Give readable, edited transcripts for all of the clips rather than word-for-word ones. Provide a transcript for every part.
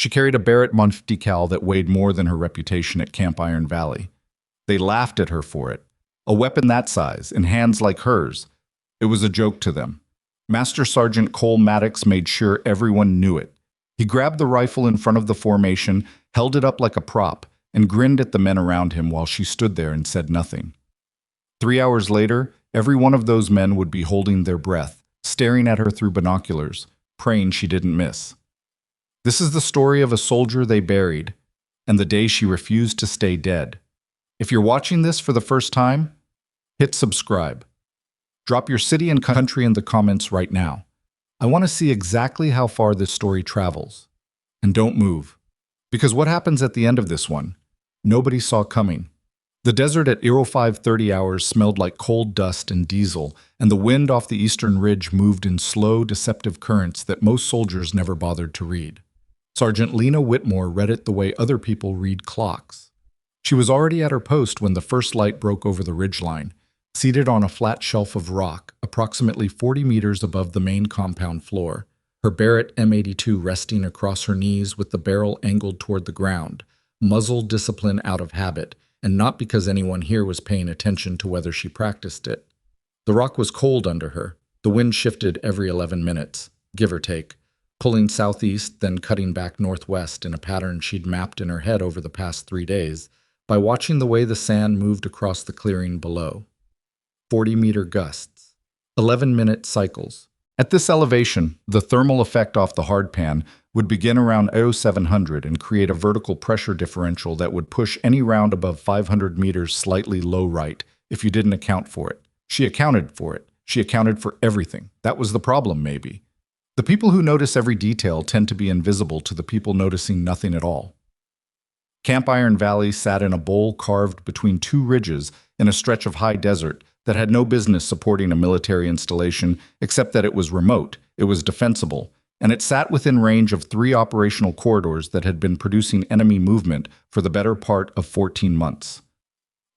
She carried a Barrett M82 decal that weighed more than her reputation at Camp Iron Valley. They laughed at her for it. A weapon that size, in hands like hers. It was a joke to them. Master Sergeant Cole Maddox made sure everyone knew it. He grabbed the rifle in front of the formation, held it up like a prop, and grinned at the men around him while she stood there and said nothing. 3 hours later, every one of those men would be holding their breath, staring at her through binoculars, praying she didn't miss. This is the story of a soldier they buried, and the day she refused to stay dead. If you're watching this for the first time, hit subscribe. Drop your city and country in the comments right now. I want to see exactly how far this story travels. And don't move. Because what happens at the end of this one, nobody saw coming. The desert at 0530 hours smelled like cold dust and diesel, and the wind off the eastern ridge moved in slow, deceptive currents that most soldiers never bothered to read. Sergeant Lena Whitmore read it the way other people read clocks. She was already at her post when the first light broke over the ridgeline, seated on a flat shelf of rock, approximately 40 meters above the main compound floor, her Barrett M82 resting across her knees with the barrel angled toward the ground, muzzle discipline out of habit, and not because anyone here was paying attention to whether she practiced it. The rock was cold under her. The wind shifted every 11 minutes, give or take, pulling southeast, then cutting back northwest in a pattern she'd mapped in her head over the past 3 days by watching the way the sand moved across the clearing below. 40-meter gusts, 11-minute cycles. At this elevation, the thermal effect off the hardpan would begin around 0700 and create a vertical pressure differential that would push any round above 500 meters slightly low right if you didn't account for it. She accounted for it. She accounted for everything. That was the problem, maybe. The people who notice every detail tend to be invisible to the people noticing nothing at all. Camp Iron Valley sat in a bowl carved between two ridges in a stretch of high desert that had no business supporting a military installation except that it was remote, it was defensible, and it sat within range of 3 operational corridors that had been producing enemy movement for the better part of 14 months.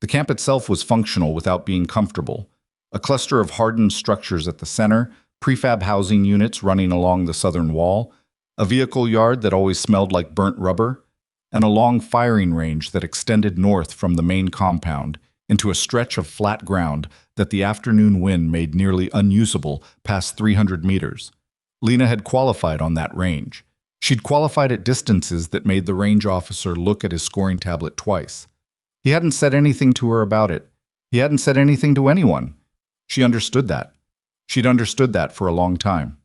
The camp itself was functional without being comfortable. A cluster of hardened structures at the center, prefab housing units running along the southern wall, a vehicle yard that always smelled like burnt rubber, and a long firing range that extended north from the main compound into a stretch of flat ground that the afternoon wind made nearly unusable past 300 meters. Lena had qualified on that range. She'd qualified at distances that made the range officer look at his scoring tablet twice. He hadn't said anything to her about it. He hadn't said anything to anyone. She understood that. She'd understood that for a long time.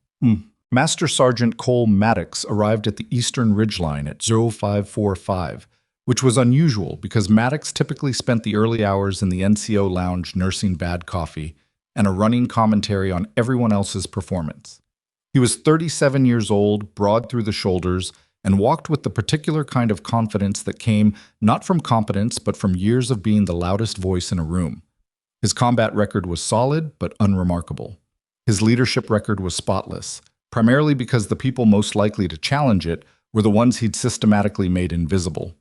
Master Sergeant Cole Maddox arrived at the eastern ridgeline at 0545, which was unusual because Maddox typically spent the early hours in the NCO lounge nursing bad coffee and a running commentary on everyone else's performance. He was 37 years old, broad through the shoulders, and walked with the particular kind of confidence that came not from competence but from years of being the loudest voice in a room. His combat record was solid but unremarkable. His leadership record was spotless, primarily because the people most likely to challenge it were the ones he'd systematically made invisible.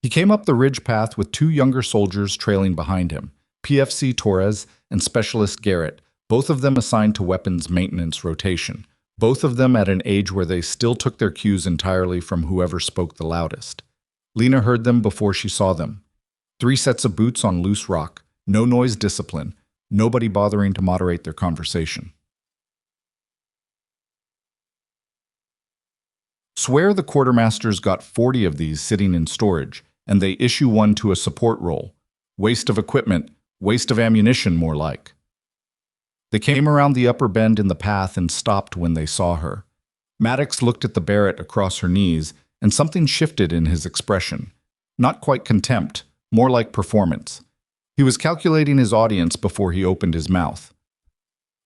He came up the ridge path with 2 younger soldiers trailing behind him, PFC Torres and Specialist Garrett, both of them assigned to weapons maintenance rotation, both of them at an age where they still took their cues entirely from whoever spoke the loudest. Lena heard them before she saw them. 3 sets of boots on loose rock, no noise discipline, nobody bothering to moderate their conversation. Swear the quartermasters got 40 of these sitting in storage, and they issue one to a support role. Waste of equipment, waste of ammunition more like. They came around the upper bend in the path and stopped when they saw her. Maddox looked at the Barrett across her knees, and something shifted in his expression. Not quite contempt, more like performance. He was calculating his audience before he opened his mouth.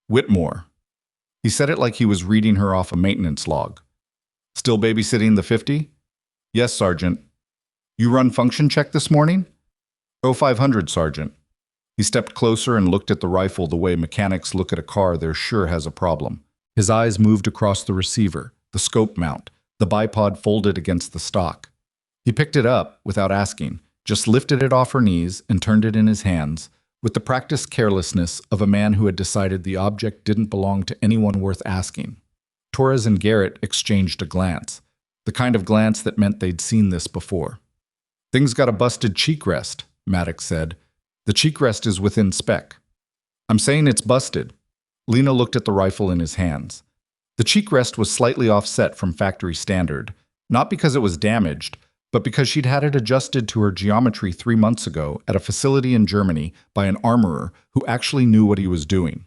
Whitmore. He said it like he was reading her off a maintenance log. Still babysitting the 50? Yes, Sergeant. You run function check this morning? 0500, Sergeant. He stepped closer and looked at the rifle the way mechanics look at a car they're sure has a problem. His eyes moved across the receiver, the scope mount, the bipod folded against the stock. He picked it up without asking, just lifted it off her knees and turned it in his hands, with the practiced carelessness of a man who had decided the object didn't belong to anyone worth asking. Torres and Garrett exchanged a glance. the kind of glance that meant they'd seen this before. "Thing's got a busted cheek rest," Maddox said. "The cheek rest is within spec." "I'm saying it's busted." Lena looked at the rifle in his hands. The cheek rest was slightly offset from factory standard, not because it was damaged, but because she'd had it adjusted to her geometry 3 months ago at a facility in Germany by an armorer who actually knew what he was doing.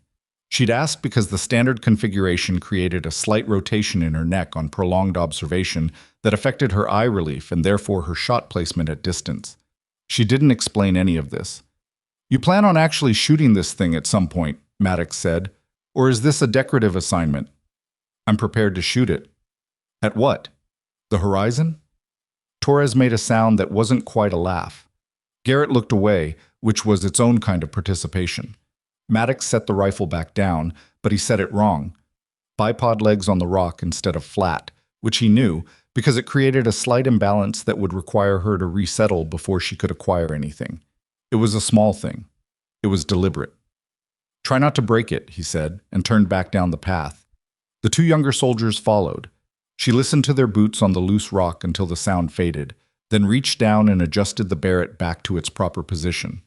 She'd asked because the standard configuration created a slight rotation in her neck on prolonged observation that affected her eye relief and therefore her shot placement at distance. She didn't explain any of this. "You plan on actually shooting this thing at some point," Maddox said, "or is this a decorative assignment?" "I'm prepared to shoot it." "At what? The horizon?" Torres made a sound that wasn't quite a laugh. Garrett looked away, which was its own kind of participation. Maddox set the rifle back down, but he said it wrong. Bipod legs on the rock instead of flat, which he knew, because it created a slight imbalance that would require her to resettle before she could acquire anything. It was a small thing. It was deliberate. "Try not to break it," he said, and turned back down the path. The 2 younger soldiers followed. She listened to their boots on the loose rock until the sound faded, then reached down and adjusted the Barrett back to its proper position.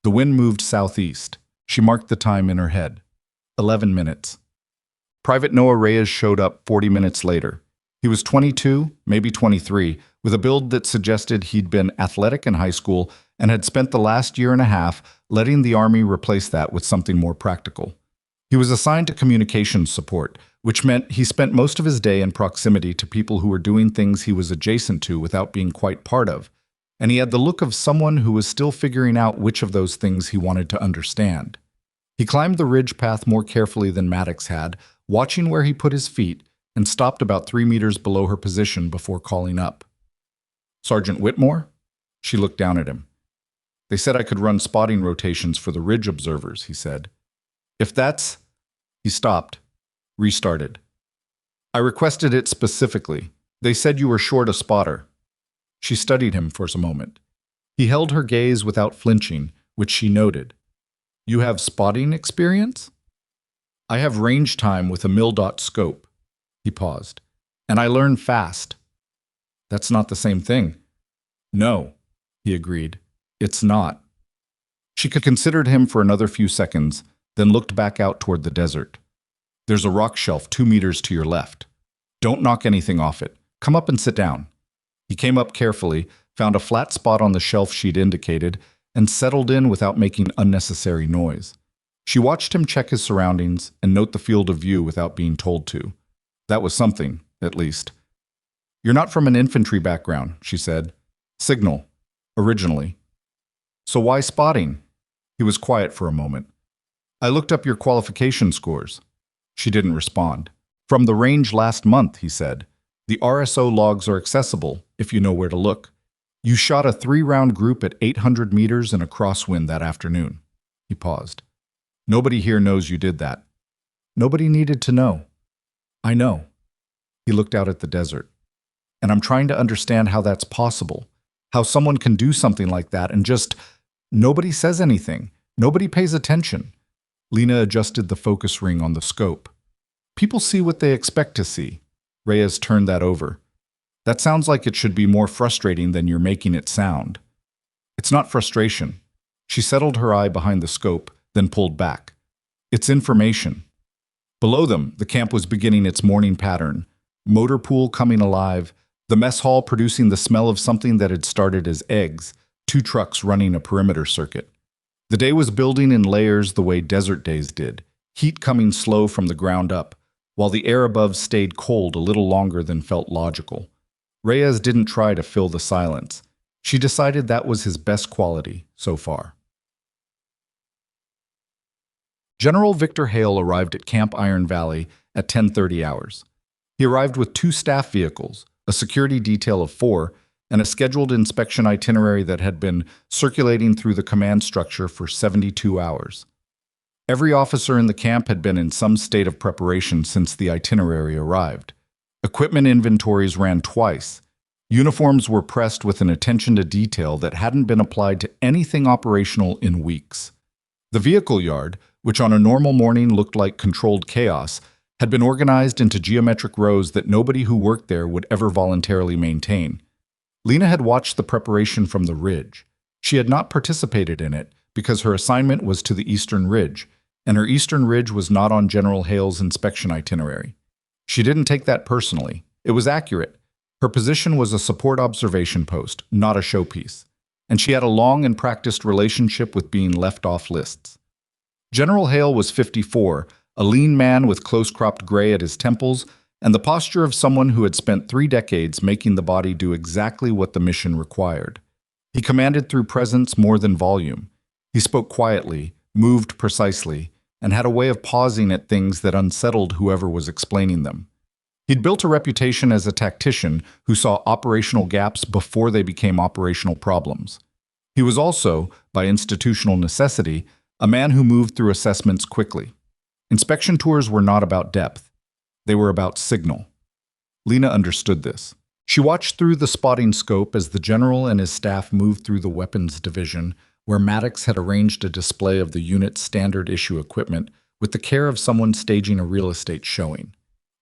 The wind moved southeast. She marked the time in her head. 11 minutes. Private Noah Reyes showed up 40 minutes later. He was 22, maybe 23, with a build that suggested he'd been athletic in high school and had spent the last year and a half letting the Army replace that with something more practical. He was assigned to communications support, which meant he spent most of his day in proximity to people who were doing things he was adjacent to without being quite part of, and he had the look of someone who was still figuring out which of those things he wanted to understand. He climbed the ridge path more carefully than Maddox had, watching where he put his feet, and stopped about 3 meters below her position before calling up. "Sergeant Whitmore?" She looked down at him. "They said I could run spotting rotations for the ridge observers," he said. "If that's—" He stopped, restarted. "I requested it specifically. They said you were short a spotter." She studied him for a moment. He held her gaze without flinching, which she noted. "You have spotting experience?" "I have range time with a mil-dot scope." He paused. "And I learn fast." "That's not the same thing." "No," he agreed. "It's not." She considered him for another few seconds, then looked back out toward the desert. "There's a rock shelf 2 meters to your left. Don't knock anything off it. Come up and sit down." He came up carefully, found a flat spot on the shelf she'd indicated, and settled in without making unnecessary noise. She watched him check his surroundings and note the field of view without being told to. That was something, at least. "You're not from an infantry background," she said. "Signal. Originally. So why spotting?" He was quiet for a moment. "I looked up your qualification scores." She didn't respond. "From the range last month," he said. "The RSO logs are accessible, if you know where to look. You shot a 3-round group at 800 meters in a crosswind that afternoon." He paused. "Nobody here knows you did that." "Nobody needed to know." "I know." He looked out at the desert. "And I'm trying to understand how that's possible. How someone can do something like that and just... Nobody says anything. Nobody pays attention." Lena adjusted the focus ring on the scope. "People see what they expect to see." Reyes turned that over. "That sounds like it should be more frustrating than you're making it sound." "It's not frustration." She settled her eye behind the scope, then pulled back. "It's information." Below them, the camp was beginning its morning pattern. Motor pool coming alive, the mess hall producing the smell of something that had started as eggs, 2 trucks running a perimeter circuit. The day was building in layers the way desert days did, heat coming slow from the ground up, while the air above stayed cold a little longer than felt logical. Reyes didn't try to fill the silence. She decided that was his best quality so far. General Victor Hale arrived at Camp Iron Valley at 10:30 hours. He arrived with 2 staff vehicles, a security detail of 4, and a scheduled inspection itinerary that had been circulating through the command structure for 72 hours. Every officer in the camp had been in some state of preparation since the itinerary arrived. Equipment inventories ran twice. Uniforms were pressed with an attention to detail that hadn't been applied to anything operational in weeks. The vehicle yard, which on a normal morning looked like controlled chaos, had been organized into geometric rows that nobody who worked there would ever voluntarily maintain. Lena had watched the preparation from the ridge. She had not participated in it because her assignment was to the Eastern Ridge, and her Eastern Ridge was not on General Hale's inspection itinerary. She didn't take that personally. It was accurate. Her position was a support observation post, not a showpiece, and she had a long and practiced relationship with being left off lists. General Hale was 54, a lean man with close-cropped gray at his temples, and the posture of someone who had spent 3 decades making the body do exactly what the mission required. He commanded through presence more than volume. He spoke quietly, moved precisely, and had a way of pausing at things that unsettled whoever was explaining them. He'd built a reputation as a tactician who saw operational gaps before they became operational problems. He was also, by institutional necessity, a man who moved through assessments quickly. Inspection tours were not about depth. They were about signal. Lena understood this. She watched through the spotting scope as the general and his staff moved through the weapons division, where Maddox had arranged a display of the unit's standard issue equipment with the care of someone staging a real estate showing.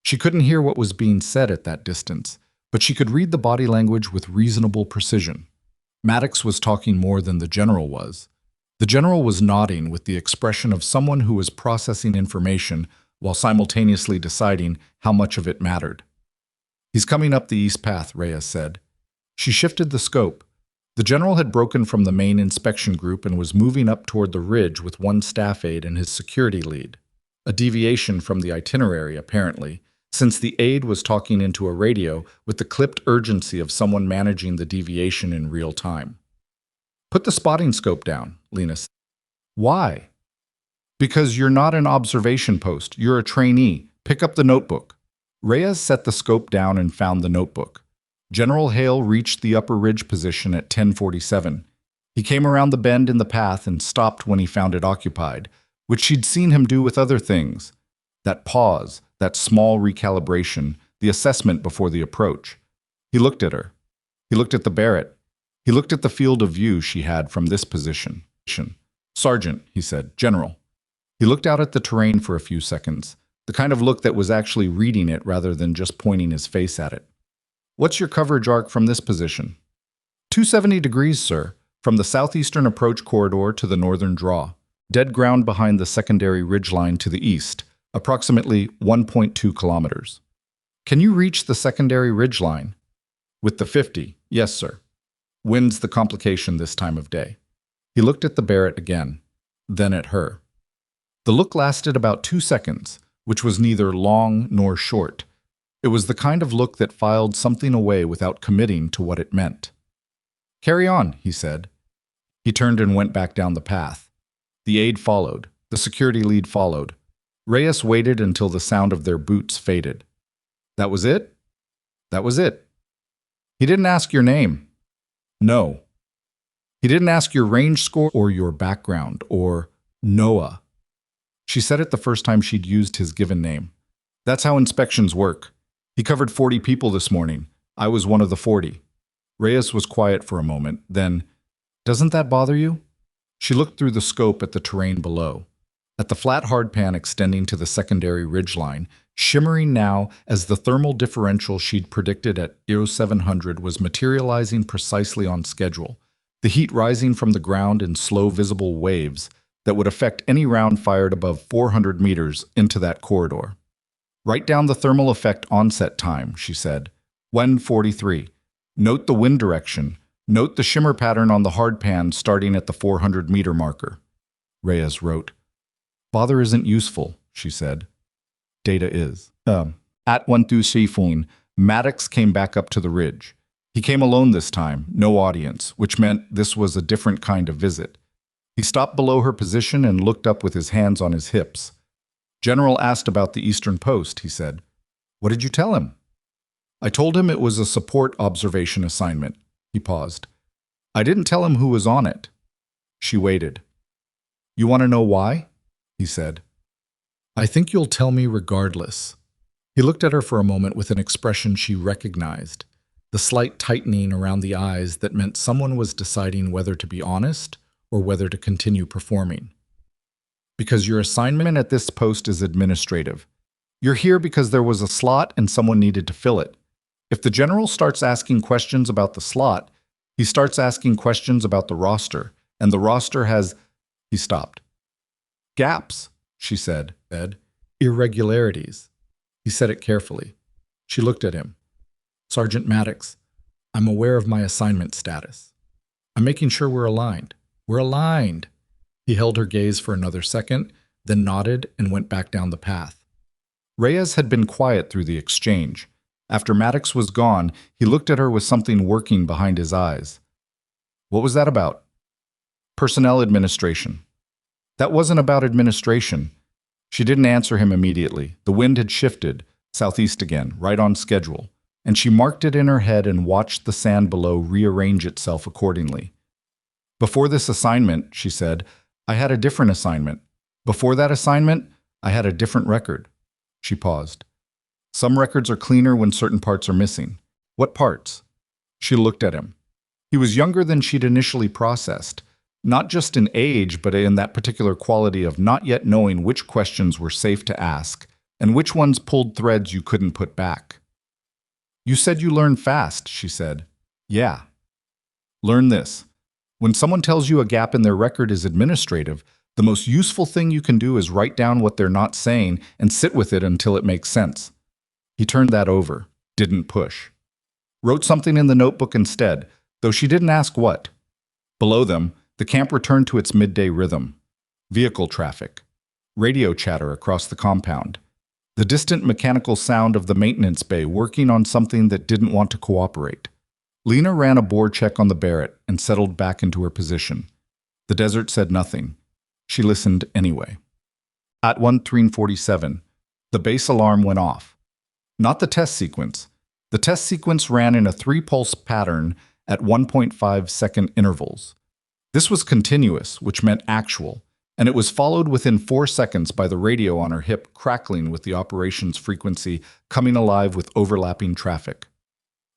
She couldn't hear what was being said at that distance, but she could read the body language with reasonable precision. Maddox was talking more than the general was. The general was nodding with the expression of someone who was processing information while simultaneously deciding how much of it mattered. "He's coming up the east path," Reyes said. She shifted the scope. The general had broken from the main inspection group and was moving up toward the ridge with one staff aide and his security lead. A deviation from the itinerary, apparently, since the aide was talking into a radio with the clipped urgency of someone managing the deviation in real time. "Put the spotting scope down," Lena said. "Why?" "Because you're not an observation post. You're a trainee. Pick up the notebook." Reyes set the scope down and found the notebook. General Hale reached the upper ridge position at 10:47. He came around the bend in the path and stopped when he found it occupied, which she'd seen him do with other things. That pause, that small recalibration, the assessment before the approach. He looked at her. He looked at the Barrett. He looked at the field of view she had from this position. "Sergeant," he said, "General." He looked out at the terrain for a few seconds, the kind of look that was actually reading it rather than just pointing his face at it. "What's your coverage arc from this position?" 270 degrees, sir, from the southeastern approach corridor to the northern draw. Dead ground behind the secondary ridgeline to the east, approximately 1.2 kilometers. Can you reach the secondary ridgeline? With the 50, yes, sir. When's the complication this time of day? He looked at the Barrett again, then at her. The look lasted about 2 seconds, which was neither long nor short. It was the kind of look that filed something away without committing to what it meant. "Carry on," he said. He turned and went back down the path. The aide followed. The security lead followed. Reyes waited until the sound of their boots faded. "That was it?" "That was it." "He didn't ask your name." "No." "He didn't ask your range score or your background or Noah." She said it the first time she'd used his given name. "That's how inspections work. He covered 40 people this morning. I was one of the 40. Reyes was quiet for a moment, then, "Doesn't that bother you?" She looked through the scope at the terrain below, at the flat hardpan extending to the secondary ridgeline, shimmering now as the thermal differential she'd predicted at 0700 was materializing precisely on schedule, the heat rising from the ground in slow visible waves that would affect any round fired above 400 meters into that corridor. "Write down the thermal effect onset time," she said. 1:43. Note the wind direction. Note the shimmer pattern on the hardpan starting at the 400-meter marker. Reyes wrote. "Bother isn't useful," she said. "Data is." At 1:24, Maddox came back up to the ridge. He came alone this time, no audience, which meant this was a different kind of visit. He stopped below her position and looked up with his hands on his hips. "General asked about the Eastern Post," he said. "What did you tell him?" "I told him it was a support observation assignment." He paused. "I didn't tell him who was on it." She waited. "You want to know why?" he said. "I think you'll tell me regardless." He looked at her for a moment with an expression she recognized, the slight tightening around the eyes that meant someone was deciding whether to be honest or whether to continue performing. "Because your assignment at this post is administrative. You're here because there was a slot and someone needed to fill it. If the general starts asking questions about the slot, he starts asking questions about the roster, and the roster has... He stopped. Gaps, she said, Ed. Irregularities. He said it carefully. She looked at him. Sergeant Maddox, I'm aware of my assignment status. I'm making sure we're aligned. We're aligned. He held her gaze for another second, then nodded and went back down the path. Reyes had been quiet through the exchange. After Maddox was gone, he looked at her with something working behind his eyes. What was that about? Personnel administration. That wasn't about administration. She didn't answer him immediately. The wind had shifted, southeast again, right on schedule, and she marked it in her head and watched the sand below rearrange itself accordingly. Before this assignment, she said, I had a different assignment. Before that assignment, I had a different record. She paused. Some records are cleaner when certain parts are missing. What parts? She looked at him. He was younger than she'd initially processed, not just in age, but in that particular quality of not yet knowing which questions were safe to ask and which ones pulled threads you couldn't put back. You said you learn fast, she said. Yeah. Learn this. When someone tells you a gap in their record is administrative, the most useful thing you can do is write down what they're not saying and sit with it until it makes sense. He turned that over, didn't push. Wrote something in the notebook instead, though she didn't ask what. Below them, the camp returned to its midday rhythm. Vehicle traffic. Radio chatter across the compound. The distant mechanical sound of the maintenance bay working on something that didn't want to cooperate. Lena ran a bore check on the Barrett and settled back into her position. The desert said nothing. She listened anyway. At 13:47, the base alarm went off. Not the test sequence. The test sequence ran in a 3-pulse pattern at 1.5-second intervals. This was continuous, which meant actual, and it was followed within 4 seconds by the radio on her hip crackling with the operations frequency coming alive with overlapping traffic.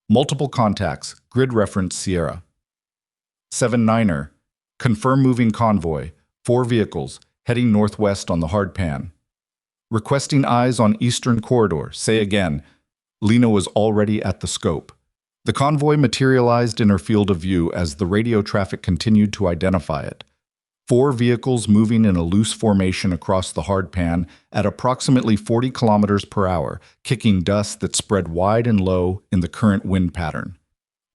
Multiple contacts, grid reference Sierra. 7-9er, confirm moving convoy, 4 vehicles, heading northwest on the hard pan. Requesting eyes on eastern corridor, say again. Lena was already at the scope. The convoy materialized in her field of view as the radio traffic continued to identify it. 4 vehicles moving in a loose formation across the hard pan at approximately 40 kilometers per hour, kicking dust that spread wide and low in the current wind pattern.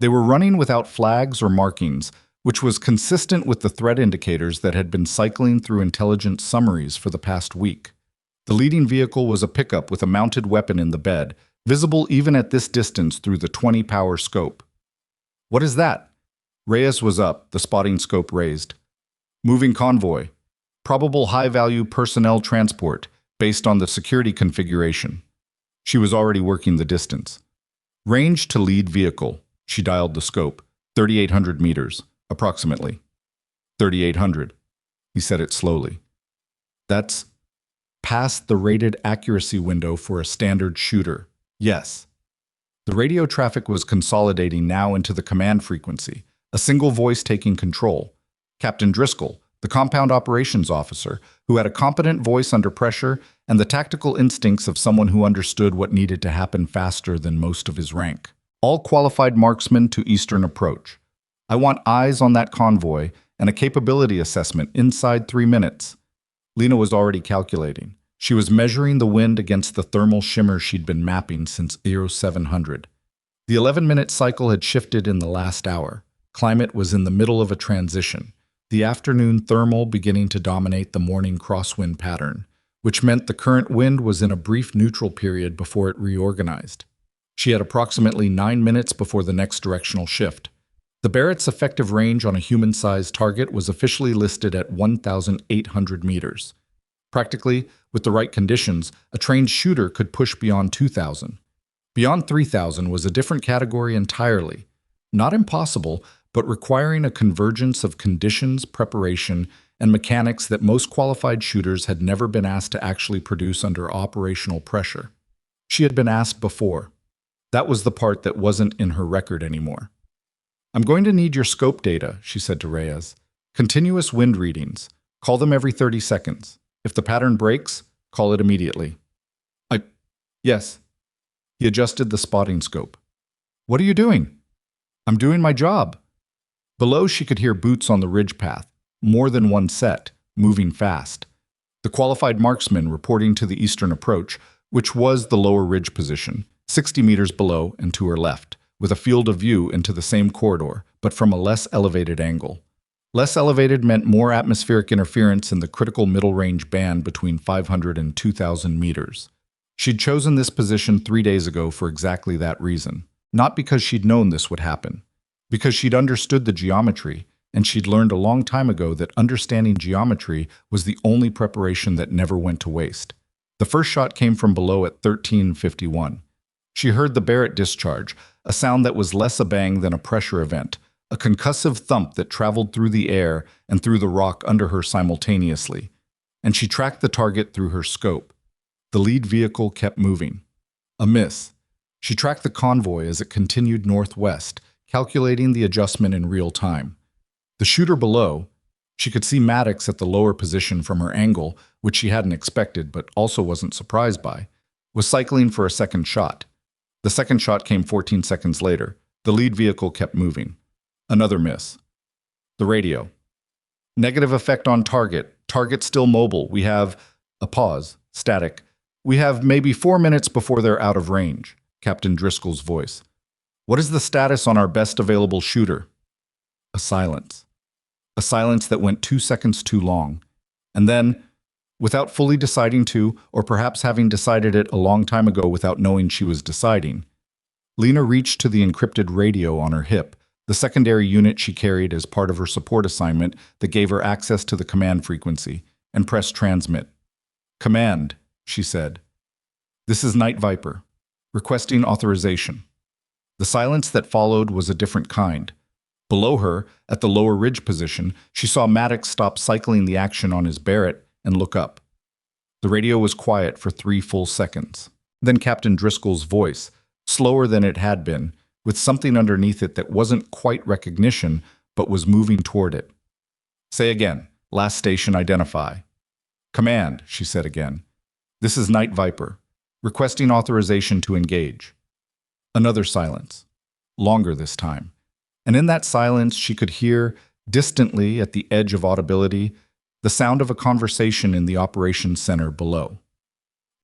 They were running without flags or markings, which was consistent with the threat indicators that had been cycling through intelligence summaries for the past week. The leading vehicle was a pickup with a mounted weapon in the bed, visible even at this distance through the 20-power scope. What is that? Reyes was up, the spotting scope raised. Moving convoy. Probable high-value personnel transport, based on the security configuration. She was already working the distance. Range to lead vehicle. She dialed the scope. 3,800 meters, approximately. 3,800. He said it slowly. That's past the rated accuracy window for a standard shooter. Yes. The radio traffic was consolidating now into the command frequency, a single voice taking control. Captain Driscoll, the compound operations officer, who had a competent voice under pressure and the tactical instincts of someone who understood what needed to happen faster than most of his rank. All qualified marksmen to eastern approach. I want eyes on that convoy and a capability assessment inside 3 minutes. Lena was already calculating. She was measuring the wind against the thermal shimmer she'd been mapping since 0700. The 11-minute cycle had shifted in the last hour. Climate was in the middle of a transition, the afternoon thermal beginning to dominate the morning crosswind pattern, which meant the current wind was in a brief neutral period before it reorganized. She had approximately 9 minutes before the next directional shift. The Barrett's effective range on a human-sized target was officially listed at 1,800 meters. Practically, with the right conditions, a trained shooter could push beyond 2,000. Beyond 3,000 was a different category entirely. Not impossible, but requiring a convergence of conditions, preparation, and mechanics that most qualified shooters had never been asked to actually produce under operational pressure. She had been asked before. That was the part that wasn't in her record anymore. I'm going to need your scope data, she said to Reyes. Continuous wind readings. Call them every 30 seconds. If the pattern breaks, call it immediately. Yes. He adjusted the spotting scope. What are you doing? I'm doing my job. Below, she could hear boots on the ridge path, more than one set, moving fast. The qualified marksman reporting to the eastern approach, which was the lower ridge position, 60 meters below and to her left, with a field of view into the same corridor, but from a less elevated angle. Less elevated meant more atmospheric interference in the critical middle-range band between 500 and 2,000 meters. She'd chosen this position 3 days ago for exactly that reason. Not because she'd known this would happen. Because she'd understood the geometry, and she'd learned a long time ago that understanding geometry was the only preparation that never went to waste. The first shot came from below at 13:51. She heard the Barrett discharge, a sound that was less a bang than a pressure event, a concussive thump that traveled through the air and through the rock under her simultaneously. And she tracked the target through her scope. The lead vehicle kept moving. A miss. She tracked the convoy as it continued northwest, calculating the adjustment in real time. The shooter below, she could see Maddox at the lower position from her angle, which she hadn't expected but also wasn't surprised by, was cycling for a second shot. The second shot came 14 seconds later. The lead vehicle kept moving. Another miss. The radio. Negative effect on target. Target still mobile. We have a pause. Static. We have maybe 4 minutes before they're out of range. Captain Driscoll's voice. What is the status on our best available shooter? A silence. A silence that went 2 seconds too long. And then, without fully deciding to, or perhaps having decided it a long time ago without knowing she was deciding, Lena reached to the encrypted radio on her hip, the secondary unit she carried as part of her support assignment that gave her access to the command frequency, and pressed transmit. Command, she said. This is Night Viper. Requesting authorization. The silence that followed was a different kind. Below her, at the lower ridge position, she saw Maddox stop cycling the action on his Barrett and look up. The radio was quiet for 3 full seconds. Then Captain Driscoll's voice, slower than it had been, with something underneath it that wasn't quite recognition, but was moving toward it. Say again. Last station identify. Command, she said again. This is Night Viper. Requesting authorization to engage. Another silence. Longer this time. And in that silence she could hear, distantly at the edge of audibility, the sound of a conversation in the operations center below.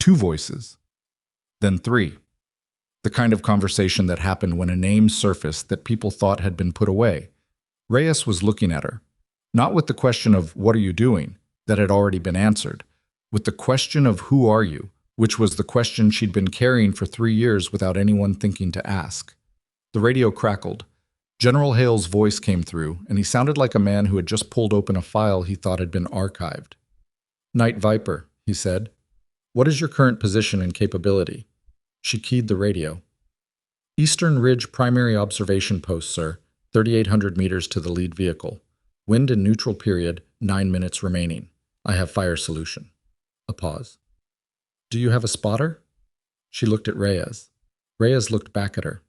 2 voices. Then 3. The kind of conversation that happened when a name surfaced that people thought had been put away. Reyes was looking at her, not with the question of "what are you doing?" that had already been answered, with the question of "who are you?" which was the question she'd been carrying for 3 years without anyone thinking to ask. The radio crackled. General Hale's voice came through, and he sounded like a man who had just pulled open a file he thought had been archived. Night Viper, he said. What is your current position and capability? She keyed the radio. Eastern Ridge Primary Observation Post, sir. 3,800 meters to the lead vehicle. Wind and neutral period, 9 minutes remaining. I have fire solution. A pause. Do you have a spotter? She looked at Reyes. Reyes looked back at her.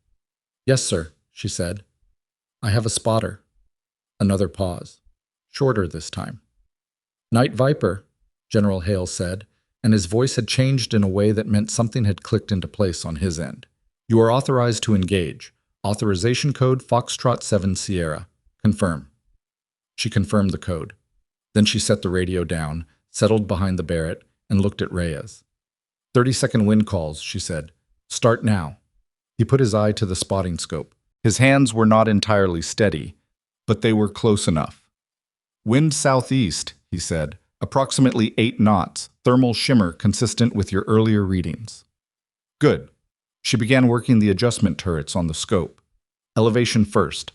Yes, sir, she said. I have a spotter. Another pause. Shorter this time. Night Viper, General Hale said, and his voice had changed in a way that meant something had clicked into place on his end. You are authorized to engage. Authorization code Foxtrot 7 Sierra. Confirm. She confirmed the code. Then she set the radio down, settled behind the Barrett, and looked at Reyes. 30-second wind calls, she said. Start now. He put his eye to the spotting scope. His hands were not entirely steady, but they were close enough. Wind southeast, he said. Approximately 8 knots, thermal shimmer consistent with your earlier readings. Good. She began working the adjustment turrets on the scope. Elevation first.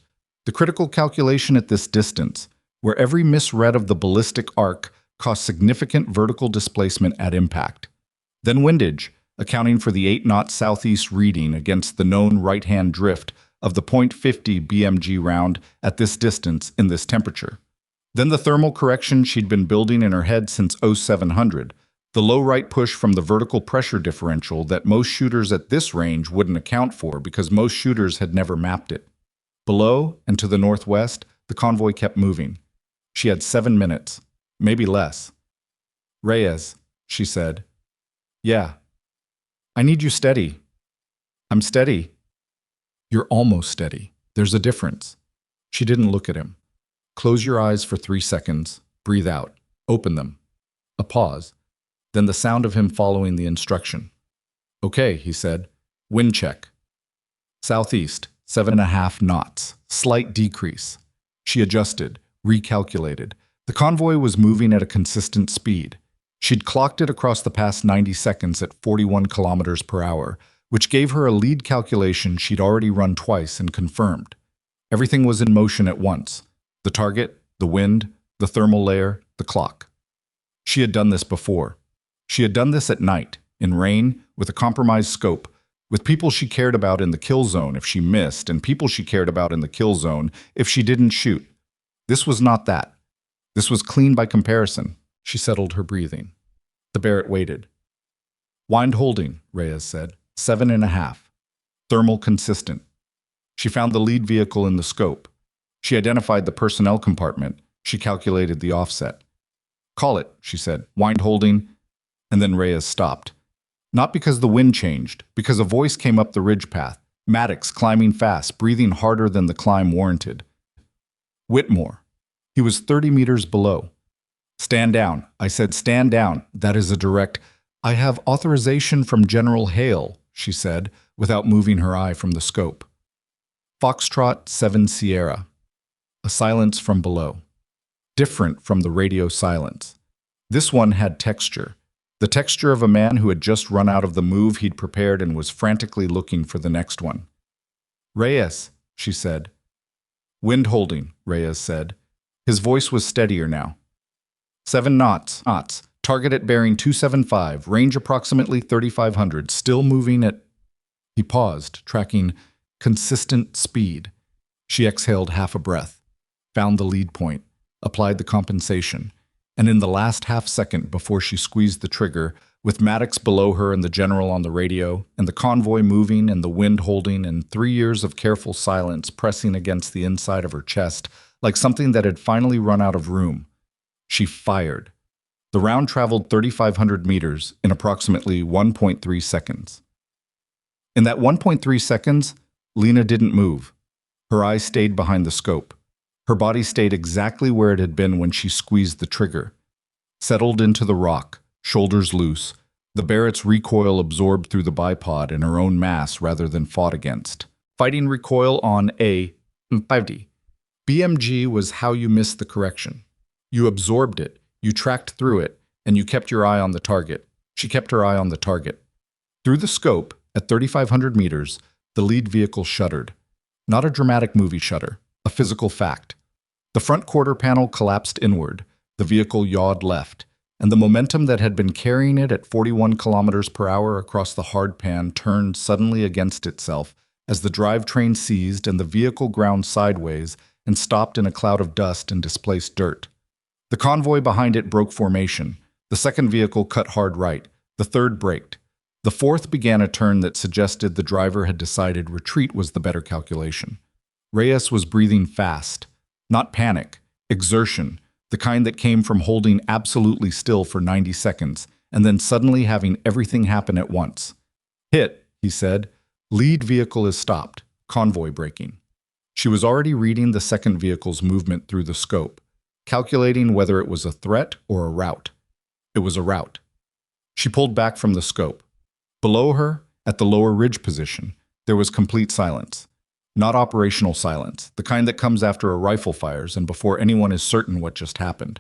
The critical calculation at this distance, where every misread of the ballistic arc caused significant vertical displacement at impact. Then windage, accounting for the 8-knot southeast reading against the known right-hand drift of the .50 BMG round at this distance in this temperature. Then the thermal correction she'd been building in her head since 0700, the low right push from the vertical pressure differential that most shooters at this range wouldn't account for because most shooters had never mapped it. Below and to the northwest, the convoy kept moving. She had 7 minutes, maybe less. Reyes, she said. Yeah. I need you steady. I'm steady. You're almost steady. There's a difference. She didn't look at him. Close your eyes for 3 seconds. Breathe out. Open them. A pause. Then the sound of him following the instruction. Okay, he said. Wind check. Southeast, 7.5 knots. Slight decrease. She adjusted, recalculated. The convoy was moving at a consistent speed. She'd clocked it across the past 90 seconds at 41 kilometers per hour, which gave her a lead calculation she'd already run twice and confirmed. Everything was in motion at once. The target, the wind, the thermal layer, the clock. She had done this before. She had done this at night, in rain, with a compromised scope, with people she cared about in the kill zone if she missed, and people she cared about in the kill zone if she didn't shoot. This was not that. This was clean by comparison. She settled her breathing. The Barrett waited. Wind holding, Reyes said. 7.5. Thermal consistent. She found the lead vehicle in the scope. She identified the personnel compartment. She calculated the offset. Call it, she said. Wind holding. And then Reyes stopped. Not because the wind changed, because a voice came up the ridge path. Maddox climbing fast, breathing harder than the climb warranted. Whitmore. He was 30 meters below. Stand down. I said stand down. That is a direct. I have authorization from General Hale, she said, without moving her eye from the scope. Foxtrot 7 Sierra. A silence from below. Different from the radio silence. This one had texture. The texture of a man who had just run out of the move he'd prepared and was frantically looking for the next one. Reyes, she said. Wind holding, Reyes said. His voice was steadier now. 7 knots. Target at bearing 275, range approximately 3,500, still moving at... He paused, tracking consistent speed. She exhaled half a breath, found the lead point, applied the compensation, and in the last half second before she squeezed the trigger, with Maddox below her and the general on the radio, and the convoy moving and the wind holding, and 3 years of careful silence pressing against the inside of her chest, like something that had finally run out of room, she fired. The round traveled 3,500 meters in approximately 1.3 seconds. In that 1.3 seconds, Lena didn't move. Her eyes stayed behind the scope. Her body stayed exactly where it had been when she squeezed the trigger. Settled into the rock, shoulders loose, the Barrett's recoil absorbed through the bipod in her own mass rather than fought against. Fighting recoil on a 5D. BMG was how you missed the correction. You absorbed it, you tracked through it, and you kept your eye on the target. She kept her eye on the target. Through the scope, at 3,500 meters, the lead vehicle shuddered. Not a dramatic movie shudder, a physical fact. The front quarter panel collapsed inward, the vehicle yawed left, and the momentum that had been carrying it at 41 kilometers per hour across the hard pan turned suddenly against itself as the drivetrain seized and the vehicle ground sideways and stopped in a cloud of dust and displaced dirt. The convoy behind it broke formation. The second vehicle cut hard right. The third braked. The fourth began a turn that suggested the driver had decided retreat was the better calculation. Reyes was breathing fast. Not panic, exertion, the kind that came from holding absolutely still for 90 seconds and then suddenly having everything happen at once. Hit, he said. Lead vehicle is stopped. Convoy braking. She was already reading the second vehicle's movement through the scope, calculating whether it was a threat or a rout. It was a rout. She pulled back from the scope. Below her, at the lower ridge position, there was complete silence. Not operational silence, the kind that comes after a rifle fires and before anyone is certain what just happened.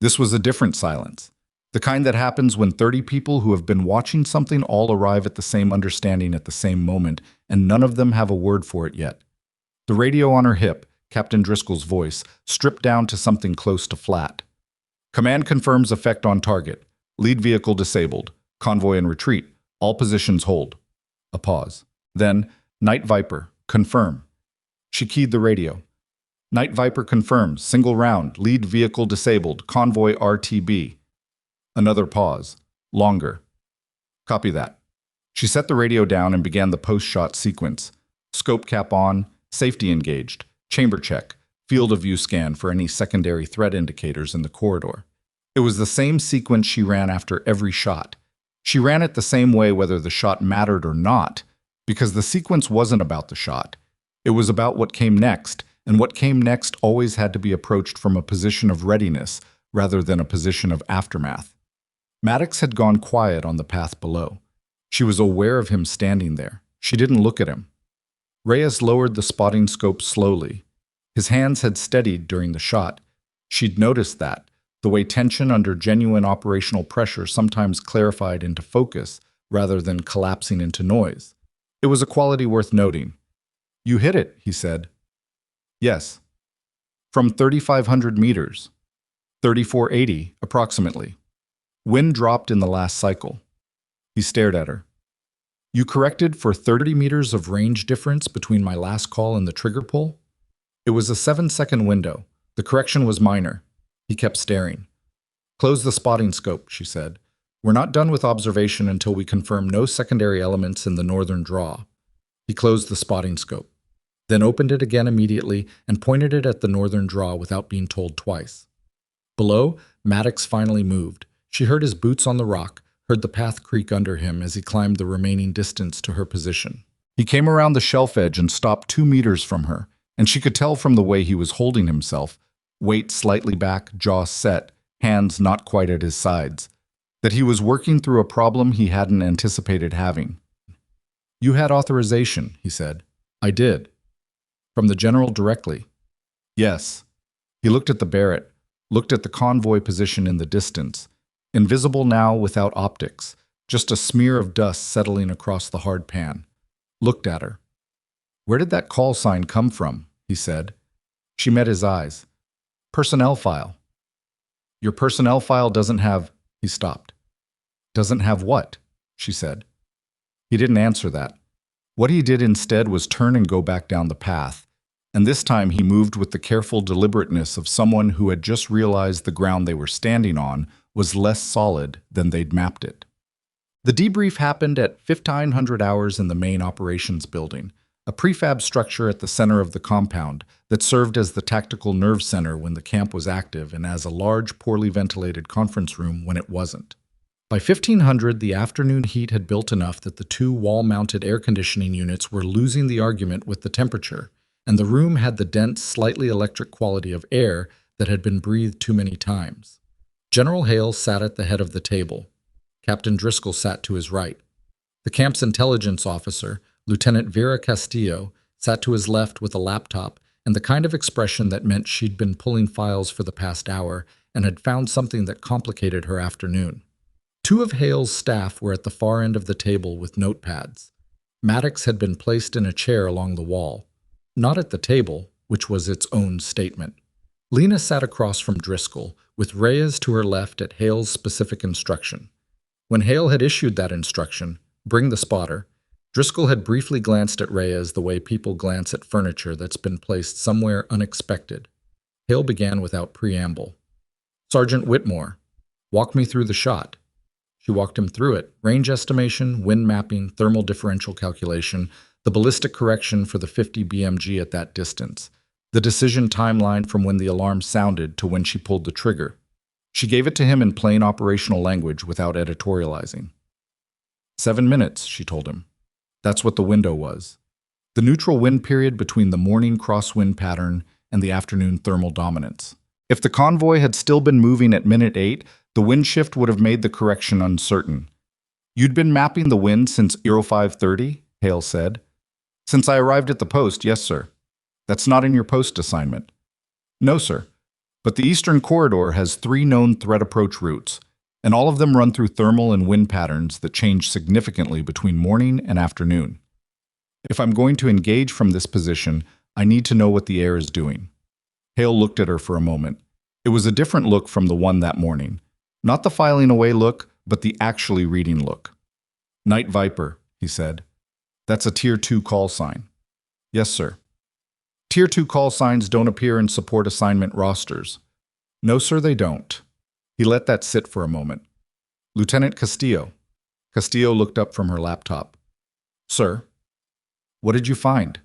This was a different silence, the kind that happens when 30 people who have been watching something all arrive at the same understanding at the same moment, and none of them have a word for it yet. The radio on her hip, Captain Driscoll's voice, stripped down to something close to flat. Command confirms effect on target. Lead vehicle disabled. Convoy in retreat. All positions hold. A pause. Then, Night Viper, confirm. She keyed the radio. Night Viper confirms. Single round. Lead vehicle disabled. Convoy RTB. Another pause. Longer. Copy that. She set the radio down and began the post-shot sequence. Scope cap on. Safety engaged. Chamber check. Field of view scan for any secondary threat indicators in the corridor. It was the same sequence she ran after every shot. She ran it the same way whether the shot mattered or not, because the sequence wasn't about the shot. It was about what came next, and what came next always had to be approached from a position of readiness rather than a position of aftermath. Maddox had gone quiet on the path below. She was aware of him standing there. She didn't look at him. Reyes lowered the spotting scope slowly. His hands had steadied during the shot. She'd noticed that, the way tension under genuine operational pressure sometimes clarified into focus rather than collapsing into noise. It was a quality worth noting. "You hit it," he said. "Yes." "From 3,500 meters. 3,480, approximately. Wind dropped in the last cycle." He stared at her. "You corrected for 30 meters of range difference between my last call and the trigger pull?" It was a 7-second window. The correction was minor. He kept staring. "Close the spotting scope," she said. "We're not done with observation until we confirm no secondary elements in the northern draw." He closed the spotting scope, then opened it again immediately and pointed it at the northern draw without being told twice. Below, Maddox finally moved. She heard his boots on the rock, heard the path creak under him as he climbed the remaining distance to her position. He came around the shelf edge and stopped 2 meters from her, and she could tell from the way he was holding himself, weight slightly back, jaw set, hands not quite at his sides, that he was working through a problem he hadn't anticipated having. "You had authorization," he said. "I did." "From the general directly?" "Yes." He looked at the Barrett, looked at the convoy position in the distance, invisible now without optics, just a smear of dust settling across the hard pan. Looked at her. "Where did that call sign come from?" he said. She met his eyes. "Personnel file." "Your personnel file doesn't have—" He stopped. "Doesn't have what?" she said. He didn't answer that. What he did instead was turn and go back down the path, and this time he moved with the careful deliberateness of someone who had just realized the ground they were standing on was less solid than they'd mapped it. The debrief happened at 1500 hours in the main operations building, a prefab structure at the center of the compound that served as the tactical nerve center when the camp was active and as a large, poorly ventilated conference room when it wasn't. By 1500, the afternoon heat had built enough that the 2 wall-mounted air conditioning units were losing the argument with the temperature, and the room had the dense, slightly electric quality of air that had been breathed too many times. General Hale sat at the head of the table. Captain Driscoll sat to his right. The camp's intelligence officer, Lieutenant Vera Castillo, sat to his left with a laptop and the kind of expression that meant she'd been pulling files for the past hour and had found something that complicated her afternoon. 2 of Hale's staff were at the far end of the table with notepads. Maddox had been placed in a chair along the wall. Not at the table, which was its own statement. Lena sat across from Driscoll, with Reyes to her left at Hale's specific instruction. When Hale had issued that instruction, "Bring the spotter," Driscoll had briefly glanced at Reyes the way people glance at furniture that's been placed somewhere unexpected. Hale began without preamble. "Sergeant Whitmore, walk me through the shot." She walked him through it: range estimation, wind mapping, thermal differential calculation, the ballistic correction for the 50 BMG at that distance, the decision timeline from when the alarm sounded to when she pulled the trigger. She gave it to him in plain operational language without editorializing. 7 minutes, she told him. That's what the window was. The neutral wind period between the morning crosswind pattern and the afternoon thermal dominance. If the convoy had still been moving at minute 8, the wind shift would have made the correction uncertain. "You'd been mapping the wind since 0530, Hale said. "Since I arrived at the post, yes, sir." "That's not in your post assignment." "No, sir. But the Eastern Corridor has 3 known threat approach routes, and all of them run through thermal and wind patterns that change significantly between morning and afternoon. If I'm going to engage from this position, I need to know what the air is doing." Hale looked at her for a moment. It was a different look from the one that morning. Not the filing away look, but the actually reading look. "Night Viper," he said. "That's a Tier 2 call sign." "Yes, sir." "Tier 2 call signs don't appear in support assignment rosters." "No, sir, they don't." He let that sit for a moment. "Lieutenant Castillo." Castillo looked up from her laptop. "Sir." "What did you find?"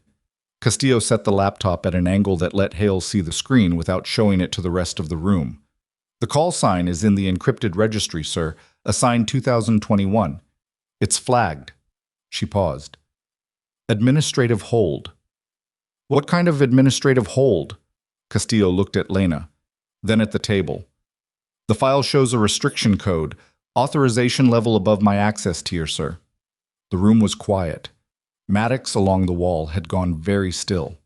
Castillo set the laptop at an angle that let Hale see the screen without showing it to the rest of the room. "The call sign is in the encrypted registry, sir. Assigned 2021. It's flagged. She paused. Administrative hold. What kind of administrative hold? Castillo looked at Lena, then at the table. The file shows a restriction code, authorization level above my access tier, sir. The room was quiet. Maddox along the wall had gone very still.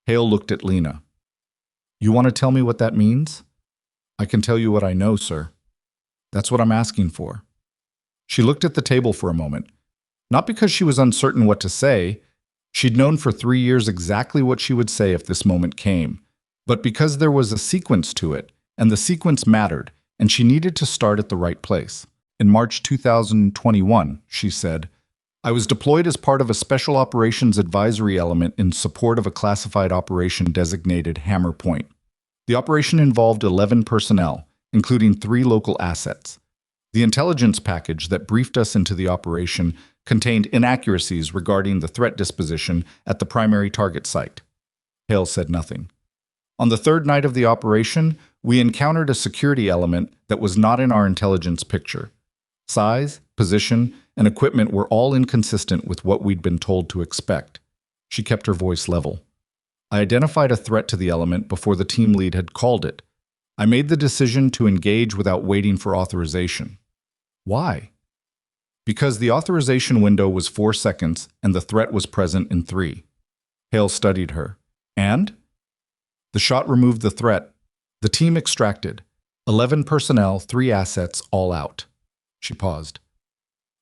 Hale looked at Lena. You want to tell me what that means? I can tell you what I know, sir. That's what I'm asking for. She looked at the table for a moment. Not because she was uncertain what to say. She'd known for 3 years exactly what she would say if this moment came. But because there was a sequence to it, and the sequence mattered, and she needed to start at the right place. In March 2021, she said, I was deployed as part of a special operations advisory element in support of a classified operation designated Hammer Point. The operation involved 11 personnel, including 3 local assets. The intelligence package that briefed us into the operation contained inaccuracies regarding the threat disposition at the primary target site. Hale said nothing. On the 3rd night of the operation, we encountered a security element that was not in our intelligence picture. Size, position, and equipment were all inconsistent with what we'd been told to expect. She kept her voice level. I identified a threat to the element before the team lead had called it. I made the decision to engage without waiting for authorization. Why? Because the authorization window was 4 seconds and the threat was present in 3. Hale studied her. And? The shot removed the threat. The team extracted. 11 personnel, 3 assets, all out. She paused.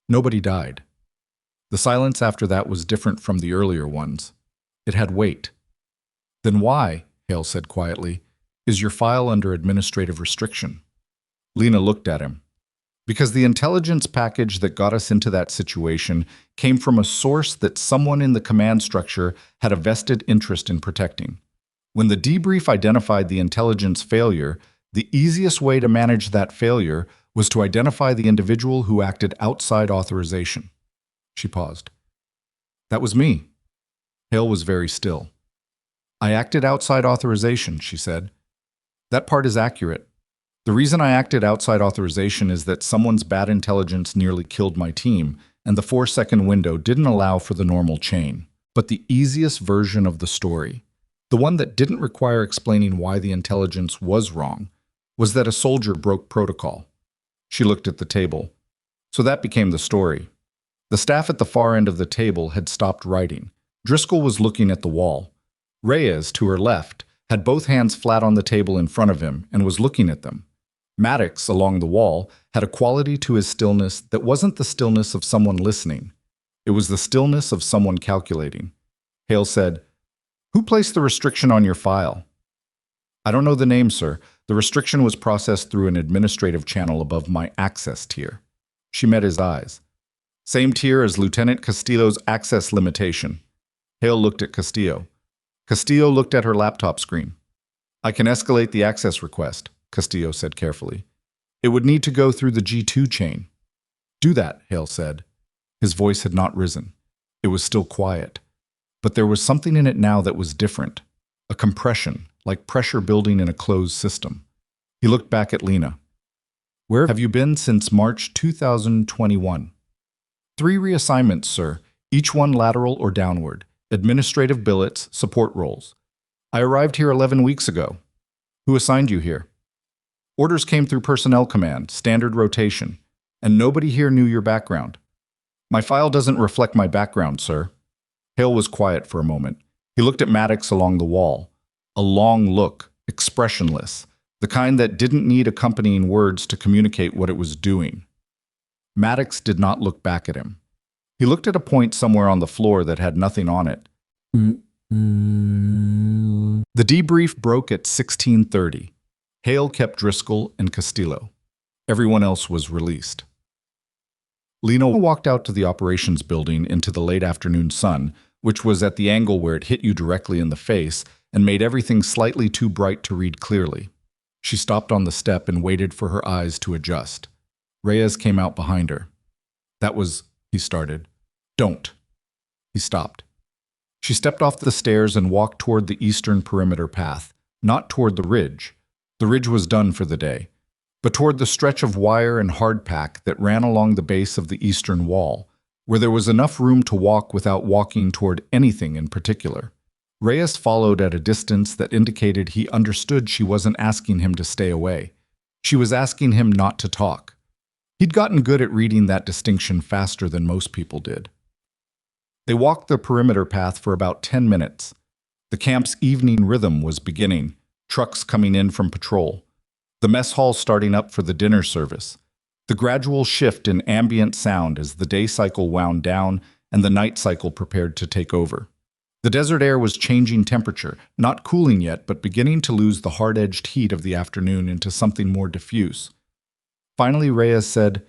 Nobody died. The silence after that was different from the earlier ones. It had weight. Then why, Hale said quietly, is your file under administrative restriction? Lena looked at him. Because the intelligence package that got us into that situation came from a source that someone in the command structure had a vested interest in protecting. When the debrief identified the intelligence failure, the easiest way to manage that failure was to identify the individual who acted outside authorization. She paused. That was me. Hale was very still. I acted outside authorization, she said. That part is accurate. The reason I acted outside authorization is that someone's bad intelligence nearly killed my team, and the 4-second window didn't allow for the normal chain. But the easiest version of the story, the one that didn't require explaining why the intelligence was wrong, was that a soldier broke protocol. She looked at the table. So that became the story. The staff at the far end of the table had stopped writing. Driscoll was looking at the wall. Reyes, to her left, had both hands flat on the table in front of him and was looking at them. Maddox, along the wall, had a quality to his stillness that wasn't the stillness of someone listening. It was the stillness of someone calculating. Hale said, Who placed the restriction on your file? I don't know the name, sir. The restriction was processed through an administrative channel above my access tier. She met his eyes. Same tier as Lieutenant Castillo's access limitation. Hale looked at Castillo. Castillo looked at her laptop screen. I can escalate the access request, Castillo said carefully. It would need to go through the G2 chain. Do that, Hale said. His voice had not risen. It was still quiet. But there was something in it now that was different. A compression, like pressure building in a closed system. He looked back at Lena. Where have you been since March 2021? 3 reassignments, sir, each one lateral or downward. Administrative billets, support roles. I arrived here 11 weeks ago. Who assigned you here? Orders came through Personnel Command, standard rotation, and nobody here knew your background. My file doesn't reflect my background, sir. Hale was quiet for a moment. He looked at Maddox along the wall. A long look, expressionless, the kind that didn't need accompanying words to communicate what it was doing. Maddox did not look back at him. He looked at a point somewhere on the floor that had nothing on it. The debrief broke at 16:30. Hale kept Driscoll and Castillo. Everyone else was released. Lena walked out to the operations building into the late afternoon sun, which was at the angle where it hit you directly in the face and made everything slightly too bright to read clearly. She stopped on the step and waited for her eyes to adjust. Reyes came out behind her. That was, he started. Don't. He stopped. She stepped off the stairs and walked toward the eastern perimeter path, not toward the ridge. The ridge was done for the day. but toward the stretch of wire and hardpack that ran along the base of the eastern wall, where there was enough room to walk without walking toward anything in particular. Reyes followed at a distance that indicated he understood she wasn't asking him to stay away. She was asking him not to talk. He'd gotten good at reading that distinction faster than most people did. They walked the perimeter path for about 10 minutes. The camp's evening rhythm was beginning, trucks coming in from patrol, the mess hall starting up for the dinner service, the gradual shift in ambient sound as the day cycle wound down and the night cycle prepared to take over. The desert air was changing temperature, not cooling yet, but beginning to lose the hard-edged heat of the afternoon into something more diffuse. Finally, Reyes said,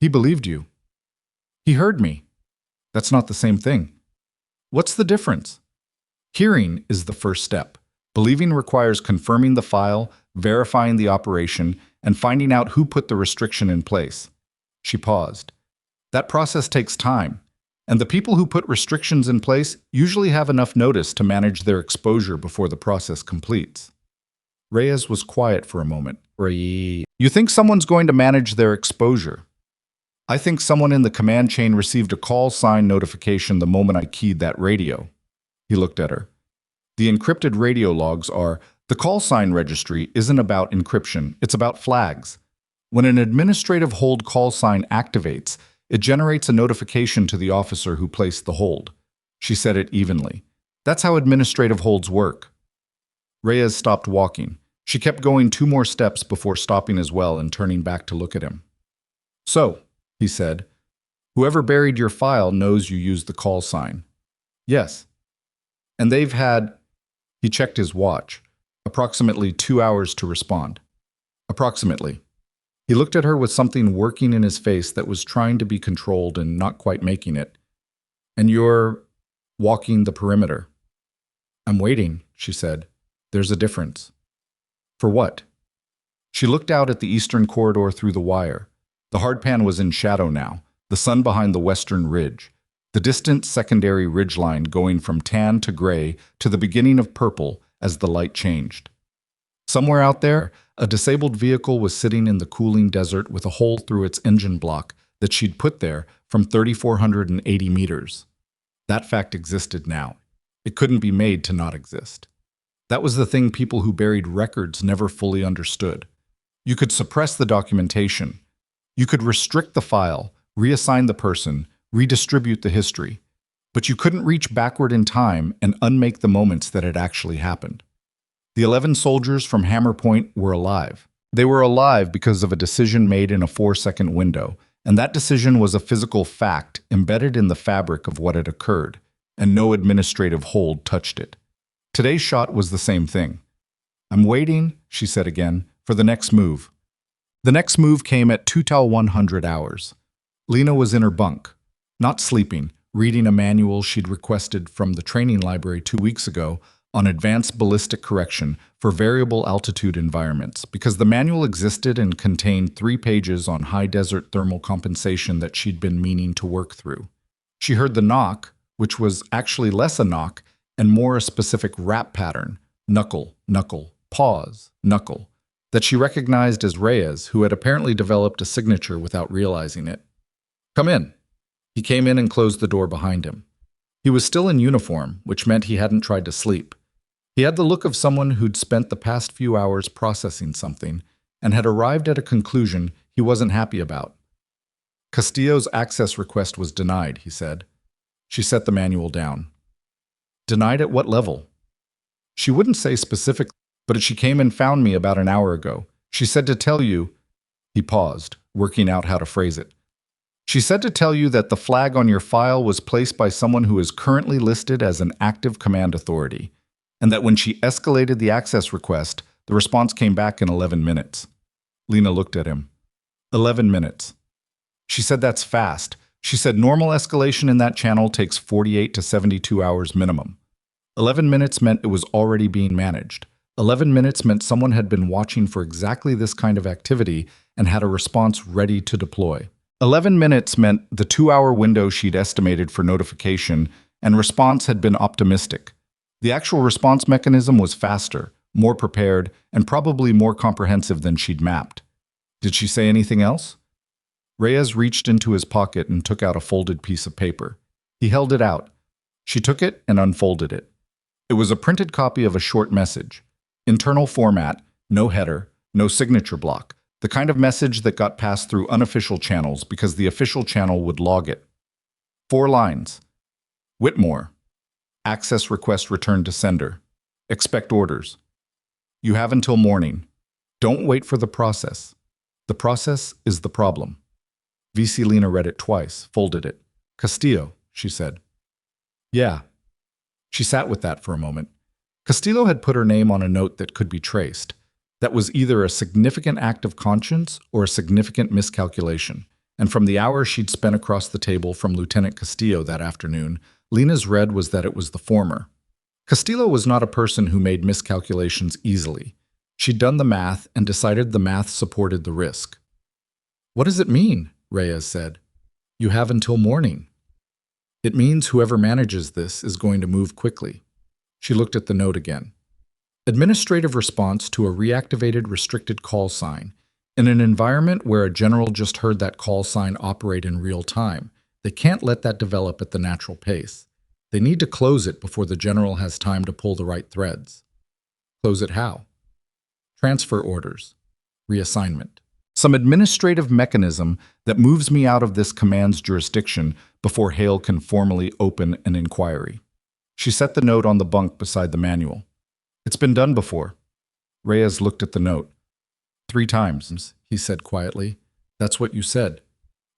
"He believed you. He heard me. That's not the same thing." "What's the difference?" "Hearing is the first step. Believing requires confirming the file, verifying the operation, and finding out who put the restriction in place." She paused. "That process takes time, and the people who put restrictions in place usually have enough notice to manage their exposure before the process completes." Reyes was quiet for a moment. "You think someone's going to manage their exposure?" "I think someone in the command chain received a call sign notification the moment I keyed that radio." He looked at her. "The encrypted radio logs are, the call sign registry isn't about encryption, it's about flags. When an administrative hold call sign activates, it generates a notification to the officer who placed the hold." She said it evenly. "That's how administrative holds work." Reyes stopped walking. She kept going 2 more steps before stopping as well and turning back to look at him. "So," he said, "whoever buried your file knows you used the call sign." "Yes." "And they've had," he checked his watch, "approximately 2 hours to respond." "Approximately." He looked at her with something working in his face that was trying to be controlled and not quite making it. "And you're walking the perimeter." "I'm waiting," she said. "There's a difference." "For what?" She looked out at the eastern corridor through the wire. The hardpan was in shadow now, the sun behind the western ridge, the distant secondary ridgeline going from tan to gray to the beginning of purple as the light changed. Somewhere out there, a disabled vehicle was sitting in the cooling desert with a hole through its engine block that she'd put there from 3,480 meters. That fact existed now. It couldn't be made to not exist. That was the thing people who buried records never fully understood. You could suppress the documentation. You could restrict the file, reassign the person, redistribute the history. But you couldn't reach backward in time and unmake the moments that had actually happened. The 11 soldiers from Hammer Point were alive. They were alive because of a decision made in a 4-second window, and that decision was a physical fact embedded in the fabric of what had occurred, and no administrative hold touched it. Today's shot was the same thing. "I'm waiting," she said again, "for the next move." The next move came at 2:100 hours. Lena was in her bunk, not sleeping, reading a manual she'd requested from the training library 2 weeks ago on advanced ballistic correction for variable altitude environments, because the manual existed and contained 3 pages on high desert thermal compensation that she'd been meaning to work through. She heard the knock, which was actually less a knock and more a specific rap pattern, knuckle, knuckle, pause, knuckle, that she recognized as Reyes, who had apparently developed a signature without realizing it. "Come in." He came in and closed the door behind him. He was still in uniform, which meant he hadn't tried to sleep. He had the look of someone who'd spent the past few hours processing something and had arrived at a conclusion he wasn't happy about. "Castillo's access request was denied," he said. She set the manual down. "Denied at what level?" "She wouldn't say specifically, but she came and found me about an hour ago. She said to tell you—" He paused, working out how to phrase it. "She said to tell you that the flag on your file was placed by someone who is currently listed as an active command authority, and that when she escalated the access request, the response came back in 11 minutes. Lena looked at him. 11 minutes. She said that's fast. She said normal escalation in that channel takes 48 to 72 hours minimum. 11 minutes meant it was already being managed. 11 minutes meant someone had been watching for exactly this kind of activity and had a response ready to deploy. 11 minutes meant the 2-hour window she'd estimated for notification and response had been optimistic. The actual response mechanism was faster, more prepared, and probably more comprehensive than she'd mapped. Did she say anything else? Reyes reached into his pocket and took out a folded piece of paper. He held it out. She took it and unfolded it. It was a printed copy of a short message. Internal format, no header, no signature block. The kind of message that got passed through unofficial channels because the official channel would log it. 4 lines. Whitmore. Access request returned to sender. Expect orders. You have until morning. Don't wait for the process. The process is the problem. VC Lena read it twice, folded it. Castillo, she said. Yeah. She sat with that for a moment. Castillo had put her name on a note that could be traced. That was either a significant act of conscience or a significant miscalculation. And from the hours she'd spent across the table from Lieutenant Castillo that afternoon, Lena's read was that it was the former. Castillo was not a person who made miscalculations easily. She'd done the math and decided the math supported the risk. What does it mean? Reyes said. You have until morning. It means whoever manages this is going to move quickly. She looked at the note again. Administrative response to a reactivated restricted call sign. In an environment where a general just heard that call sign operate in real time, they can't let that develop at the natural pace. They need to close it before the general has time to pull the right threads. Close it how? Transfer orders. Reassignment. Some administrative mechanism that moves me out of this command's jurisdiction before Hale can formally open an inquiry. She set the note on the bunk beside the manual. It's been done before. Reyes looked at the note. 3 times, he said quietly. That's what you said.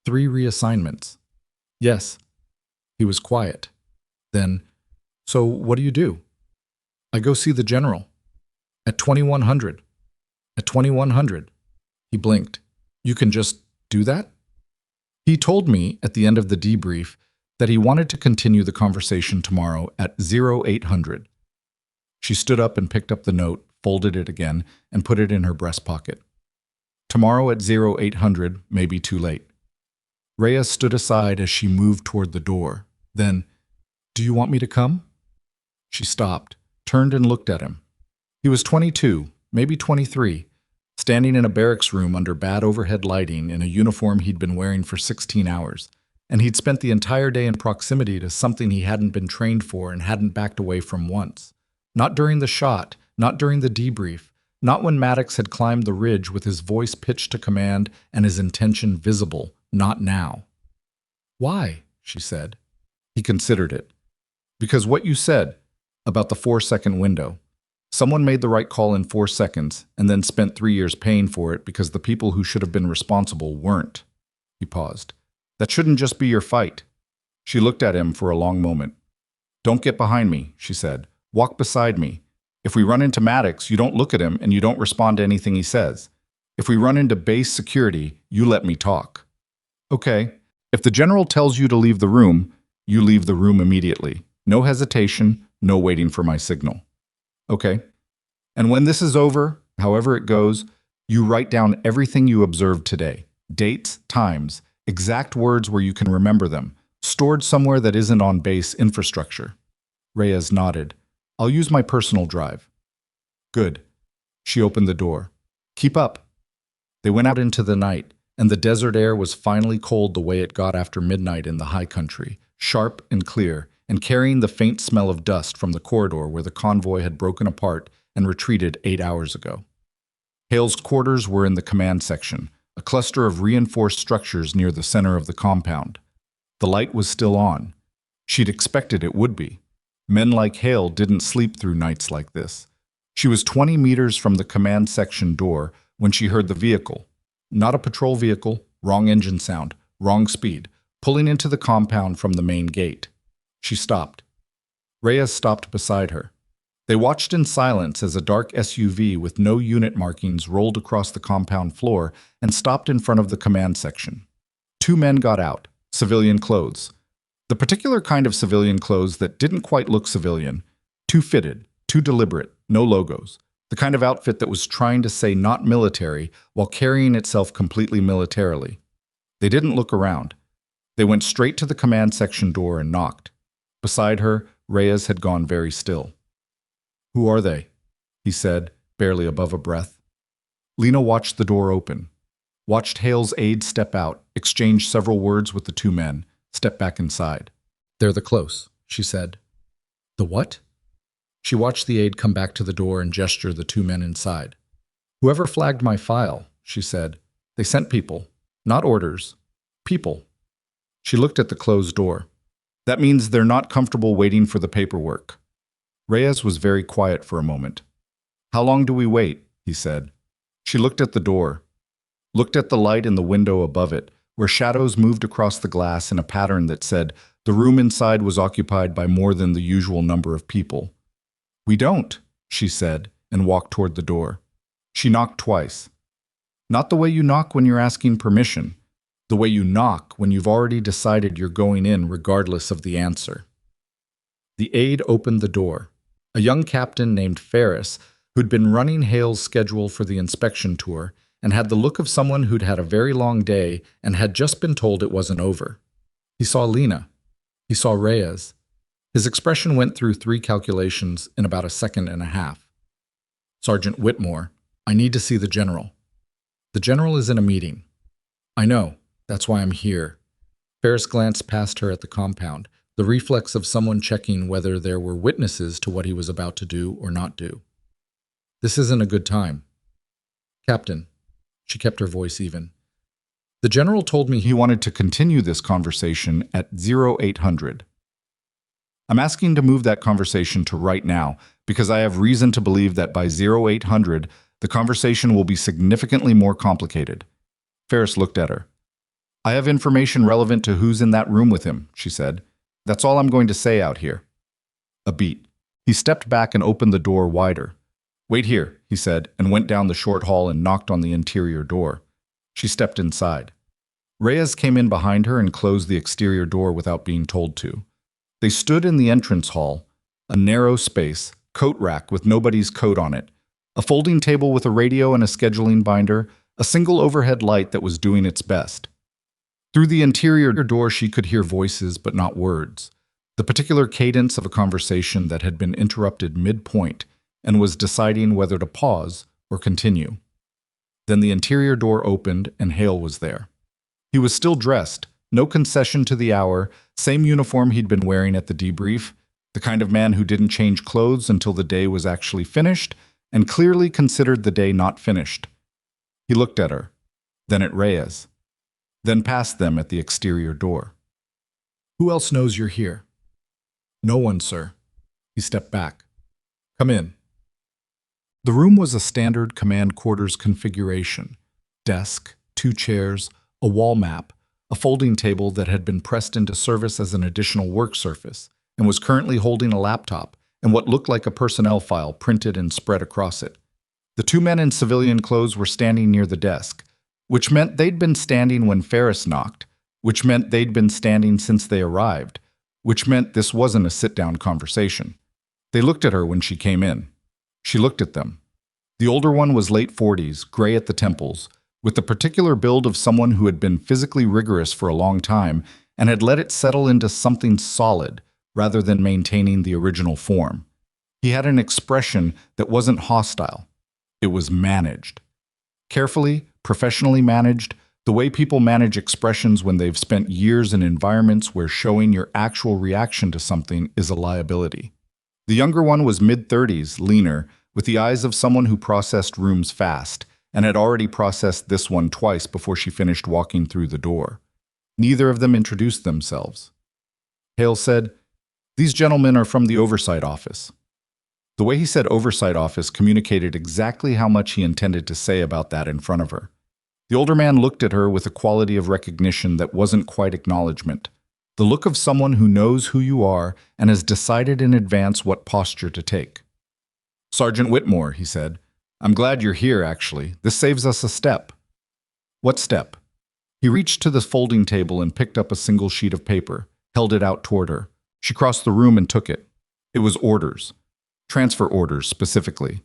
3 reassignments. Yes. He was quiet. Then, so what do you do? I go see the general. At 2100. At 2100. He blinked. You can just do that? He told me at the end of the debrief that he wanted to continue the conversation tomorrow at 0800. She stood up and picked up the note, folded it again, and put it in her breast pocket. Tomorrow at 0800 may be too late. Reyes stood aside as she moved toward the door. Then, do you want me to come? She stopped, turned and looked at him. He was 22, maybe 23, standing in a barracks room under bad overhead lighting in a uniform he'd been wearing for 16 hours, and he'd spent the entire day in proximity to something he hadn't been trained for and hadn't backed away from once. Not during the shot, not during the debrief, not when Maddox had climbed the ridge with his voice pitched to command and his intention visible, not now. Why? She said. He considered it. Because what you said about the 4-second window. Someone made the right call in 4 seconds and then spent 3 years paying for it because the people who should have been responsible weren't. He paused. That shouldn't just be your fight. She looked at him for a long moment. Don't get behind me, she said. Walk beside me. If we run into Maddox, you don't look at him and you don't respond to anything he says. If we run into base security, you let me talk. Okay. If the general tells you to leave the room, you leave the room immediately. No hesitation, no waiting for my signal. Okay. And when this is over, however it goes, you write down everything you observed today. Dates, times, exact words where you can remember them, stored somewhere that isn't on base infrastructure. Reyes nodded. I'll use my personal drive. Good. She opened the door. Keep up. They went out into the night, and the desert air was finally cold the way it got after midnight in the high country, sharp and clear, and carrying the faint smell of dust from the corridor where the convoy had broken apart and retreated 8 hours ago. Hale's quarters were in the command section, a cluster of reinforced structures near the center of the compound. The light was still on. She'd expected it would be. Men like Hale didn't sleep through nights like this. She was 20 meters from the command section door when she heard the vehicle. Not a patrol vehicle, wrong engine sound, wrong speed, pulling into the compound from the main gate. She stopped. Reyes stopped beside her. They watched in silence as a dark SUV with no unit markings rolled across the compound floor and stopped in front of the command section. 2 men got out, civilian clothes. The particular kind of civilian clothes that didn't quite look civilian, too fitted, too deliberate, no logos. The kind of outfit that was trying to say not military while carrying itself completely militarily. They didn't look around. They went straight to the command section door and knocked. Beside her, Reyes had gone very still. Who are they? He said, barely above a breath. Lena watched the door open. watched Hale's aide step out, exchange several words with the two men, step back inside. "They're the close," she said. "The what?" She watched the aide come back to the door and gesture the two men inside. "Whoever flagged my file," she said. "They sent people. Not orders. People." She looked at the closed door. "That means they're not comfortable waiting for the paperwork." Reyes was very quiet for a moment. "How long do we wait?" he said. She looked at the door, looked at the light in the window above it, where shadows moved across the glass in a pattern that said the room inside was occupied by more than the usual number of people. "We don't," she said, and walked toward the door. She knocked twice. Not the way you knock when you're asking permission, the way you knock when you've already decided you're going in regardless of the answer. The aide opened the door. A young captain named Ferris, who'd been running Hale's schedule for the inspection tour, and had the look of someone who'd had a very long day and had just been told it wasn't over. He saw Lena. He saw Reyes. His expression went through 3 calculations in about a second and a half. "Sergeant Whitmore, I need to see the general." "The general is in a meeting." "I know. That's why I'm here." Ferris glanced past her at the compound, the reflex of someone checking whether there were witnesses to what he was about to do or not do. "This isn't a good time." "Captain," she kept her voice even, "the general told me he wanted to continue this conversation at 0800. I'm asking to move that conversation to right now because I have reason to believe that by 0800, the conversation will be significantly more complicated." Ferris looked at her. "I have information relevant to who's in that room with him," she said. "That's all I'm going to say out here." A beat. He stepped back and opened the door wider. "Wait here," he said, and went down the short hall and knocked on the interior door. She stepped inside. Reyes came in behind her and closed the exterior door without being told to. They stood in the entrance hall, a narrow space, coat rack with nobody's coat on it, a folding table with a radio and a scheduling binder, a single overhead light that was doing its best. Through the interior door she could hear voices but not words, the particular cadence of a conversation that had been interrupted mid-point and was deciding whether to pause or continue. Then the interior door opened and Hale was there. He was still dressed, no concession to the hour, same uniform he'd been wearing at the debrief, the kind of man who didn't change clothes until the day was actually finished and clearly considered the day not finished. He looked at her, then at Reyes, then past them at the exterior door. "Who else knows you're here?" "No one, sir." He stepped back. "Come in." The room was a standard command quarters configuration. Desk, 2 chairs, a wall map, a folding table that had been pressed into service as an additional work surface and was currently holding a laptop and what looked like a personnel file printed and spread across it. The 2 men in civilian clothes were standing near the desk, which meant they'd been standing when Ferris knocked, which meant they'd been standing since they arrived, which meant this wasn't a sit-down conversation. They looked at her when she came in. She looked at them. The older one was late 40s, gray at the temples, with the particular build of someone who had been physically rigorous for a long time and had let it settle into something solid rather than maintaining the original form. He had an expression that wasn't hostile. It was managed. Carefully, professionally managed, the way people manage expressions when they've spent years in environments where showing your actual reaction to something is a liability. The younger one was mid-30s, leaner, with the eyes of someone who processed rooms fast, and had already processed this one twice before she finished walking through the door. Neither of them introduced themselves. Hale said, "These gentlemen are from the Oversight Office." The way he said Oversight Office communicated exactly how much he intended to say about that in front of her. The older man looked at her with a quality of recognition that wasn't quite acknowledgement, the look of someone who knows who you are and has decided in advance what posture to take. "Sergeant Whitmore," he said, "I'm glad you're here, actually. This saves us a step." "What step?" He reached to the folding table and picked up a single sheet of paper, held it out toward her. She crossed the room and took it. It was orders. Transfer orders, specifically.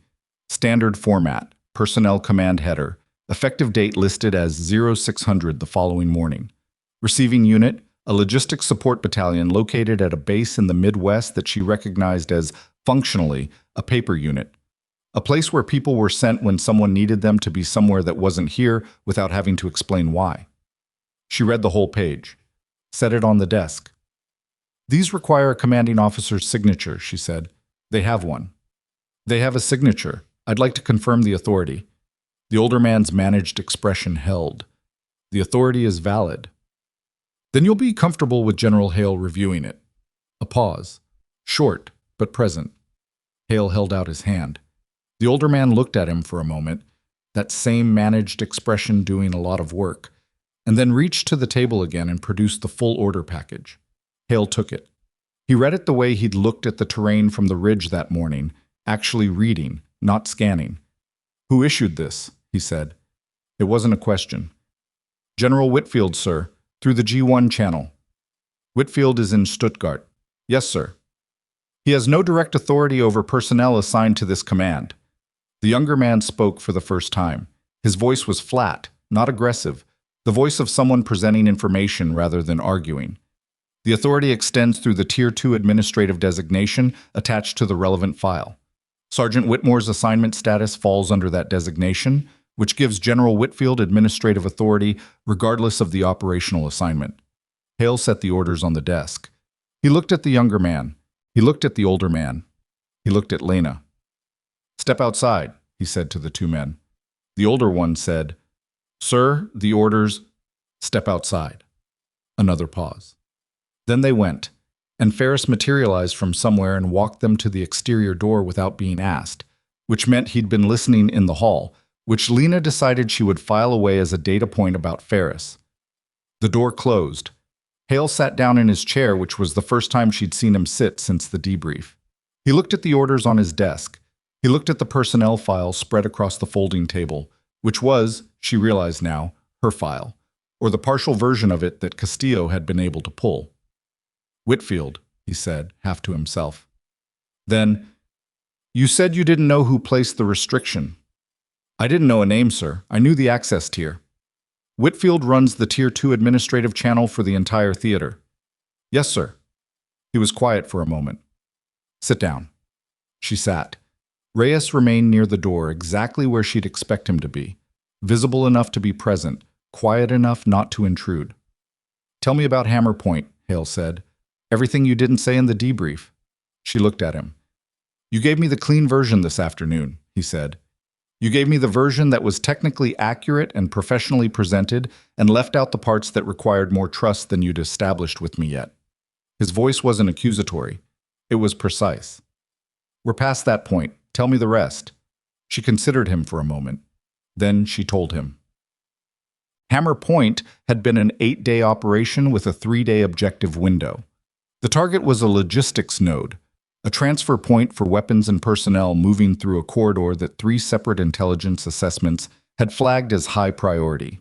Standard format, personnel command header, effective date listed as 0600 the following morning. Receiving unit, a logistics support battalion located at a base in the Midwest that she recognized as, functionally, a paper unit. A place where people were sent when someone needed them to be somewhere that wasn't here without having to explain why. She read the whole page. Set it on the desk. These require a commanding officer's signature, she said. They have one. They have a signature. I'd like to confirm the authority. The older man's managed expression held. The authority is valid. Then you'll be comfortable with General Hale reviewing it. A pause. Short, but present. Hale held out his hand. The older man looked at him for a moment, that same managed expression doing a lot of work, and then reached to the table again and produced the full order package. Hale took it. He read it the way he'd looked at the terrain from the ridge that morning, actually reading, not scanning. Who issued this? He said. It wasn't a question. General Whitfield, sir, through the G1 channel. Whitfield is in Stuttgart. Yes, sir. He has no direct authority over personnel assigned to this command. The younger man spoke for the first time. His voice was flat, not aggressive, the voice of someone presenting information rather than arguing. The authority extends through the Tier 2 administrative designation attached to the relevant file. Sergeant Whitmore's assignment status falls under that designation, which gives General Whitfield administrative authority regardless of the operational assignment. Hale set the orders on the desk. He looked at the younger man. He looked at the older man. He looked at Lena. Step outside, he said to the two men. The older one said, Sir, the orders, step outside. Another pause. Then they went, and Ferris materialized from somewhere and walked them to the exterior door without being asked, which meant he'd been listening in the hall, which Lena decided she would file away as a data point about Ferris. The door closed. Hale sat down in his chair, which was the first time she'd seen him sit since the debrief. He looked at the orders on his desk. He looked at the personnel file spread across the folding table, which was, she realized now, her file, or the partial version of it that Castillo had been able to pull. Whitfield, he said, half to himself. Then, you said you didn't know who placed the restriction. I didn't know a name, sir. I knew the access tier. Whitfield runs the Tier 2 administrative channel for the entire theater. Yes, sir. He was quiet for a moment. Sit down. She sat. Reyes remained near the door, exactly where she'd expect him to be, visible enough to be present, quiet enough not to intrude. Tell me about Hammer Point, Hale said. Everything you didn't say in the debrief. She looked at him. You gave me the clean version this afternoon, he said. You gave me the version that was technically accurate and professionally presented and left out the parts that required more trust than you'd established with me yet. His voice wasn't accusatory. It was precise. We're past that point. Tell me the rest. She considered him for a moment. Then she told him. Hammer Point had been an 8-day operation with a 3-day objective window. The target was a logistics node, a transfer point for weapons and personnel moving through a corridor that 3 separate intelligence assessments had flagged as high priority.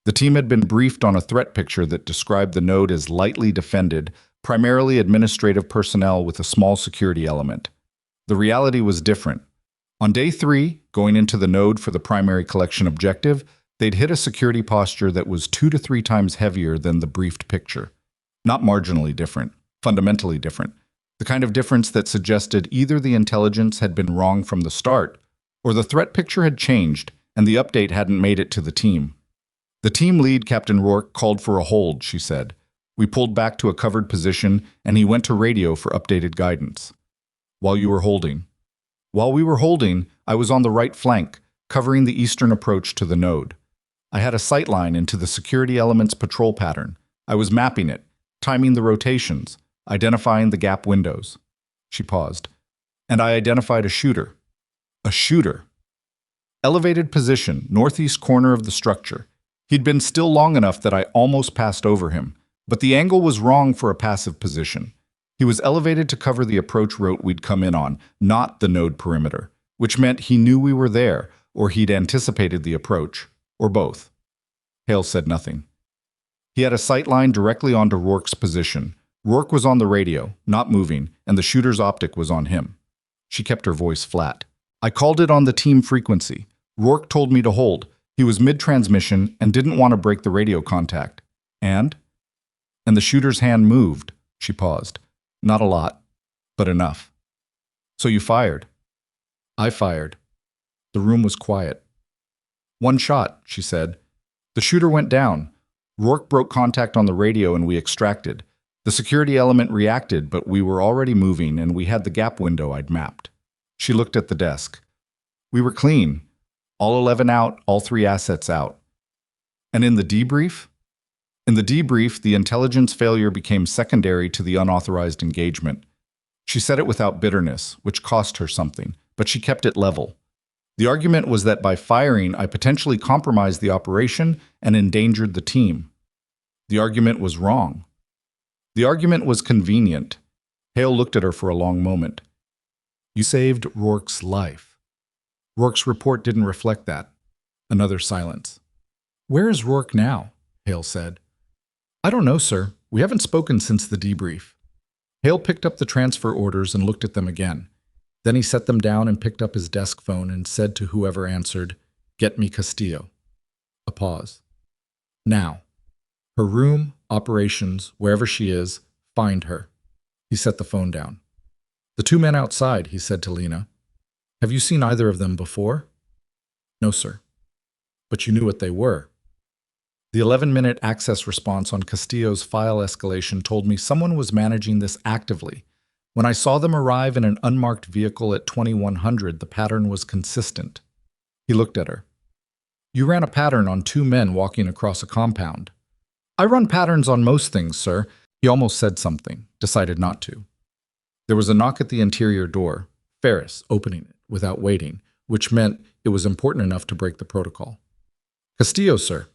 The team had been briefed on a threat picture that described the node as lightly defended, primarily administrative personnel with a small security element. The reality was different. On day 3, going into the node for the primary collection objective, they'd hit a security posture that was 2 to 3 times heavier than the briefed picture. Not marginally different, fundamentally different. The kind of difference that suggested either the intelligence had been wrong from the start, or the threat picture had changed and the update hadn't made it to the team. The team lead, Captain Rourke, called for a hold, she said. We pulled back to a covered position, and he went to radio for updated guidance. While you were holding. While we were holding, I was on the right flank, covering the eastern approach to the node. I had a sightline into the security element's patrol pattern. I was mapping it, timing the rotations, identifying the gap windows. She paused. And I identified a shooter. A shooter. Elevated position, northeast corner of the structure. He'd been still long enough that I almost passed over him, but the angle was wrong for a passive position. He was elevated to cover the approach route we'd come in on, not the node perimeter, which meant he knew we were there, or he'd anticipated the approach, or both. Hale said nothing. He had a sight line directly onto Rourke's position. Rourke was on the radio, not moving, and the shooter's optic was on him. She kept her voice flat. I called it on the team frequency. Rourke told me to hold. He was mid-transmission and didn't want to break the radio contact. And the shooter's hand moved. She paused. Not a lot, but enough. So you fired. I fired. The room was quiet. "One shot," she said. "The shooter went down. Rourke broke contact on the radio and we extracted. The security element reacted, but we were already moving and we had the gap window I'd mapped." She looked at the desk. "We were clean. All 11 out, all 3 assets out." "And in the debrief?" "In the debrief, the intelligence failure became secondary to the unauthorized engagement." She said it without bitterness, which cost her something, but she kept it level. "The argument was that by firing, I potentially compromised the operation and endangered the team." The argument was wrong. The argument was convenient. Hale looked at her for a long moment. "You saved Rourke's life." "Rourke's report didn't reflect that." Another silence. "Where is Rourke now?" Hale said. "I don't know, sir. We haven't spoken since the debrief." Hale picked up the transfer orders and looked at them again. Then he set them down and picked up his desk phone and said to whoever answered, "Get me Castillo." A pause. "Now. Her room, operations, wherever she is, find her." He set the phone down. "The 2 men outside," he said to Lena. "Have you seen either of them before?" "No, sir." "But you knew what they were." The 11-minute access response on Castillo's file escalation told me someone was managing this actively. When I saw them arrive in an unmarked vehicle at 2100, the pattern was consistent. He looked at her. "You ran a pattern on 2 men walking across a compound." "I run patterns on most things, sir." He almost said something, decided not to. There was a knock at the interior door, Ferris opening it without waiting, which meant it was important enough to break the protocol. "Castillo, sir."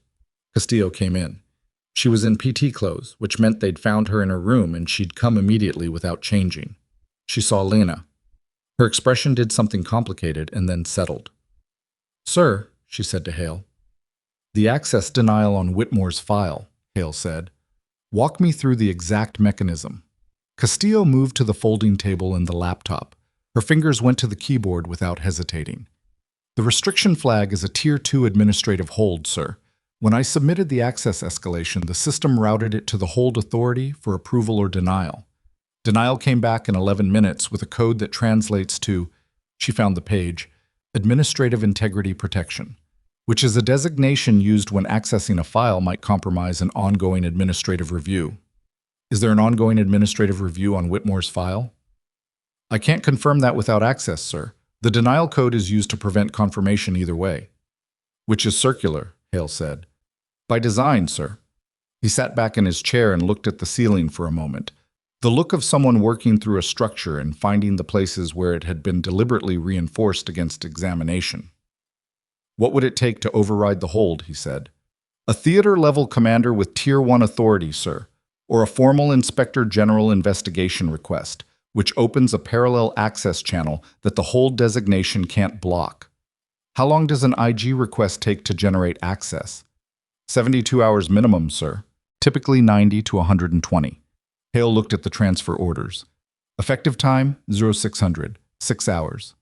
Castillo came in. She was in PT clothes, which meant they'd found her in her room and she'd come immediately without changing. She saw Lena. Her expression did something complicated and then settled. "Sir," she said to Hale. "The access denial on Whitmore's file," Hale said. "Walk me through the exact mechanism." Castillo moved to the folding table and the laptop. Her fingers went to the keyboard without hesitating. "The restriction flag is a Tier 2 administrative hold, sir. When I submitted the access escalation, the system routed it to the hold authority for approval or denial. Denial came back in 11 minutes with a code that translates to," she found the page, "Administrative Integrity Protection," which is a designation used when accessing a file might compromise an ongoing administrative review. "Is there an ongoing administrative review on Whitmore's file?" "I can't confirm that without access, sir. The denial code is used to prevent confirmation either way." "Which is circular," Hale said. "By design, sir." He sat back in his chair and looked at the ceiling for a moment. The look of someone working through a structure and finding the places where it had been deliberately reinforced against examination. "What would it take to override the hold?" he said. "A theater-level commander with Tier 1 authority, sir, or a formal Inspector General investigation request, which opens a parallel access channel that the hold designation can't block." "How long does an IG request take to generate access?" 72 hours minimum, sir. Typically 90 to 120. Hale looked at the transfer orders. Effective time, 0600, 6 hours.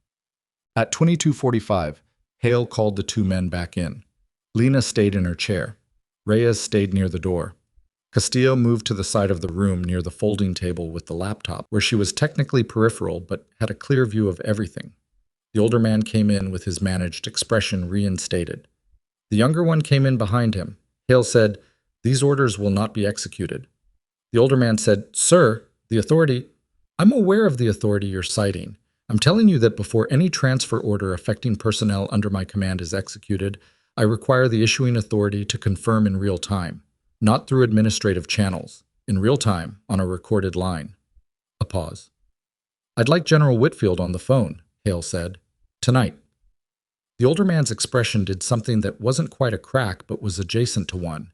At 22:45, Hale called the 2 men back in. Lena stayed in her chair. Reyes stayed near the door. Castillo moved to the side of the room near the folding table with the laptop, where she was technically peripheral but had a clear view of everything. The older man came in with his managed expression reinstated. The younger one came in behind him. Hale said, "These orders will not be executed." The older man said, "Sir, the authority—" "I'm aware of the authority you're citing. I'm telling you that before any transfer order affecting personnel under my command is executed, I require the issuing authority to confirm in real time, not through administrative channels, in real time on a recorded line." A pause. "I'd like General Whitfield on the phone," Hale said. "Tonight." The older man's expression did something that wasn't quite a crack but was adjacent to one.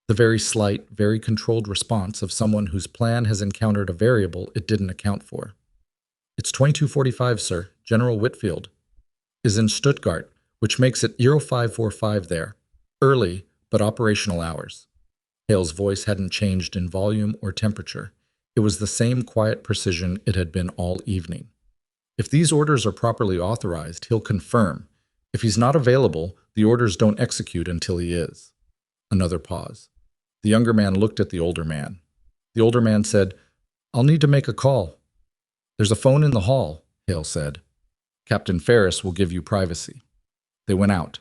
The very slight, very controlled response of someone whose plan has encountered a variable it didn't account for. "It's 22:45, sir. General Whitfield is in Stuttgart, which makes it 0545 there. Early, but operational hours." Hale's voice hadn't changed in volume or temperature. It was the same quiet precision it had been all evening. "If these orders are properly authorized, he'll confirm. If he's not available, the orders don't execute until he is." Another pause. The younger man looked at the older man. The older man said, "I'll need to make a call." "There's a phone in the hall," Hale said. "Captain Ferris will give you privacy." They went out.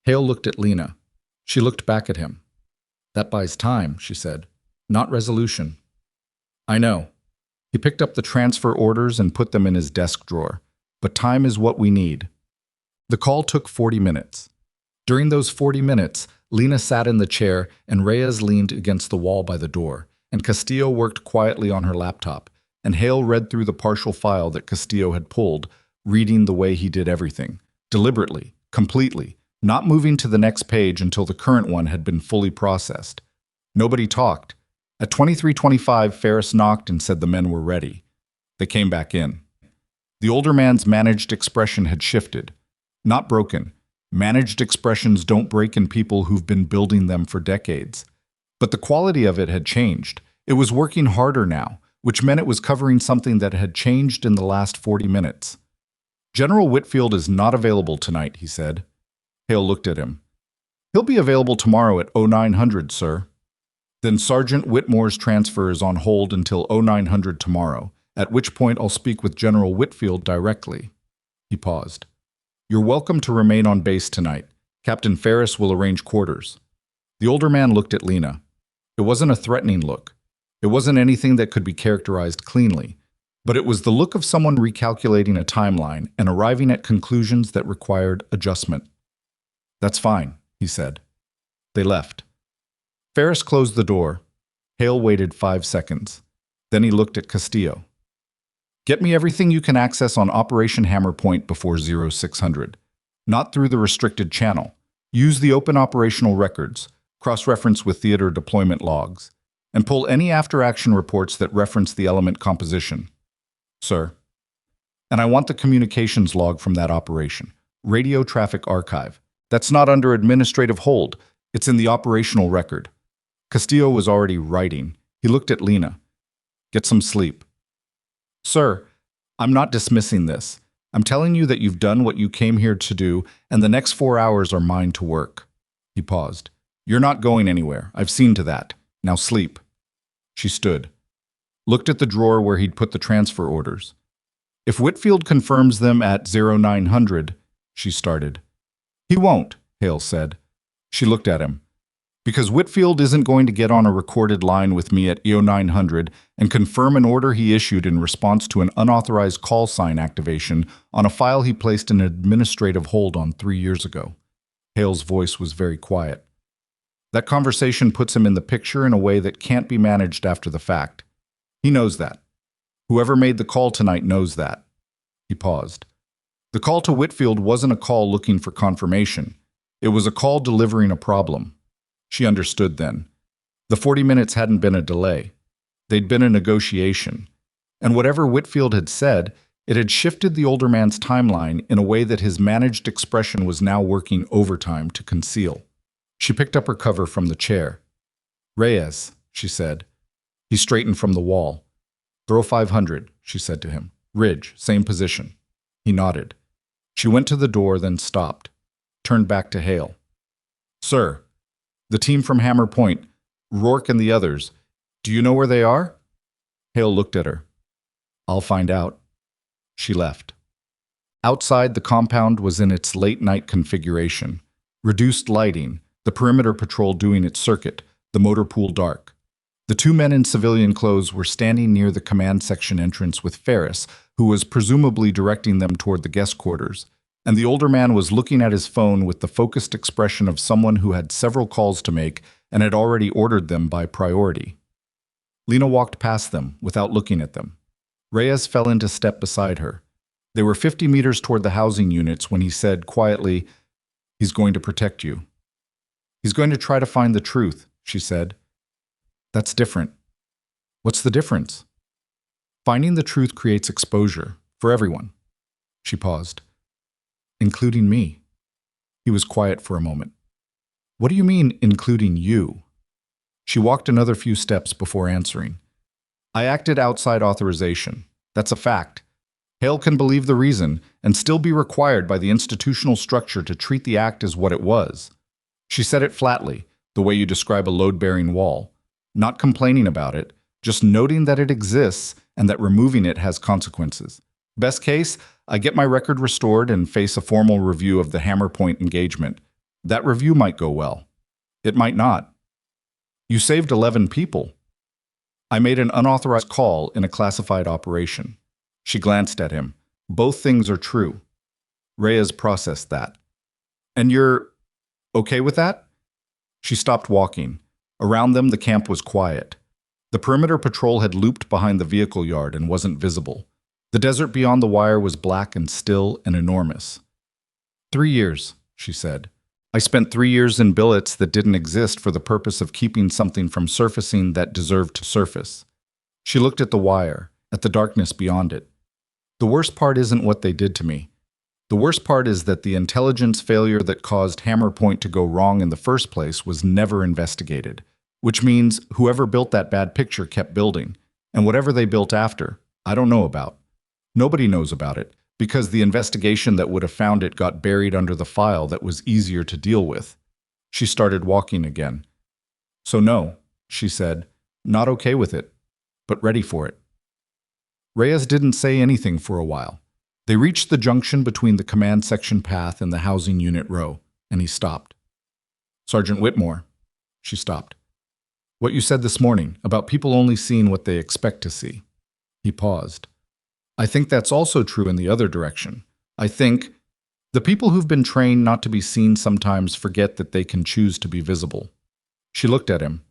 Hale looked at Lena. She looked back at him. "That buys time," she said. "Not resolution." "I know." He picked up the transfer orders and put them in his desk drawer. "But time is what we need." The call took 40 minutes. During those 40 minutes, Lena sat in the chair and Reyes leaned against the wall by the door, and Castillo worked quietly on her laptop, and Hale read through the partial file that Castillo had pulled, reading the way he did everything, deliberately, completely, not moving to the next page until the current one had been fully processed. Nobody talked. At 23:25, Ferris knocked and said the men were ready. They came back in. The older man's managed expression had shifted. Not broken. Managed expressions don't break in people who've been building them for decades. But the quality of it had changed. It was working harder now, which meant it was covering something that had changed in the last 40 minutes. "General Whitfield is not available tonight," he said. Hale looked at him. "He'll be available tomorrow at 0900, sir." "Then Sergeant Whitmore's transfer is on hold until 0900 tomorrow, at which point I'll speak with General Whitfield directly." He paused. "You're welcome to remain on base tonight. Captain Ferris will arrange quarters." The older man looked at Lena. It wasn't a threatening look. It wasn't anything that could be characterized cleanly, but it was the look of someone recalculating a timeline and arriving at conclusions that required adjustment. "That's fine," he said. They left. Ferris closed the door. Hale waited 5 seconds. Then he looked at Castillo. "Get me everything you can access on Operation Hammer Point before 0600. Not through the restricted channel. Use the open operational records, cross-reference with theater deployment logs, and pull any after-action reports that reference the element composition." "Sir." "And I want the communications log from that operation. Radio traffic archive. That's not under administrative hold. It's in the operational record." Castillo was already writing. He looked at Lena. "Get some sleep." "Sir, I'm not dismissing this. I'm telling you that you've done what you came here to do, and the next 4 hours are mine to work." He paused. "You're not going anywhere. I've seen to that. Now sleep." She stood. Looked at the drawer where he'd put the transfer orders. "If Whitfield confirms them at 0900, she started. "He won't," Hale said. She looked at him. "Because Whitfield isn't going to get on a recorded line with me at 0900 and confirm an order he issued in response to an unauthorized call sign activation on a file he placed an administrative hold on 3 years ago." Hale's voice was very quiet. "That conversation puts him in the picture in a way that can't be managed after the fact. He knows that. Whoever made the call tonight knows that." He paused. "The call to Whitfield wasn't a call looking for confirmation. It was a call delivering a problem." She understood then. The 40 minutes hadn't been a delay. They'd been a negotiation. And whatever Whitfield had said, it had shifted the older man's timeline in a way that his managed expression was now working overtime to conceal. She picked up her cover from the chair. "Reyes," she said. He straightened from the wall. "Throw 500, she said to him. "Ridge, same position." He nodded. She went to the door, then stopped. Turned back to Hale. "Sir, the team from Hammer Point, Rourke and the others, do you know where they are?" Hale looked at her. "I'll find out." She left. Outside, the compound was in its late-night configuration. Reduced lighting, the perimeter patrol doing its circuit, the motor pool dark. The 2 men in civilian clothes were standing near the command section entrance with Ferris, who was presumably directing them toward the guest quarters, and the older man was looking at his phone with the focused expression of someone who had several calls to make and had already ordered them by priority. Lena walked past them without looking at them. Reyes fell into step beside her. They were 50 meters toward the housing units when he said quietly, "He's going to protect you." "He's going to try to find the truth," she said. "That's different." "What's the difference?" "Finding the truth creates exposure, for everyone." She paused. "Including me." He was quiet for a moment. "What do you mean, including you?" She walked another few steps before answering. "I acted outside authorization. That's a fact. Hale can believe the reason and still be required by the institutional structure to treat the act as what it was." She said it flatly, the way you describe a load-bearing wall. Not complaining about it, just noting that it exists and that removing it has consequences. Best case, I get my record restored and face a formal review of the Hammer Point engagement. That review might go well. It might not. You saved 11 people. I made an unauthorized call in a classified operation. She glanced at him. Both things are true. Reyes processed that. And you're okay with that? She stopped walking. Around them, the camp was quiet. The perimeter patrol had looped behind the vehicle yard and wasn't visible. The desert beyond the wire was black and still and enormous. 3 years, she said. I spent 3 years in billets that didn't exist for the purpose of keeping something from surfacing that deserved to surface. She looked at the wire, at the darkness beyond it. The worst part isn't what they did to me. The worst part is that the intelligence failure that caused Hammer Point to go wrong in the first place was never investigated, which means whoever built that bad picture kept building, and whatever they built after, I don't know about. Nobody knows about it, because the investigation that would have found it got buried under the file that was easier to deal with. She started walking again. So no, she said, not okay with it, but ready for it. Reyes didn't say anything for a while. They reached the junction between the command section path and the housing unit row, and he stopped. Sergeant Whitmore, she stopped. What you said this morning about people only seeing what they expect to see. He paused. I think that's also true in the other direction. I think the people who've been trained not to be seen sometimes forget that they can choose to be visible. She looked at him.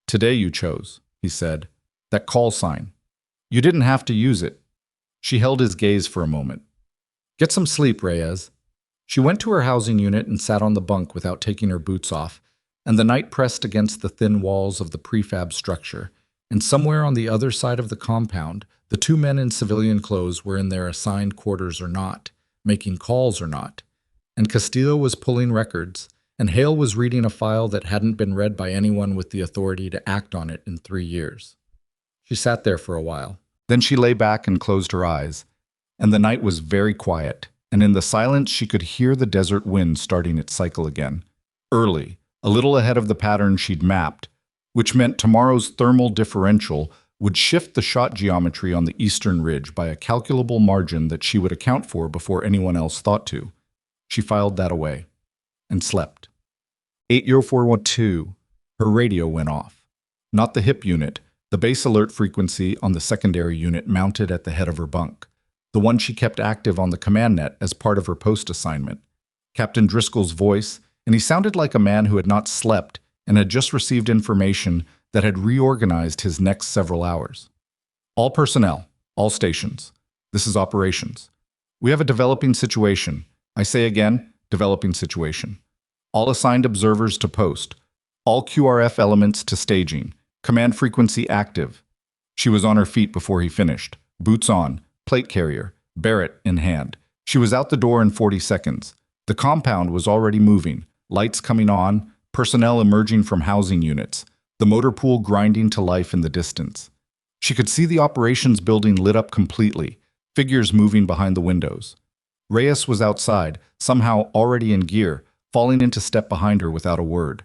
Today you chose, he said. That call sign. You didn't have to use it. She held his gaze for a moment. Get some sleep, Reyes. She went to her housing unit and sat on the bunk without taking her boots off, and the night pressed against the thin walls of the prefab structure, and somewhere on the other side of the compound, the two men in civilian clothes were in their assigned quarters or not, making calls or not, and Castillo was pulling records, and Hale was reading a file that hadn't been read by anyone with the authority to act on it in 3 years. She sat there for a while. Then she lay back and closed her eyes, and the night was very quiet, and in the silence she could hear the desert wind starting its cycle again. Early, a little ahead of the pattern she'd mapped, which meant tomorrow's thermal differential would shift the shot geometry on the eastern ridge by a calculable margin that she would account for before anyone else thought to. She filed that away, and slept. 80412, her radio went off. Not the HIP unit, the base alert frequency on the secondary unit mounted at the head of her bunk, the one she kept active on the command net as part of her post assignment. Captain Driscoll's voice, and he sounded like a man who had not slept and had just received information that had reorganized his next several hours. All personnel, all stations. This is operations. We have a developing situation. I say again, developing situation. All assigned observers to post. All QRF elements to staging. Command frequency active. She was on her feet before he finished. Boots on, plate carrier, Barrett in hand. She was out the door in 40 seconds. The compound was already moving, lights coming on, personnel emerging from housing units, the motor pool grinding to life in the distance. She could see the operations building lit up completely, figures moving behind the windows. Reyes was outside, somehow already in gear, falling into step behind her without a word.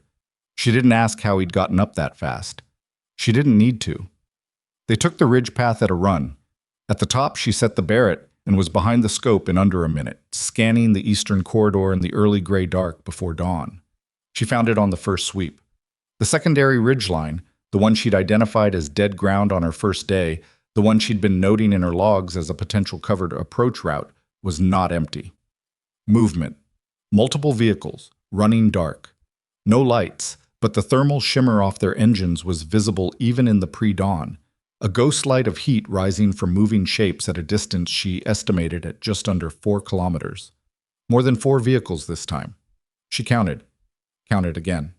She didn't ask how he'd gotten up that fast. She didn't need to. They took the ridge path at a run. At the top, she set the Barrett and was behind the scope in under a minute, scanning the eastern corridor in the early gray dark before dawn. She found it on the first sweep. The secondary ridgeline, the one she'd identified as dead ground on her first day, the one she'd been noting in her logs as a potential covered approach route, was not empty. Movement. Multiple vehicles, running dark. No lights, but the thermal shimmer off their engines was visible even in the pre-dawn, a ghost light of heat rising from moving shapes at a distance she estimated at just under 4 kilometers. More than 4 vehicles this time. She counted again.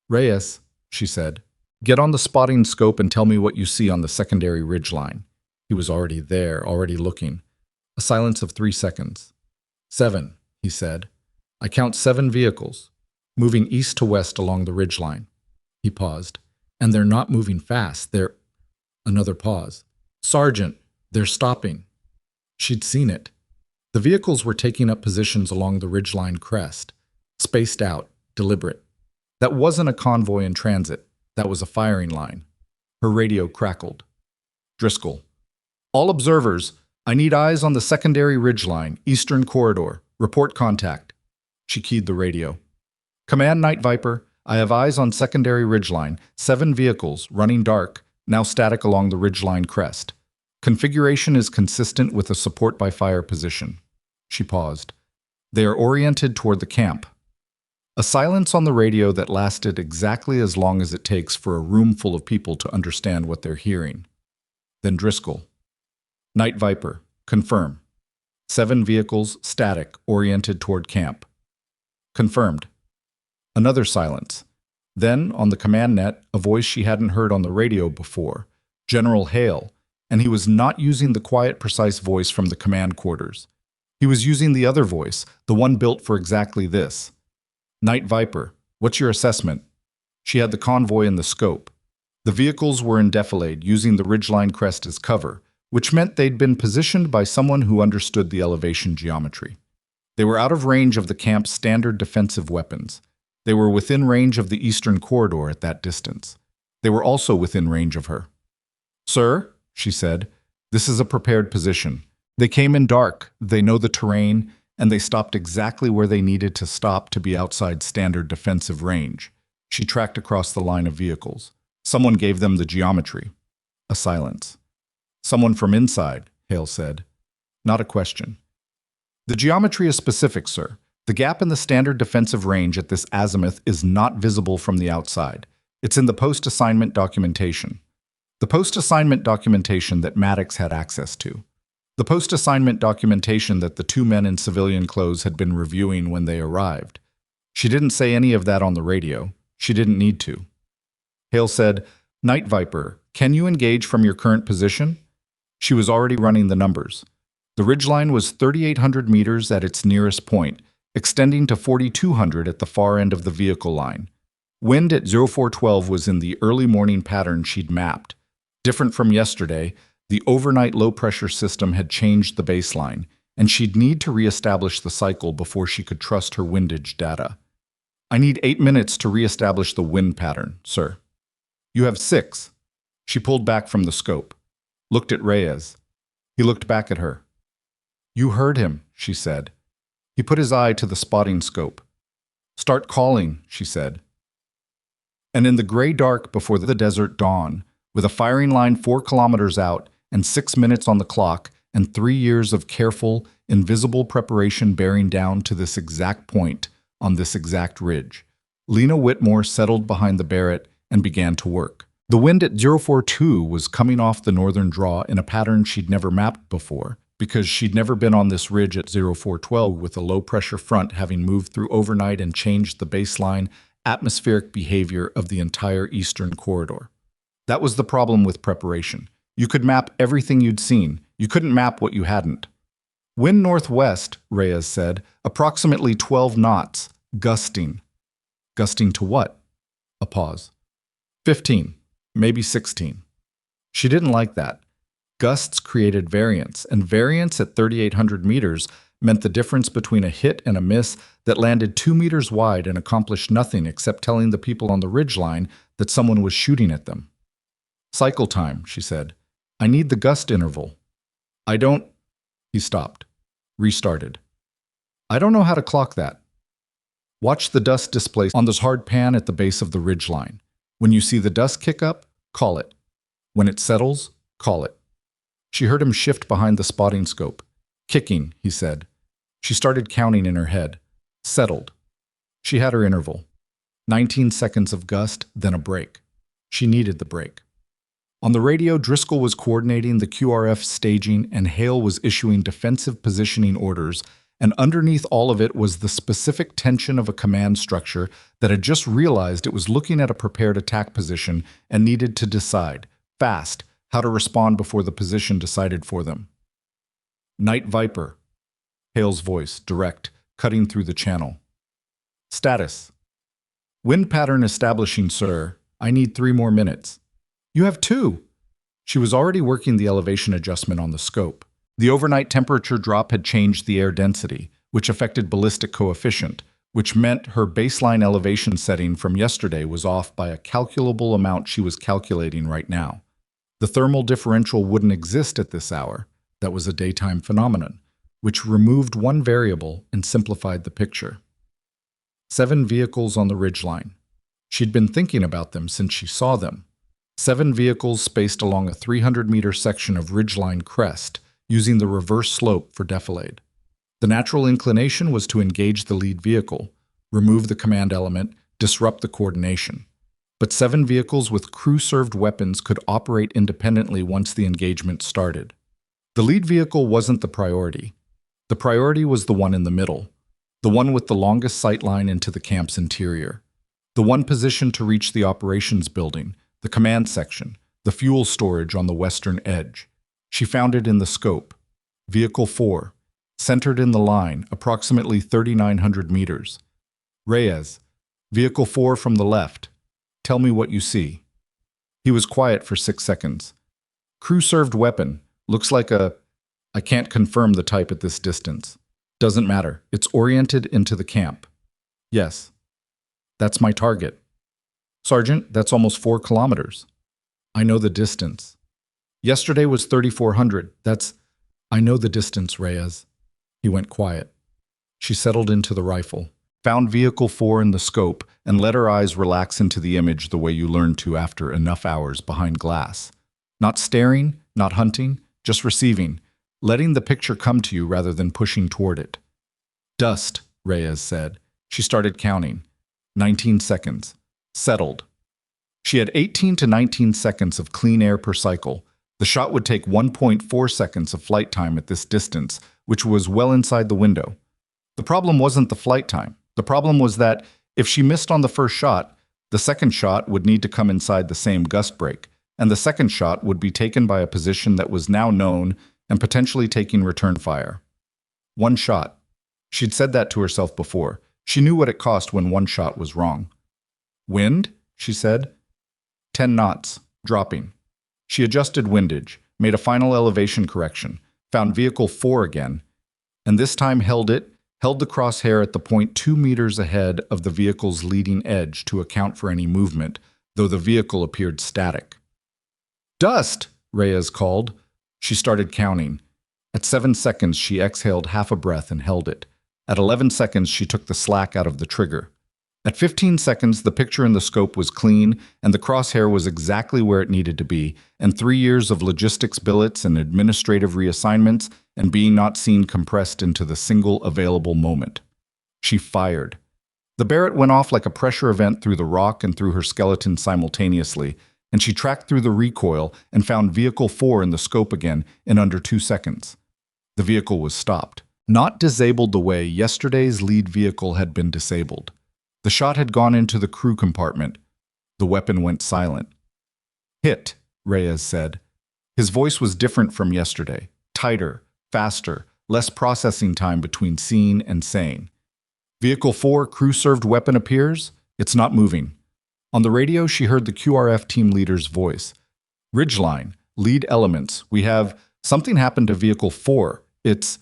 Reyes, she said, get on the spotting scope and tell me what you see on the secondary ridgeline. He was already there, already looking. A silence of 3 seconds. 7, he said. I count 7 vehicles, moving east to west along the ridgeline. He paused. And they're not moving fast. They're... Another pause. Sergeant, they're stopping. She'd seen it. The vehicles were taking up positions along the ridgeline crest, spaced out, deliberate. That wasn't a convoy in transit. That was a firing line. Her radio crackled. Driscoll. All observers, I need eyes on the secondary ridgeline, eastern corridor. Report contact. She keyed the radio. Command Night Viper, I have eyes on secondary ridgeline, 7 vehicles, running dark, now static along the ridgeline crest. Configuration is consistent with a support by fire position. She paused. They are oriented toward the camp. A silence on the radio that lasted exactly as long as it takes for a room full of people to understand what they're hearing. Then Driscoll. Night Viper, confirm. 7 vehicles, static, oriented toward camp. Confirmed. Another silence. Then, on the command net, a voice she hadn't heard on the radio before. General Hale, and he was not using the quiet, precise voice from the command quarters. He was using the other voice, the one built for exactly this. Night Viper, what's your assessment? She had the convoy in the scope. The vehicles were in defilade, using the ridgeline crest as cover, which meant they'd been positioned by someone who understood the elevation geometry. They were out of range of the camp's standard defensive weapons. They were within range of the eastern corridor at that distance. They were also within range of her. Sir, she said, this is a prepared position. They came in dark, they know the terrain, and they stopped exactly where they needed to stop to be outside standard defensive range. She tracked across the line of vehicles. Someone gave them the geometry. A silence. Someone from inside, Hale said. Not a question. The geometry is specific, sir. The gap in the standard defensive range at this azimuth is not visible from the outside. It's in the post-assignment documentation. The post-assignment documentation that Maddox had access to. The post-assignment documentation that the 2 men in civilian clothes had been reviewing when they arrived. She didn't say any of that on the radio. She didn't need to. Hale said, Night Viper, can you engage from your current position? She was already running the numbers. The ridgeline was 3,800 meters at its nearest point, extending to 4,200 at the far end of the vehicle line. Wind at 0412 was in the early morning pattern she'd mapped. Different from yesterday, the overnight low-pressure system had changed the baseline, and she'd need to reestablish the cycle before she could trust her windage data. I need 8 minutes to reestablish the wind pattern, sir. You have 6. She pulled back from the scope, looked at Reyes. He looked back at her. You heard him, she said. He put his eye to the spotting scope. Start calling, she said. And in the gray dark before the desert dawn, with a firing line 4 kilometers out and 6 minutes on the clock and 3 years of careful, invisible preparation bearing down to this exact point on this exact ridge, Lena Whitmore settled behind the Barrett and began to work. The wind at 042 was coming off the northern draw in a pattern she'd never mapped before, because she'd never been on this ridge at 0412 with a low-pressure front having moved through overnight and changed the baseline atmospheric behavior of the entire eastern corridor. That was the problem with preparation. You could map everything you'd seen. You couldn't map what you hadn't. Wind northwest, Reyes said, approximately 12 knots, gusting. Gusting to what? A pause. 15, maybe 16. She didn't like that. Gusts created variance, and variance at 3,800 meters meant the difference between a hit and a miss that landed 2 meters wide and accomplished nothing except telling the people on the ridgeline that someone was shooting at them. Cycle time, she said. I need the gust interval. I don't... He stopped. Restarted. I don't know how to clock that. Watch the dust display on this hard pan at the base of the ridgeline. When you see the dust kick up, call it. When it settles, call it. She heard him shift behind the spotting scope. Kicking, he said. She started counting in her head. Settled. She had her interval. 19 seconds of gust, then a break. She needed the break. On the radio, Driscoll was coordinating the QRF staging and Hale was issuing defensive positioning orders, and underneath all of it was the specific tension of a command structure that had just realized it was looking at a prepared attack position and needed to decide, fast, how to respond before the position decided for them. Night Viper. Hale's voice, direct, cutting through the channel. Status. Wind pattern establishing, sir. I need 3 more minutes. You have 2. She was already working the elevation adjustment on the scope. The overnight temperature drop had changed the air density, which affected ballistic coefficient, which meant her baseline elevation setting from yesterday was off by a calculable amount she was calculating right now. The thermal differential wouldn't exist at this hour. That was a daytime phenomenon, which removed one variable and simplified the picture. 7 vehicles on the ridgeline. She'd been thinking about them since she saw them. 7 vehicles spaced along a 300-meter section of ridgeline crest, using the reverse slope for defilade. The natural inclination was to engage the lead vehicle, remove the command element, disrupt the coordination. But 7 vehicles with crew-served weapons could operate independently once the engagement started. The lead vehicle wasn't the priority. The priority was the one in the middle, the one with the longest sightline into the camp's interior, the one positioned to reach the operations building, the command section, the fuel storage on the western edge. She found it in the scope. Vehicle 4, centered in the line, approximately 3,900 meters. Reyes, Vehicle 4 from the left. Tell me what you see. He was quiet for 6 seconds. Crew-served weapon. Looks like a... I can't confirm the type at this distance. Doesn't matter. It's oriented into the camp. Yes. That's my target. Sergeant, that's almost 4 kilometers. I know the distance. Yesterday was 3,400. I know the distance, Reyes. He went quiet. She settled into the rifle, found Vehicle 4 in the scope, and let her eyes relax into the image the way you learn to after enough hours behind glass. Not staring, not hunting, just receiving, letting the picture come to you rather than pushing toward it. Dust, Reyes said. She started counting. 19 seconds. Settled. She had 18 to 19 seconds of clean air per cycle. The shot would take 1.4 seconds of flight time at this distance, which was well inside the window. The problem wasn't the flight time. The problem was that if she missed on the first shot, the second shot would need to come inside the same gust break, and the second shot would be taken by a position that was now known and potentially taking return fire. 1 shot. She'd said that to herself before. She knew what it cost when 1 shot was wrong. Wind, she said. 10 knots, dropping. She adjusted windage, made a final elevation correction, found Vehicle 4 again, and this time held the crosshair at the point 2 meters ahead of the vehicle's leading edge to account for any movement, though the vehicle appeared static. Dust, Reyes called. She started counting. At 7 seconds, she exhaled half a breath and held it. At 11 seconds, she took the slack out of the trigger. At 15 seconds, the picture in the scope was clean, and the crosshair was exactly where it needed to be, and 3 years of logistics billets and administrative reassignments and being not seen compressed into the single available moment. She fired. The Barrett went off like a pressure event through the rock and through her skeleton simultaneously, and she tracked through the recoil and found Vehicle 4 in the scope again in under 2 seconds. The vehicle was stopped. Not disabled the way yesterday's lead vehicle had been disabled. The shot had gone into the crew compartment. The weapon went silent. Hit, Reyes said. His voice was different from yesterday, tighter, faster, less processing time between seeing and saying. Vehicle 4 crew-served weapon appears. It's not moving. On the radio, she heard the QRF team leader's voice. Ridgeline, lead elements. We have something happened to Vehicle 4. It's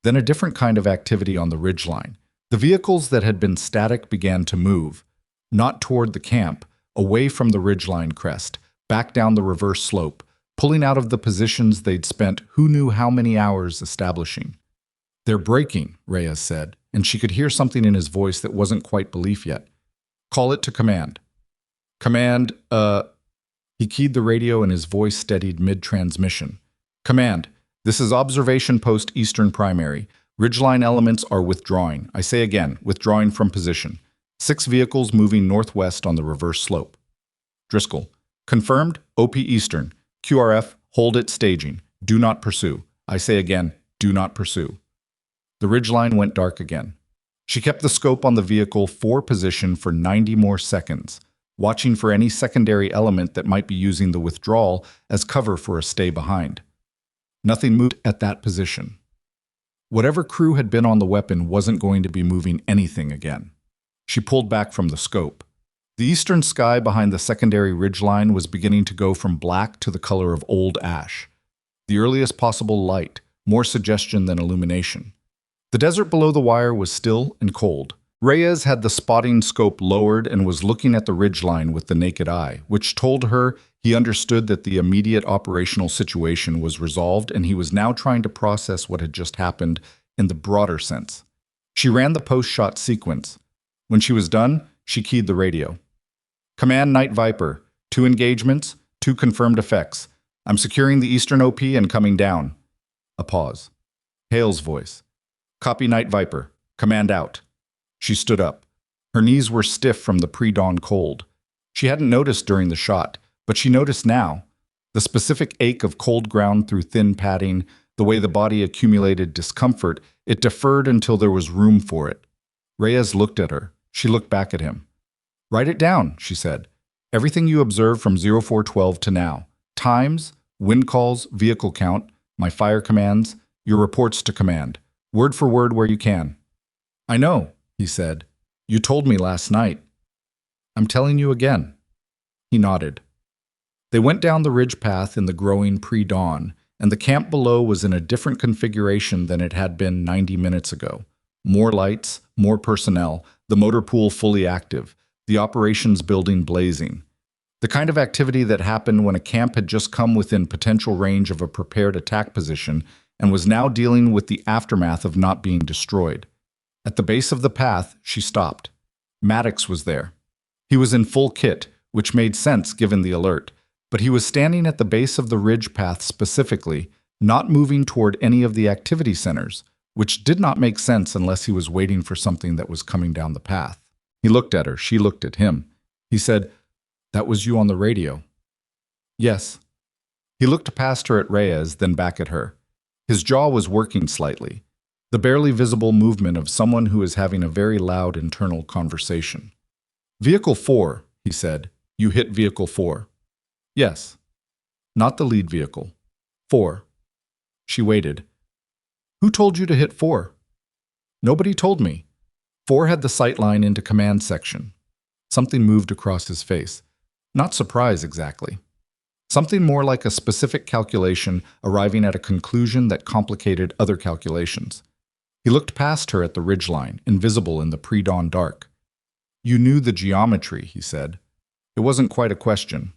then a different kind of activity on the ridgeline. The vehicles that had been static began to move, not toward the camp, away from the ridgeline crest, back down the reverse slope, pulling out of the positions they'd spent who knew how many hours establishing. They're breaking, Reyes said, and she could hear something in his voice that wasn't quite belief yet. Call it to command. Command, He keyed the radio and his voice steadied mid-transmission. Command, this is Observation Post Eastern Primary. Ridgeline elements are withdrawing. I say again, withdrawing from position. 6 vehicles moving northwest on the reverse slope. Driscoll, confirmed, OP Eastern. QRF, hold it staging. Do not pursue. I say again, do not pursue. The ridgeline went dark again. She kept the scope on the Vehicle 4 position for 90 more seconds, watching for any secondary element that might be using the withdrawal as cover for a stay behind. Nothing moved at that position. Whatever crew had been on the weapon wasn't going to be moving anything again. She pulled back from the scope. The eastern sky behind the secondary ridgeline was beginning to go from black to the color of old ash. The earliest possible light, more suggestion than illumination. The desert below the wire was still and cold. Reyes had the spotting scope lowered and was looking at the ridgeline with the naked eye, which told her He understood that the immediate operational situation was resolved, and he was now trying to process what had just happened in the broader sense. She ran the post-shot sequence. When she was done, she keyed the radio. Command Night Viper, 2 engagements, 2 confirmed effects. I'm securing the Eastern OP and coming down. A pause. Hale's voice. Copy Night Viper. Command out. She stood up. Her knees were stiff from the pre-dawn cold. She hadn't noticed during the shot, but she noticed now. The specific ache of cold ground through thin padding, the way the body accumulated discomfort, it deferred until there was room for it. Reyes looked at her. She looked back at him. Write it down, she said. Everything you observed from 0412 to now. Times, wind calls, vehicle count, my fire commands, your reports to command. Word for word where you can. I know, he said. You told me last night. I'm telling you again. He nodded. They went down the ridge path in the growing pre-dawn, and the camp below was in a different configuration than it had been 90 minutes ago. More lights, more personnel, the motor pool fully active, the operations building blazing. The kind of activity that happened when a camp had just come within potential range of a prepared attack position and was now dealing with the aftermath of not being destroyed. At the base of the path, she stopped. Maddox was there. He was in full kit, which made sense given the alert, but he was standing at the base of the ridge path specifically, not moving toward any of the activity centers, which did not make sense unless he was waiting for something that was coming down the path. He looked at her. She looked at him. He said, "That was you on the radio." "Yes." He looked past her at Reyes, then back at her. His jaw was working slightly, the barely visible movement of someone who is having a very loud internal conversation. "Vehicle 4, he said. You hit Vehicle 4. "Yes." "Not the lead vehicle. 4. She waited. "Who told you to hit 4? "Nobody told me." 4 had the sight line into command section. Something moved across his face. Not surprise exactly. Something more like a specific calculation arriving at a conclusion that complicated other calculations. He looked past her at the ridgeline, invisible in the pre-dawn dark. "You knew the geometry," he said. "It wasn't quite a question.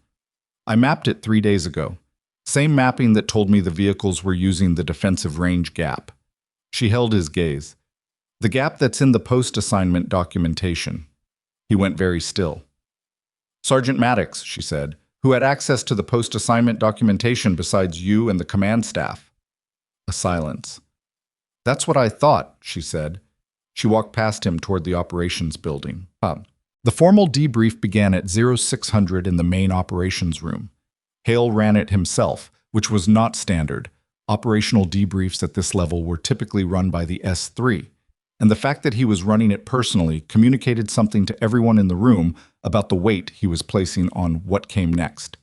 I mapped it 3 days ago. Same mapping that told me the vehicles were using the defensive range gap." She held his gaze. "The gap that's in the post-assignment documentation." He went very still. "Sergeant Maddox," she said, "who had access to the post-assignment documentation besides you and the command staff." A silence. "That's what I thought," she said. She walked past him toward the operations building. The formal debrief began at 0600 in the main operations room. Hale ran it himself, which was not standard. Operational debriefs at this level were typically run by the S3, and the fact that he was running it personally communicated something to everyone in the room about the weight he was placing on what came next.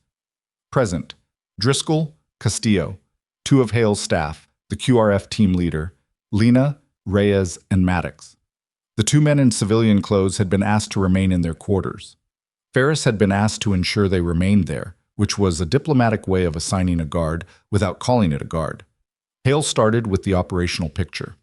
Present: Driscoll, Castillo, 2 of Hale's staff, the QRF team leader, Lena, Reyes, and Maddox. The 2 men in civilian clothes had been asked to remain in their quarters. Ferris had been asked to ensure they remained there, which was a diplomatic way of assigning a guard without calling it a guard. Hale started with the operational picture.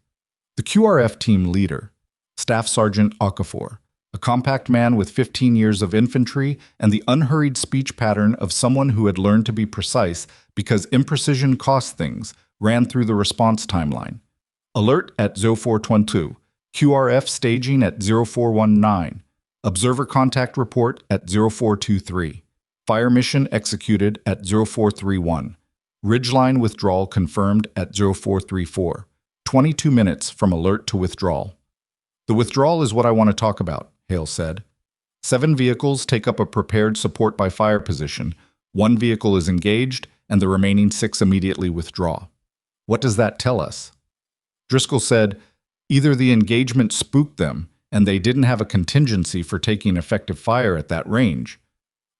The QRF team leader, Staff Sergeant Okafor, a compact man with 15 years of infantry and the unhurried speech pattern of someone who had learned to be precise because imprecision cost things, ran through the response timeline. Alert at 0422, QRF staging at 0419, observer contact report at 0423, fire mission executed at 0431, ridgeline withdrawal confirmed at 0434. 22 minutes from alert to withdrawal. "The withdrawal is what I want to talk about," Hale said. 7 vehicles take up a prepared support by fire position, 1 vehicle is engaged, and the remaining 6 immediately withdraw. What does that tell us? Driscoll said, either the engagement spooked them, and they didn't have a contingency for taking effective fire at that range,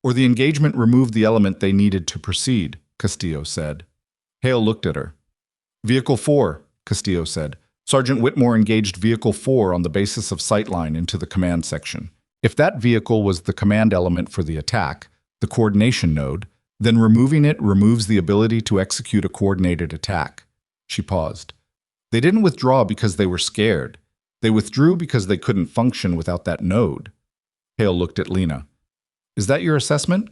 or the engagement removed the element they needed to proceed, Castillo said. Hale looked at her. "Vehicle 4, Castillo said. Sergeant Whitmore engaged Vehicle 4 on the basis of sightline into the command section. If that vehicle was the command element for the attack, the coordination node, then removing it removes the ability to execute a coordinated attack." She paused. "They didn't withdraw because they were scared. They withdrew because they couldn't function without that node." Hale looked at Lena. "Is that your assessment?"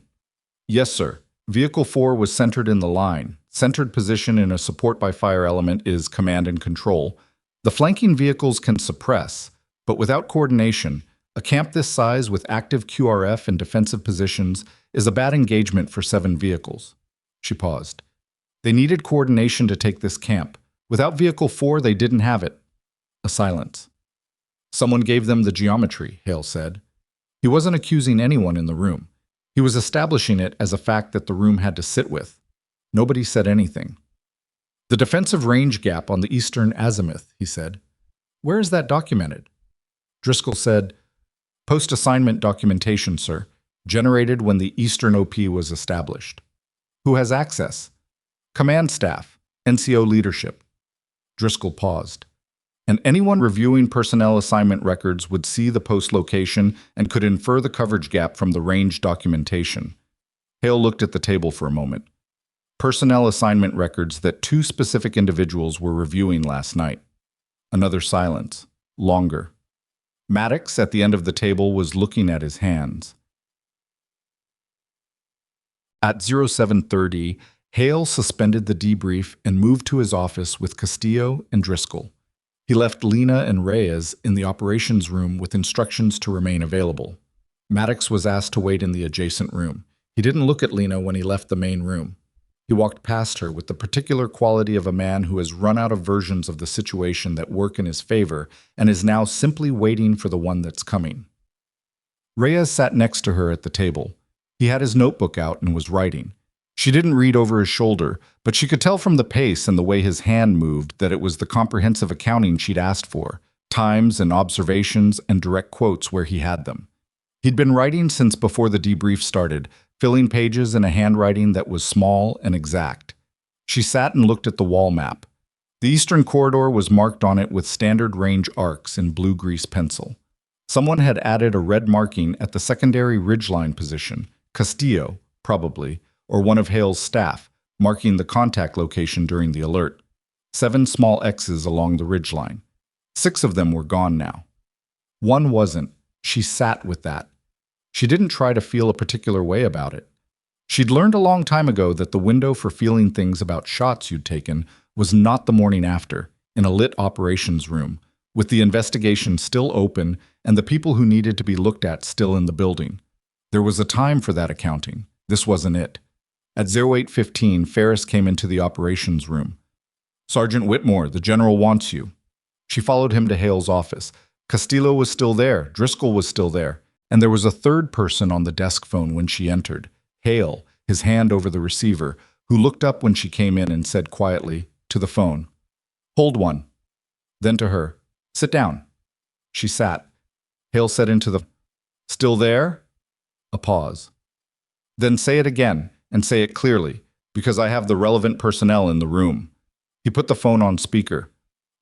"Yes, sir. Vehicle 4 was centered in the line. Centered position in a support by fire element is command and control. The flanking vehicles can suppress, but without coordination, a camp this size with active QRF and defensive positions is a bad engagement for 7 vehicles. She paused. They needed coordination to take this camp. Without Vehicle 4, they didn't have it. A silence. Someone gave them the geometry, Hale said. He wasn't accusing anyone in the room. He was establishing it as a fact that the room had to sit with. Nobody said anything. The defensive range gap on the eastern azimuth, he said. Where is that documented? Driscoll said, Post-assignment documentation, sir, generated when the eastern OP was established. Who has access? Command staff, NCO leadership. Driscoll paused. And anyone reviewing personnel assignment records would see the post location and could infer the coverage gap from the range documentation. Hale looked at the table for a moment. Personnel assignment records that 2 specific individuals were reviewing last night. Another silence. Longer. Maddox, at the end of the table, was looking at his hands. At 0730, Hale suspended the debrief and moved to his office with Castillo and Driscoll. He left Lena and Reyes in the operations room with instructions to remain available. Maddox was asked to wait in the adjacent room. He didn't look at Lena when he left the main room. He walked past her with the particular quality of a man who has run out of versions of the situation that work in his favor and is now simply waiting for the one that's coming. Reyes sat next to her at the table. He had his notebook out and was writing. She didn't read over his shoulder, but she could tell from the pace and the way his hand moved that it was the comprehensive accounting she'd asked for, times and observations and direct quotes where he had them. He'd been writing since before the debrief started, filling pages in a handwriting that was small and exact. She sat and looked at the wall map. The eastern corridor was marked on it with standard range arcs in blue grease pencil. Someone had added a red marking at the secondary ridgeline position, Castillo, probably, or one of Hale's staff, marking the contact location during the alert. 7 small X's along the ridgeline. 6 of them were gone now. 1 wasn't. She sat with that. She didn't try to feel a particular way about it. She'd learned a long time ago that the window for feeling things about shots you'd taken was not the morning after, in a lit operations room, with the investigation still open and the people who needed to be looked at still in the building. There was a time for that accounting. This wasn't it. At 0815, Ferris came into the operations room. Sergeant Whitmore, the general wants you. She followed him to Hale's office. Castillo was still there. Driscoll was still there. And there was a third person on the desk phone when she entered. Hale, his hand over the receiver, who looked up when she came in and said quietly, to the phone, "Hold one." Then to her, "Sit down." She sat. Hale said into the, "Still there?" A pause. "Then say it again, and say it clearly, because I have the relevant personnel in the room." He put the phone on speaker.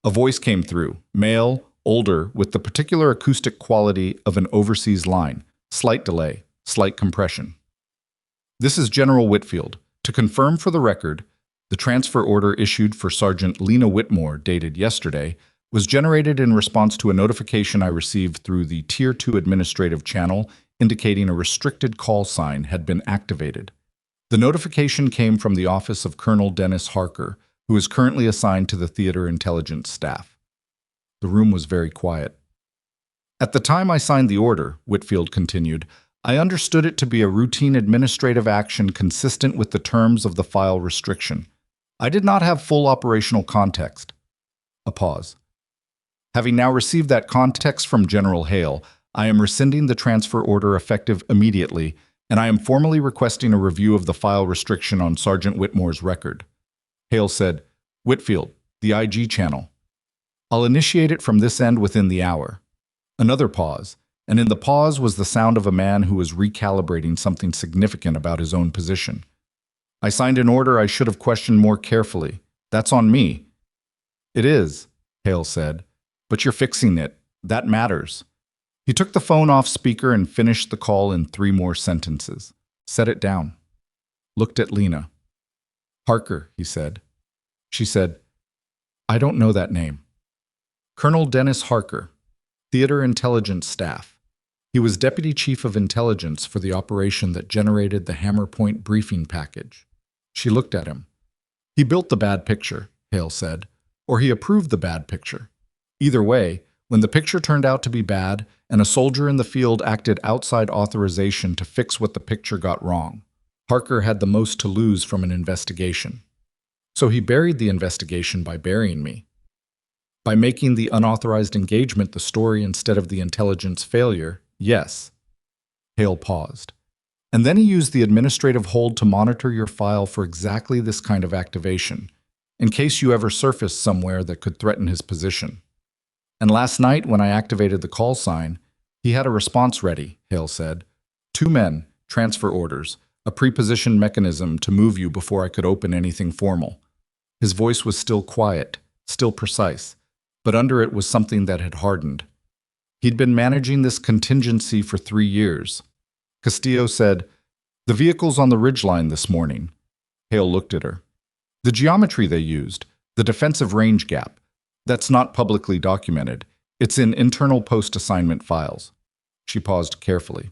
A voice came through, male, older, with the particular acoustic quality of an overseas line, slight delay, slight compression. "This is General Whitfield. To confirm for the record, the transfer order issued for Sergeant Lena Whitmore, dated yesterday, was generated in response to a notification I received through the Tier 2 administrative channel indicating a restricted call sign had been activated. The notification came from the office of Colonel Dennis Harker, who is currently assigned to the theater intelligence staff." The room was very quiet. "At the time I signed the order," Whitfield continued, "I understood it to be a routine administrative action consistent with the terms of the file restriction. I did not have full operational context." A pause. "Having now received that context from General Hale, I am rescinding the transfer order effective immediately, and I am formally requesting a review of the file restriction on Sergeant Whitmore's record." Hale said, "Whitfield, the IG channel. I'll initiate it from this end within the hour." Another pause, and in the pause was the sound of a man who was recalibrating something significant about his own position. "I signed an order I should have questioned more carefully. That's on me." "It is," Hale said, "but you're fixing it. That matters." He took the phone off speaker and finished the call in 3 more sentences. Set it down. Looked at Lena. "Harker," he said. She said, "I don't know that name." "Colonel Dennis Harker, Theater Intelligence Staff." He was Deputy Chief of Intelligence for the operation that generated the Hammer Point briefing package. She looked at him. He built the bad picture, Hale said, or he approved the bad picture. Either way, when the picture turned out to be bad and a soldier in the field acted outside authorization to fix what the picture got wrong, Harker had the most to lose from an investigation. So he buried the investigation by burying me. By making the unauthorized engagement the story instead of the intelligence failure, yes. Hale paused. And then he used the administrative hold to monitor your file for exactly this kind of activation, in case you ever surfaced somewhere that could threaten his position. And last night, when I activated the call sign, he had a response ready, Hale said. 2 men, transfer orders, a prepositioned mechanism to move you before I could open anything formal. His voice was still quiet, still precise, but under it was something that had hardened. He'd been managing this contingency for 3 years. Castillo said, "The vehicle's on the ridgeline this morning." Hale looked at her. "The geometry they used, the defensive range gap, that's not publicly documented. It's in internal post-assignment files." She paused carefully.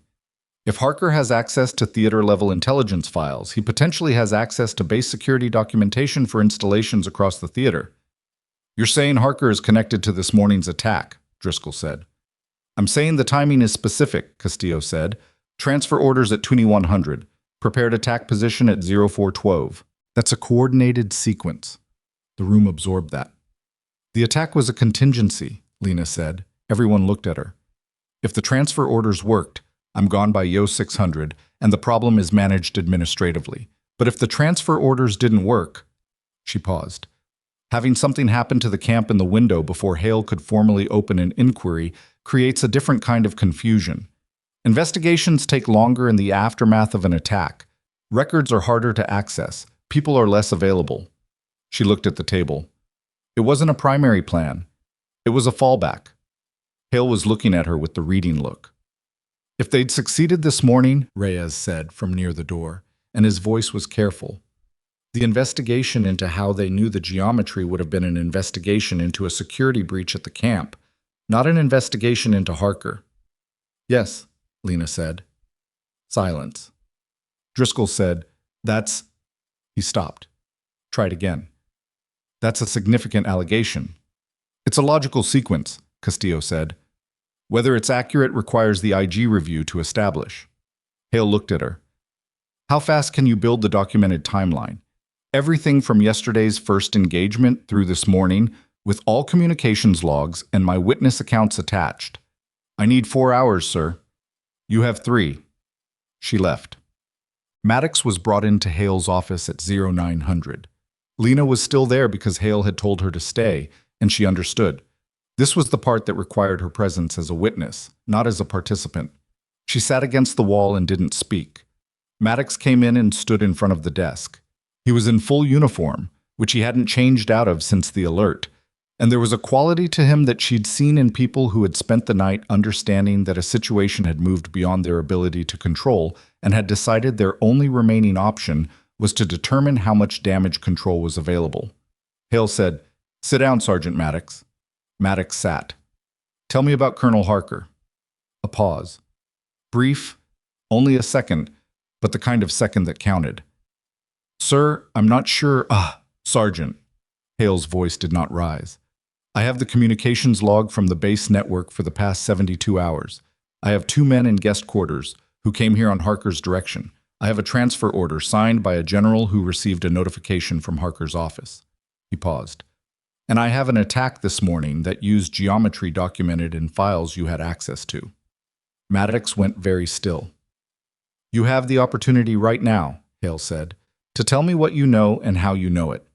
"If Harker has access to theater-level intelligence files, he potentially has access to base security documentation for installations across the theater." "You're saying Harker is connected to this morning's attack," Driscoll said. "I'm saying the timing is specific," Castillo said. "Transfer orders at 2100. Prepared attack position at 0412. That's a coordinated sequence." The room absorbed that. "The attack was a contingency," Lena said. Everyone looked at her. "If the transfer orders worked, I'm gone by Yo 600, and the problem is managed administratively. But if the transfer orders didn't work..." She paused. Having something happen to the camp in the window before Hale could formally open an inquiry creates a different kind of confusion. Investigations take longer in the aftermath of an attack. Records are harder to access. People are less available. She looked at the table. It wasn't a primary plan. It was a fallback. Hale was looking at her with the reading look. "If they'd succeeded this morning," Reyes said from near the door, and his voice was careful. "The investigation into how they knew the geometry would have been an investigation into a security breach at the camp, not an investigation into Harker." "Yes," Lena said. Silence. Driscoll said, "That's..." He stopped. Tried again. "That's a significant allegation." "It's a logical sequence," Castillo said. "Whether it's accurate requires the IG review to establish." Hale looked at her. "How fast can you build the documented timeline? Everything from yesterday's first engagement through this morning, with all communications logs and my witness accounts attached." "I need 4 hours, sir." "You have 3. She left. Maddox was brought into Hale's office at 0900. Lena was still there because Hale had told her to stay, and she understood. This was the part that required her presence as a witness, not as a participant. She sat against the wall and didn't speak. Maddox came in and stood in front of the desk. He was in full uniform, which he hadn't changed out of since the alert, and there was a quality to him that she'd seen in people who had spent the night understanding that a situation had moved beyond their ability to control and had decided their only remaining option was to determine how much damage control was available. Hale said, "Sit down, Sergeant Maddox." Maddox sat. "Tell me about Colonel Harker." A pause. Brief, only a second, but the kind of second that counted. "Sir, I'm not sure..." Sergeant." Hale's voice did not rise. "I have the communications log from the base network for the past 72 hours. I have 2 men in guest quarters who came here on Harker's direction. I have a transfer order signed by a general who received a notification from Harker's office." He paused. "And I have an attack this morning that used geometry documented in files you had access to." Maddox went very still. "You have the opportunity right now," Hale said, "to tell me what you know and how you know it.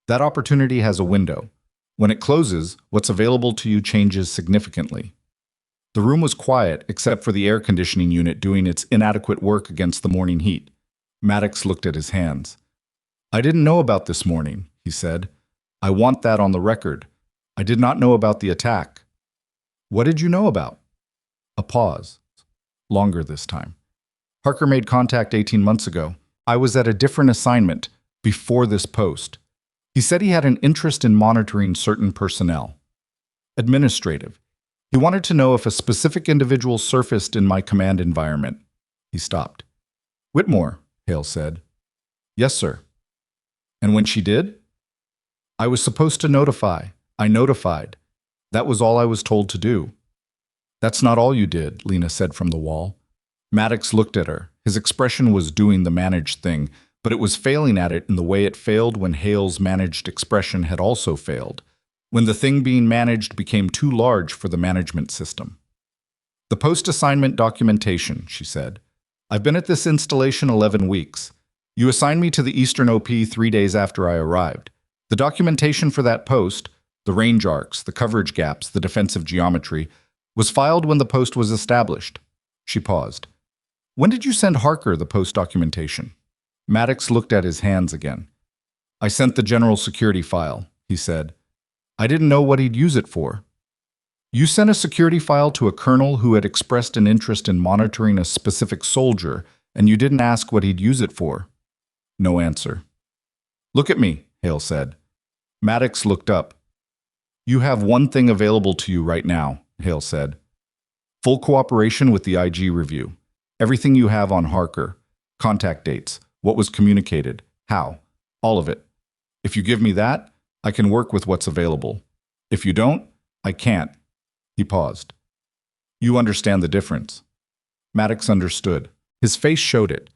That opportunity has a window. When it closes, what's available to you changes significantly." The room was quiet, except for the air conditioning unit doing its inadequate work against the morning heat. Maddox looked at his hands. "I didn't know about this morning," he said. "I want that on the record. I did not know about the attack." "What did you know about?" A pause. Longer this time. "Harker made contact 18 months ago. I was at a different assignment, before this post. He said he had an interest in monitoring certain personnel. Administrative. He wanted to know if a specific individual surfaced in my command environment. He stopped. Whitmore, Hale said. Yes, sir. And when she did? I was supposed to notify. I notified. That was all I was told to do. That's not all you did, Lena said from the wall. Maddox looked at her. His expression was doing the managed thing, but it was failing at it in the way it failed when Hale's managed expression had also failed, when the thing being managed became too large for the management system. The post-assignment documentation, she said. I've been at this installation 11 weeks. You assigned me to the Eastern OP 3 days after I arrived. The documentation for that post, the range arcs, the coverage gaps, the defensive geometry, was filed when the post was established. She paused. When did you send Harker the post documentation? Maddox looked at his hands again. I sent the general security file, he said. I didn't know what he'd use it for. You sent a security file to a colonel who had expressed an interest in monitoring a specific soldier, and you didn't ask what he'd use it for. No answer. Look at me, Hale said. Maddox looked up. You have one thing available to you right now, Hale said. Full cooperation with the IG review. Everything you have on Harker. Contact dates. What was communicated. How. All of it. If you give me that, I can work with what's available. If you don't, I can't. He paused. You understand the difference. Maddox understood. His face showed it.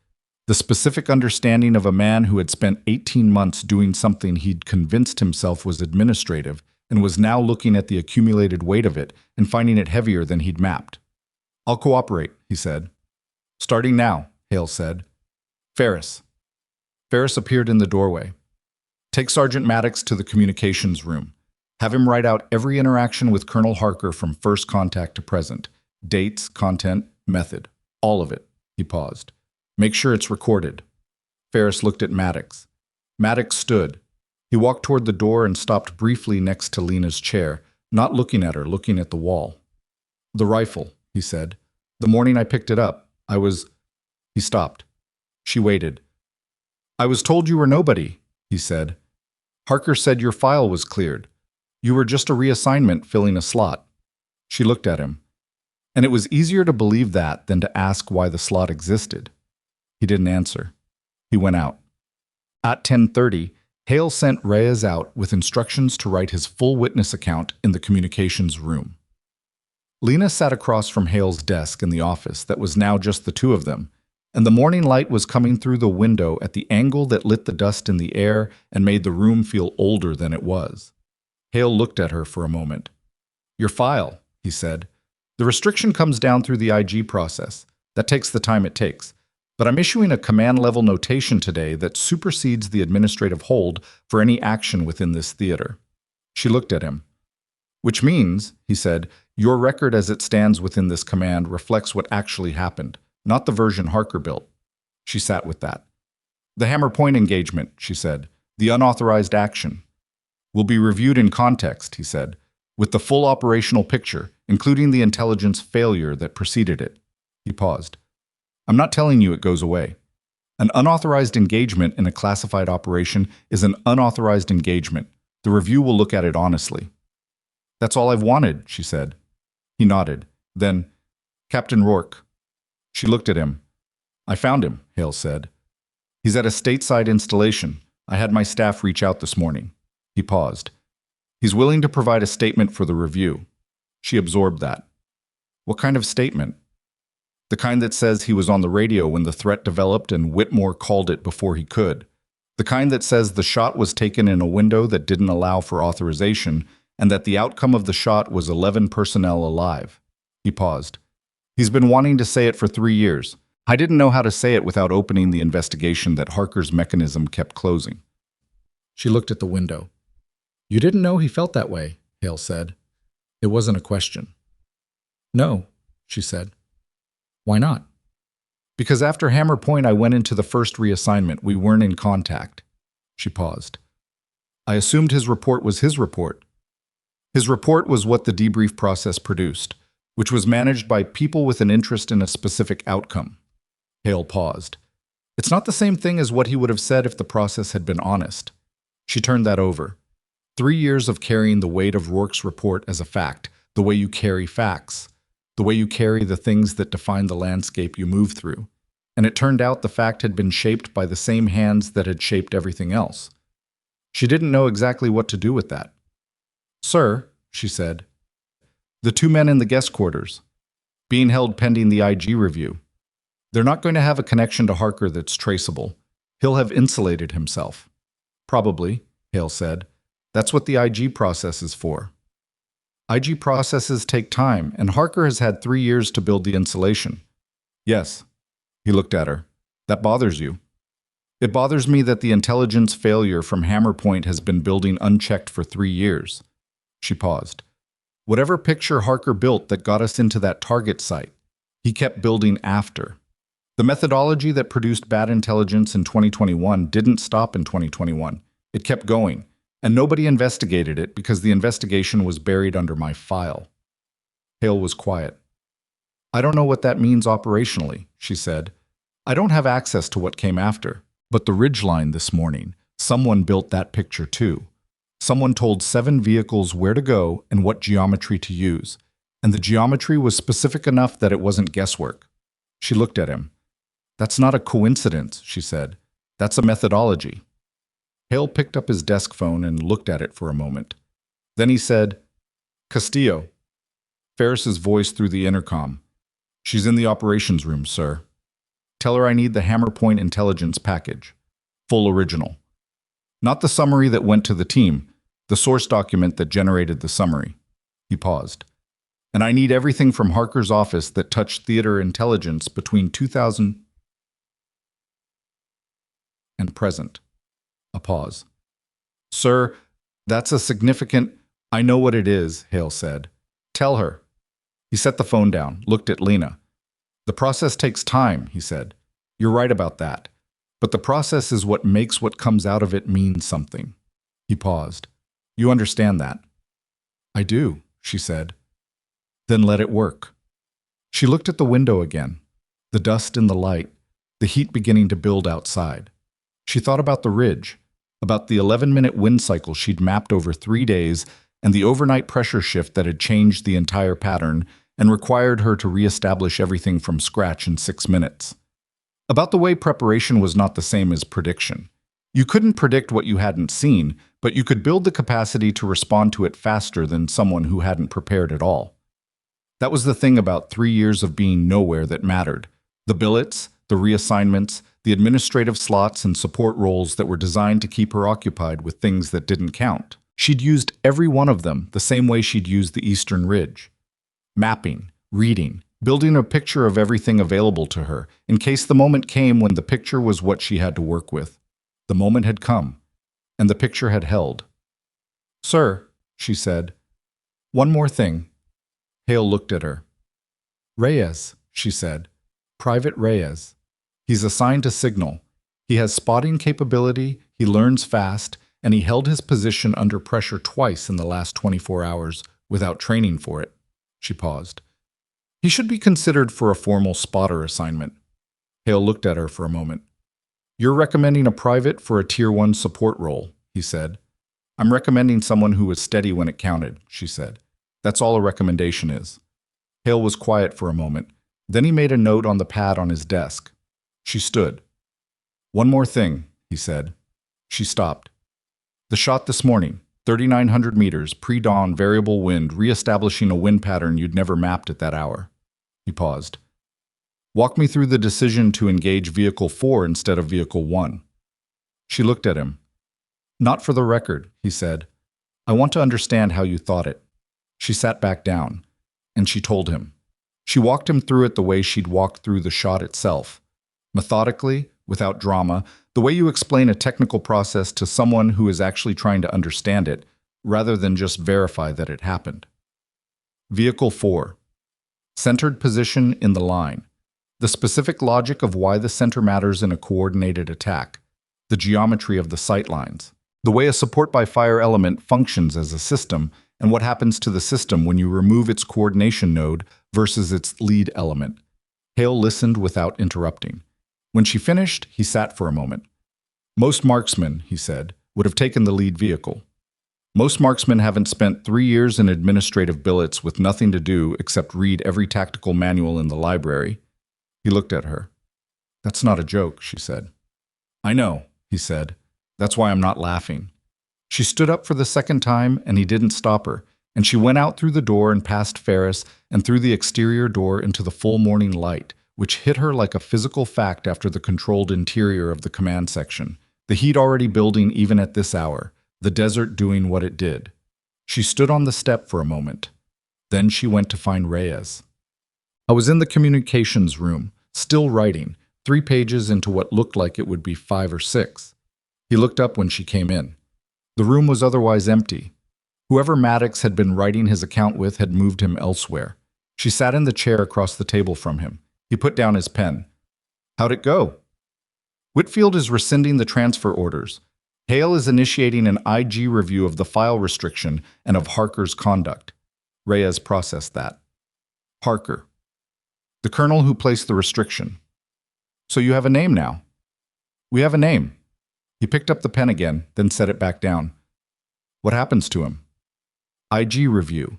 The specific understanding of a man who had spent 18 months doing something he'd convinced himself was administrative and was now looking at the accumulated weight of it and finding it heavier than he'd mapped. I'll cooperate, he said. Starting now, Hale said. Ferris. Ferris appeared in the doorway. Take Sergeant Maddox to the communications room. Have him write out every interaction with Colonel Harker from first contact to present. Dates, content, method. All of it. He paused. Make sure it's recorded. Ferris looked at Maddox. Maddox stood. He walked toward the door and stopped briefly next to Lena's chair, not looking at her, looking at the wall. The rifle, he said. The morning I picked it up, I was... He stopped. She waited. I was told you were nobody, he said. Harker said your file was cleared. You were just a reassignment filling a slot. She looked at him. And it was easier to believe that than to ask why the slot existed. He didn't answer. He went out. At 10:30, Hale sent Reyes out with instructions to write his full witness account in the communications room. Lena sat across from Hale's desk in the office that was now just the two of them, and the morning light was coming through the window at the angle that lit the dust in the air and made the room feel older than it was. Hale looked at her for a moment. Your file, he said. The restriction comes down through the IG process. That takes the time it takes. But I'm issuing a command-level notation today that supersedes the administrative hold for any action within this theater. She looked at him. Which means, he said, your record as it stands within this command reflects what actually happened, not the version Harker built. She sat with that. The hammer point engagement, she said, the unauthorized action, will be reviewed in context, he said, with the full operational picture, including the intelligence failure that preceded it. He paused. I'm not telling you it goes away. An unauthorized engagement in a classified operation is an unauthorized engagement. The review will look at it honestly. That's all I've wanted, she said. He nodded. Then, Captain Rourke. She looked at him. I found him, Hale said. He's at a stateside installation. I had my staff reach out this morning. He paused. He's willing to provide a statement for the review. She absorbed that. What kind of statement? The kind that says he was on the radio when the threat developed and Whitmore called it before he could. The kind that says the shot was taken in a window that didn't allow for authorization and that the outcome of the shot was 11 personnel alive. He paused. He's been wanting to say it for 3 years. I didn't know how to say it without opening the investigation that Harker's mechanism kept closing. She looked at the window. You didn't know he felt that way, Hale said. It wasn't a question. No, she said. Why not? Because after Hammer Point I went into the first reassignment. We weren't in contact. She paused. I assumed his report was his report. His report was what the debrief process produced, which was managed by people with an interest in a specific outcome. Hale paused. It's not the same thing as what he would have said if the process had been honest. She turned that over. 3 years of carrying the weight of Rourke's report as a fact, the way you carry facts, the way you carry the things that define the landscape you move through. And it turned out the fact had been shaped by the same hands that had shaped everything else. She didn't know exactly what to do with that. "Sir," she said, "the two men in the guest quarters, being held pending the IG review. They're not going to have a connection to Harker that's traceable. He'll have insulated himself." "Probably," Hale said. "That's what the IG process is for." "IG processes take time, and Harker has had 3 years to build the insulation." "Yes." He looked at her. "That bothers you?" "It bothers me that the intelligence failure from Hammer Point has been building unchecked for 3 years." She paused. "Whatever picture Harker built that got us into that target site, he kept building after. The methodology that produced bad intelligence in 2021 didn't stop in 2021. It kept going, and nobody investigated it because the investigation was buried under my file." Hale was quiet. "I don't know what that means operationally," she said. "I don't have access to what came after. But the ridgeline this morning, someone built that picture too. Someone told 7 vehicles where to go and what geometry to use, and the geometry was specific enough that it wasn't guesswork." She looked at him. "That's not a coincidence," she said. "That's a methodology." Hale picked up his desk phone and looked at it for a moment. Then he said, "Castillo." Ferris's voice through the intercom. "She's in the operations room, sir. Tell her I need the Hammer Point intelligence package. Full original. Not the summary that went to the team, the source document that generated the summary." He paused. "And I need everything from Harker's office that touched theater intelligence between 2000 and present." A pause. "Sir, that's a significant—" "I know what it is," Hale said. "Tell her." He set the phone down, looked at Lena. "The process takes time," he said. "You're right about that. But the process is what makes what comes out of it mean something." He paused. "You understand that?" "I do," she said. "Then let it work." She looked at the window again. The dust in the light, the heat beginning to build outside. She thought about the ridge, about the 11-minute wind cycle she'd mapped over 3 days and the overnight pressure shift that had changed the entire pattern and required her to reestablish everything from scratch in 6 minutes. About the way preparation was not the same as prediction. You couldn't predict what you hadn't seen, but you could build the capacity to respond to it faster than someone who hadn't prepared at all. That was the thing about 3 years of being nowhere that mattered. The billets, the reassignments, the administrative slots and support roles that were designed to keep her occupied with things that didn't count. She'd used every one of them the same way she'd used the Eastern Ridge. Mapping, reading, building a picture of everything available to her, in case the moment came when the picture was what she had to work with. The moment had come, and the picture had held. "Sir," she said, "one more thing." Hale looked at her. "Reyes," she said. "Private Reyes. He's assigned to signal. He has spotting capability, he learns fast, and he held his position under pressure twice in the last 24 hours without training for it." She paused. "He should be considered for a formal spotter assignment." Hale looked at her for a moment. "You're recommending a private for a Tier 1 support role," he said. "I'm recommending someone who was steady when it counted," she said. "That's all a recommendation is." Hale was quiet for a moment. Then he made a note on the pad on his desk. She stood. "One more thing," he said. She stopped. "The shot this morning, 3,900 meters, pre-dawn, variable wind, re-establishing a wind pattern you'd never mapped at that hour." He paused. "Walk me through the decision to engage Vehicle 4 instead of Vehicle 1. She looked at him. "Not for the record," he said. "I want to understand how you thought it." She sat back down, and she told him. She walked him through it the way she'd walked through the shot itself. Methodically, without drama, the way you explain a technical process to someone who is actually trying to understand it, rather than just verify that it happened. Vehicle 4. Centered position in the line. The specific logic of why the center matters in a coordinated attack. The geometry of the sight lines. The way a support by fire element functions as a system, and what happens to the system when you remove its coordination node versus its lead element. Hale listened without interrupting. When she finished, he sat for a moment. "Most marksmen," he said, "would have taken the lead vehicle." Most marksmen haven't spent 3 years in administrative billets with nothing to do except read every tactical manual in the library. He looked at her. That's not a joke, she said. I know, he said. That's why I'm not laughing. She stood up for the second time, and he didn't stop her, and she went out through the door and past Ferris and through the exterior door into the full morning light, which hit her like a physical fact after the controlled interior of the command section. The heat already building even at this hour, the desert doing what it did. She stood on the step for a moment. Then she went to find Reyes. I was in the communications room, still writing, 3 pages into what looked like it would be 5 or 6. He looked up when she came in. The room was otherwise empty. Whoever Maddox had been writing his account with had moved him elsewhere. She sat in the chair across the table from him. He put down his pen. How'd it go? Whitfield is rescinding the transfer orders. Hale is initiating an IG review of the file restriction and of Harker's conduct. Reyes processed that. Harker. The colonel who placed the restriction. So you have a name now? We have a name. He picked up the pen again, then set it back down. What happens to him? IG review.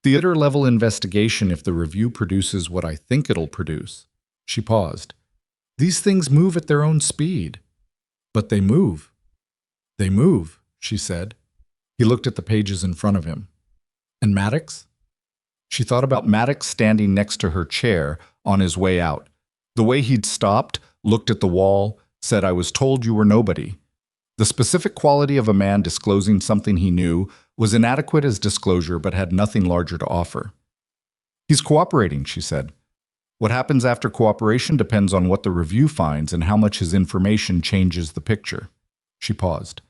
Theater-level investigation if the review produces what I think it'll produce. She paused. These things move at their own speed. But they move. They move, she said. He looked at the pages in front of him. And Maddox? She thought about Maddox standing next to her chair on his way out. The way he'd stopped, looked at the wall, said, I was told you were nobody. The specific quality of a man disclosing something he knew was inadequate as disclosure but had nothing larger to offer. He's cooperating, she said. What happens after cooperation depends on what the review finds and how much his information changes the picture. She paused.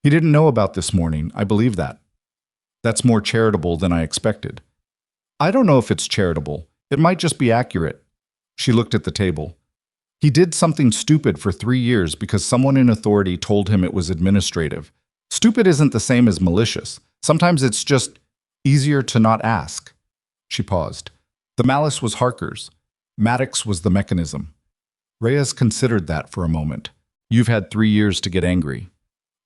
He didn't know about this morning, I believe that. That's more charitable than I expected. I don't know if it's charitable. It might just be accurate. She looked at the table. He did something stupid for 3 years because someone in authority told him it was administrative. Stupid isn't the same as malicious. Sometimes it's just easier to not ask. She paused. The malice was Harker's. Maddox was the mechanism. Reyes considered that for a moment. You've had 3 years to get angry.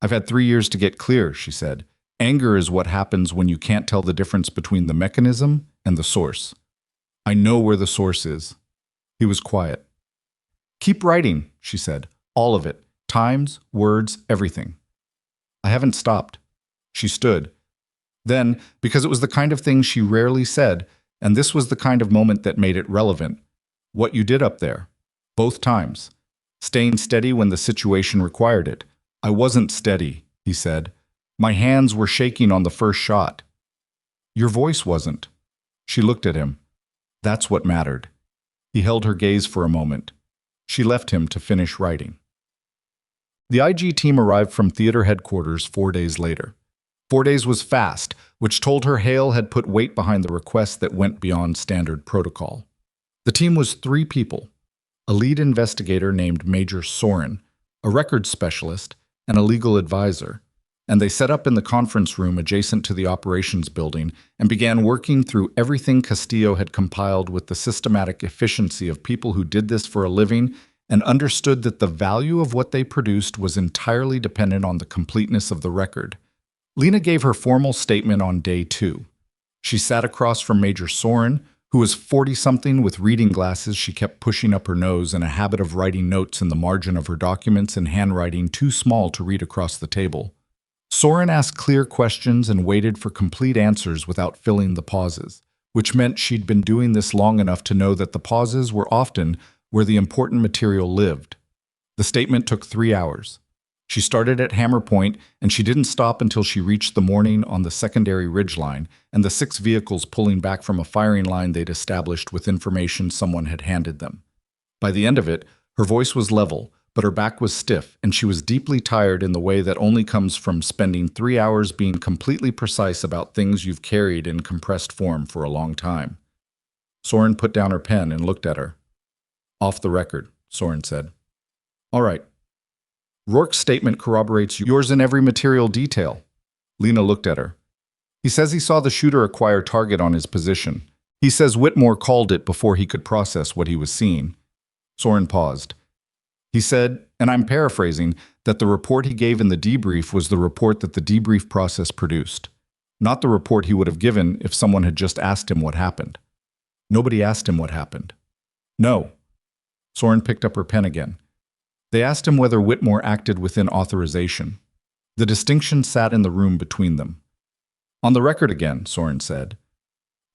I've had 3 years to get clear, she said. Anger is what happens when you can't tell the difference between the mechanism and the source. I know where the source is. He was quiet. Keep writing, she said. All of it. Times, words, everything. I haven't stopped. She stood. Then, because it was the kind of thing she rarely said, and this was the kind of moment that made it relevant, what you did up there. Both times. Staying steady when the situation required it. I wasn't steady, he said. My hands were shaking on the first shot. Your voice wasn't. She looked at him. That's what mattered. He held her gaze for a moment. She left him to finish writing. The IG team arrived from theater headquarters 4 days later. 4 days was fast, which told her Hale had put weight behind the request that went beyond standard protocol. The team was 3 people, a lead investigator named Major Soren, a records specialist, and a legal advisor, and they set up in the conference room adjacent to the operations building and began working through everything Castillo had compiled with the systematic efficiency of people who did this for a living and understood that the value of what they produced was entirely dependent on the completeness of the record. Lena gave her formal statement on day 2. She sat across from Major Soren, who was 40-something with reading glasses she kept pushing up her nose and a habit of writing notes in the margin of her documents in handwriting too small to read across the table. Soren asked clear questions and waited for complete answers without filling the pauses, which meant she'd been doing this long enough to know that the pauses were often where the important material lived. The statement took 3 hours. She started at Hammer Point, and she didn't stop until she reached the morning on the secondary ridgeline and the 6 vehicles pulling back from a firing line they'd established with information someone had handed them. By the end of it, her voice was level, but her back was stiff, and she was deeply tired in the way that only comes from spending 3 hours being completely precise about things you've carried in compressed form for a long time. Soren put down her pen and looked at her. Off the record, Soren said. All right. Rourke's statement corroborates yours in every material detail. Lena looked at her. He says he saw the shooter acquire target on his position. He says Whitmore called it before he could process what he was seeing. Soren paused. He said, and I'm paraphrasing, that the report he gave in the debrief was the report that the debrief process produced, not the report he would have given if someone had just asked him what happened. Nobody asked him what happened. No. Soren picked up her pen again. They asked him whether Whitmore acted within authorization. The distinction sat in the room between them. On the record again, Soren said.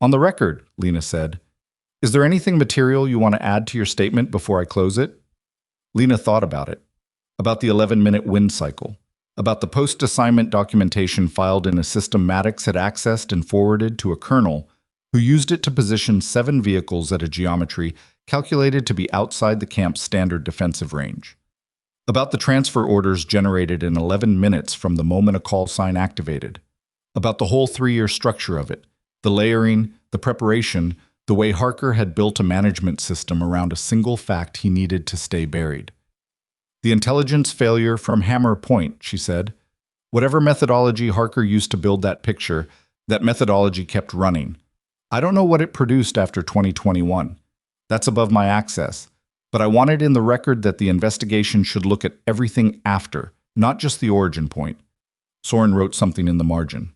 On the record, Lena said. Is there anything material you want to add to your statement before I close it? Lena thought about it. About the 11-minute wind cycle. About the post-assignment documentation filed in a system Maddox had accessed and forwarded to a colonel who used it to position 7 vehicles at a geometry calculated to be outside the camp's standard defensive range. About the transfer orders generated in 11 minutes from the moment a call sign activated. About the whole 3-year structure of it, the layering, the preparation, the way Harker had built a management system around a single fact he needed to stay buried. The intelligence failure from Hammer Point, she said. Whatever methodology Harker used to build that picture, that methodology kept running. I don't know what it produced after 2021. That's above my access. But I wanted in the record that the investigation should look at everything after, not just the origin point. Soren wrote something in the margin.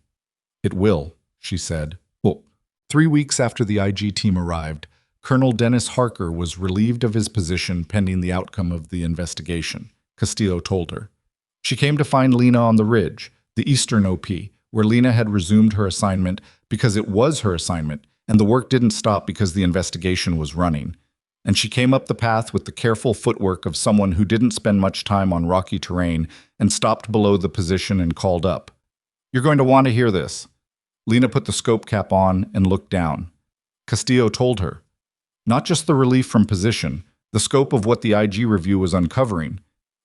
It will, she said. Well, 3 weeks after the IG team arrived, Colonel Dennis Harker was relieved of his position pending the outcome of the investigation, Castillo told her. She came to find Lena on the ridge, the Eastern OP, where Lena had resumed her assignment because it was her assignment, and the work didn't stop because the investigation was running. And she came up the path with the careful footwork of someone who didn't spend much time on rocky terrain and stopped below the position and called up. You're going to want to hear this. Lena put the scope cap on and looked down. Castillo told her. Not just the relief from position, the scope of what the IG review was uncovering.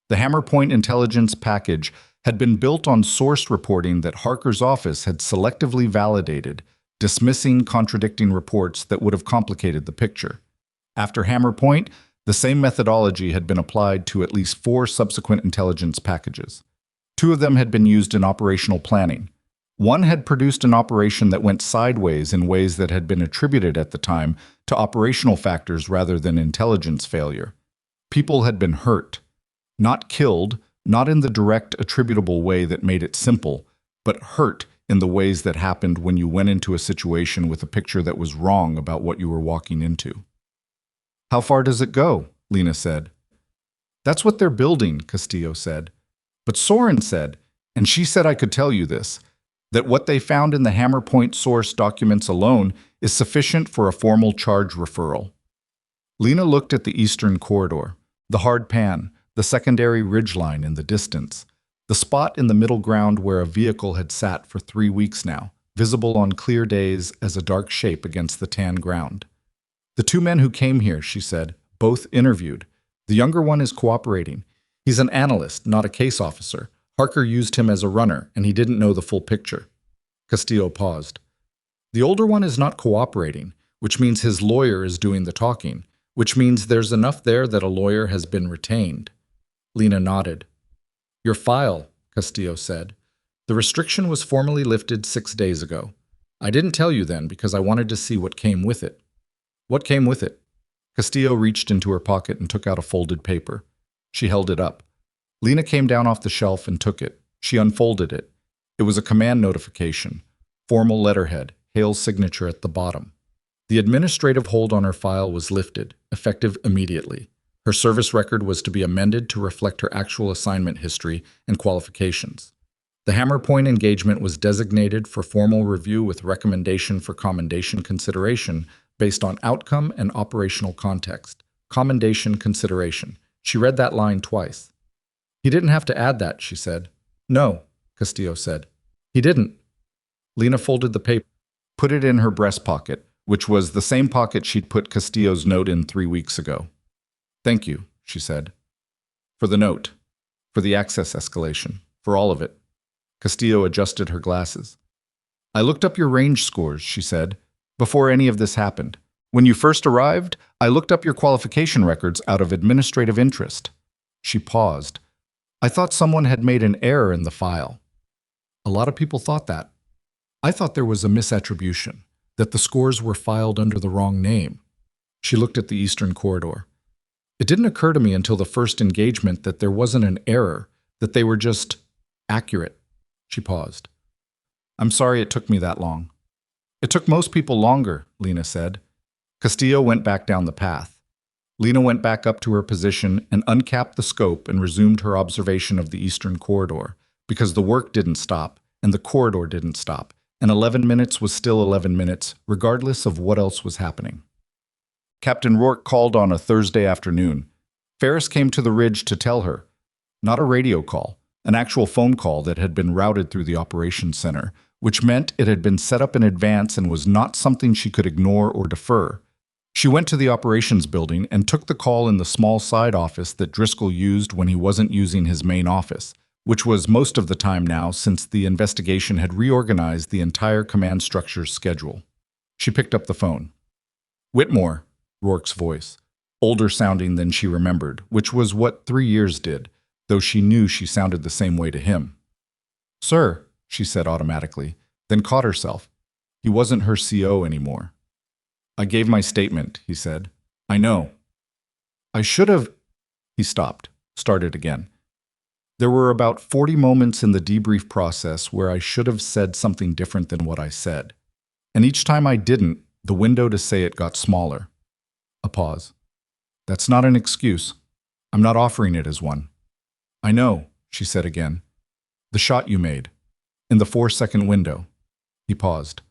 The Hammer Point intelligence package had been built on source reporting that Harker's office had selectively validated, dismissing contradicting reports that would have complicated the picture. After Hammer Point, the same methodology had been applied to at least 4 subsequent intelligence packages. 2 of them had been used in operational planning. One had produced an operation that went sideways in ways that had been attributed at the time to operational factors rather than intelligence failure. People had been hurt. Not killed, not in the direct attributable way that made it simple, but hurt in the ways that happened when you went into a situation with a picture that was wrong about what you were walking into. How far does it go? Lena said. That's what they're building, Castillo said. But Soren said, and she said I could tell you this, that what they found in the Hammer Point source documents alone is sufficient for a formal charge referral. Lena looked at the eastern corridor, the hard pan, the secondary ridgeline in the distance, the spot in the middle ground where a vehicle had sat for 3 weeks now, visible on clear days as a dark shape against the tan ground. The 2 men who came here, she said, both interviewed. The younger one is cooperating. He's an analyst, not a case officer. Harker used him as a runner, and he didn't know the full picture. Castillo paused. The older one is not cooperating, which means his lawyer is doing the talking, which means there's enough there that a lawyer has been retained. Lena nodded. Your file, Castillo said. The restriction was formally lifted 6 days ago. I didn't tell you then because I wanted to see what came with it. What came with it? Castillo reached into her pocket and took out a folded paper. She held it up. Lena came down off the shelf and took it. She unfolded it. It was a command notification. Formal letterhead, Hale's signature at the bottom. The administrative hold on her file was lifted, effective immediately. Her service record was to be amended to reflect her actual assignment history and qualifications. The Hammer Point engagement was designated for formal review with recommendation for commendation consideration based on outcome and operational context. Commendation consideration. She read that line twice. He didn't have to add that, she said. No, Castillo said. He didn't. Lena folded the paper, put it in her breast pocket, which was the same pocket she'd put Castillo's note in 3 weeks ago. Thank you, she said. For the note, for the access escalation, for all of it. Castillo adjusted her glasses. I looked up your range scores, she said, before any of this happened. When you first arrived, I looked up your qualification records out of administrative interest. She paused. I thought someone had made an error in the file. A lot of people thought that. I thought there was a misattribution, that the scores were filed under the wrong name. She looked at the eastern corridor. It didn't occur to me until the first engagement that there wasn't an error, that they were just accurate. She paused. I'm sorry it took me that long. It took most people longer, Lena said. Castillo went back down the path. Lena went back up to her position and uncapped the scope and resumed her observation of the eastern corridor, because the work didn't stop, and the corridor didn't stop, and 11 minutes was still 11 minutes, regardless of what else was happening. Captain Rourke called on a Thursday afternoon. Ferris came to the ridge to tell her. Not a radio call, an actual phone call that had been routed through the operations center, which meant it had been set up in advance and was not something she could ignore or defer. She went to the operations building and took the call in the small side office that Driscoll used when he wasn't using his main office, which was most of the time now since the investigation had reorganized the entire command structure's schedule. She picked up the phone. Whitmore, Rourke's voice, older sounding than she remembered, which was what 3 years did, though she knew she sounded the same way to him. Sir, she said automatically, then caught herself. He wasn't her CO anymore. I gave my statement, he said. I know. I should have... He stopped, started again. There were about 40 moments in the debrief process where I should have said something different than what I said. And each time I didn't, the window to say it got smaller. A pause. That's not an excuse. I'm not offering it as one. I know, she said again. The shot you made. In the 4-second window. He paused.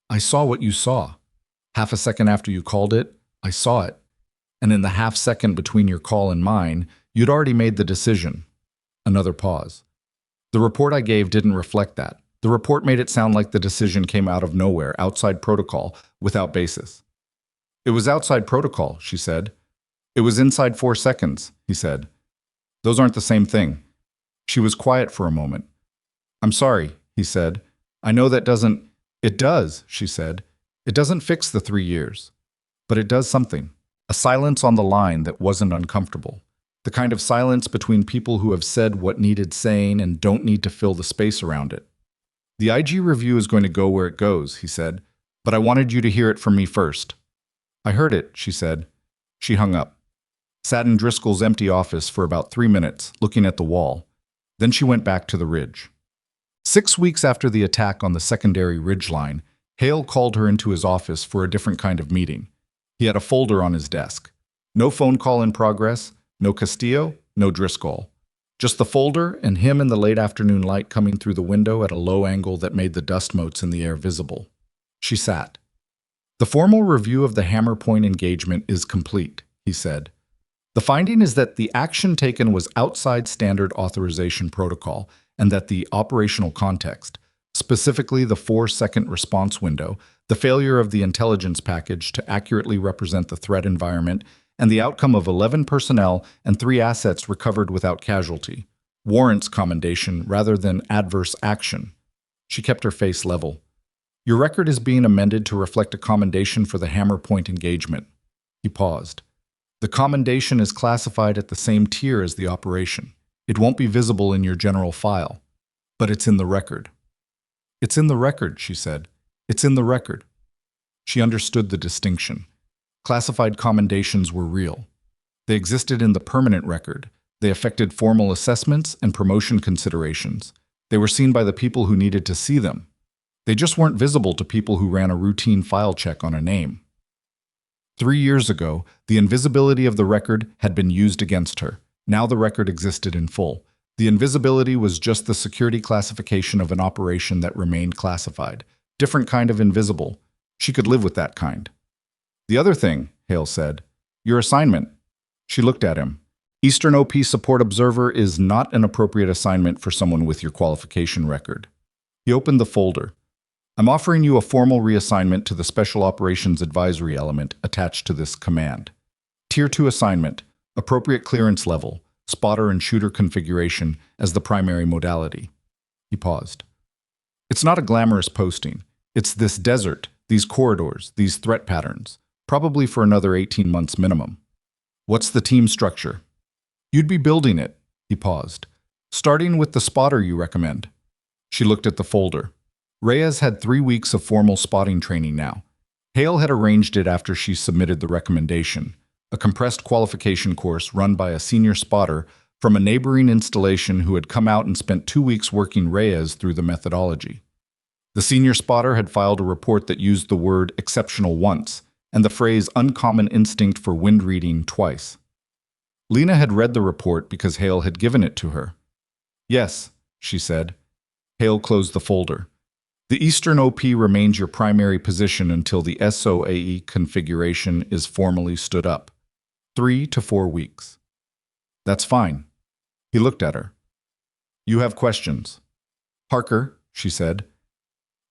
I saw what you saw. Half a second after you called it, I saw it. And in the half second between your call and mine, you'd already made the decision. Another pause. The report I gave didn't reflect that. The report made it sound like the decision came out of nowhere, outside protocol, without basis. It was outside protocol, she said. It was inside 4 seconds, he said. Those aren't the same thing. She was quiet for a moment. I'm sorry, he said. I know that doesn't... It does, she said. It doesn't fix the 3 years. But it does something. A silence on the line that wasn't uncomfortable. The kind of silence between people who have said what needed saying and don't need to fill the space around it. The IG review is going to go where it goes, he said. But I wanted you to hear it from me first. I heard it, she said. She hung up. Sat in Driscoll's empty office for about 3 minutes, looking at the wall. Then she went back to the ridge. 6 weeks after the attack on the secondary ridge line, Hale called her into his office for a different kind of meeting. He had a folder on his desk. No phone call in progress, no Castillo, no Driscoll. Just the folder and him in the late afternoon light coming through the window at a low angle that made the dust motes in the air visible. She sat. The formal review of the hammer point engagement is complete, he said. The finding is that the action taken was outside standard authorization protocol and that the operational context, specifically the 4-second response window, the failure of the intelligence package to accurately represent the threat environment, and the outcome of 11 personnel and 3 assets recovered without casualty, warrants commendation rather than adverse action. She kept her face level. Your record is being amended to reflect a commendation for the hammer point engagement. He paused. The commendation is classified at the same tier as the operation. It won't be visible in your general file, but it's in the record. It's in the record, she said. It's in the record. She understood the distinction. Classified commendations were real. They existed in the permanent record. They affected formal assessments and promotion considerations. They were seen by the people who needed to see them. They just weren't visible to people who ran a routine file check on a name. 3 years ago, the invisibility of the record had been used against her. Now the record existed in full. The invisibility was just the security classification of an operation that remained classified. Different kind of invisible. She could live with that kind. The other thing, Hale said, your assignment. She looked at him. Eastern OP Support Observer is not an appropriate assignment for someone with your qualification record. He opened the folder. I'm offering you a formal reassignment to the Special Operations Advisory element attached to this command. Tier 2 assignment, appropriate clearance level, spotter and shooter configuration as the primary modality. He paused. It's not a glamorous posting. It's this desert, these corridors, these threat patterns, probably for another 18 months minimum. What's the team structure? You'd be building it, he paused. Starting with the spotter you recommend. She looked at the folder. Reyes had 3 weeks of formal spotting training now. Hale had arranged it after she submitted the recommendation. a compressed qualification course run by a senior spotter from a neighboring installation who had come out and spent 2 weeks working Reyes through the methodology. The senior spotter had filed a report that used the word exceptional once and the phrase uncommon instinct for wind reading twice. Lena had read the report because Hale had given it to her. Yes, she said. Hale closed the folder. The Eastern OP remains your primary position until the SOAE configuration is formally stood up. 3 to 4 weeks. That's fine. He looked at her. You have questions. Parker, she said.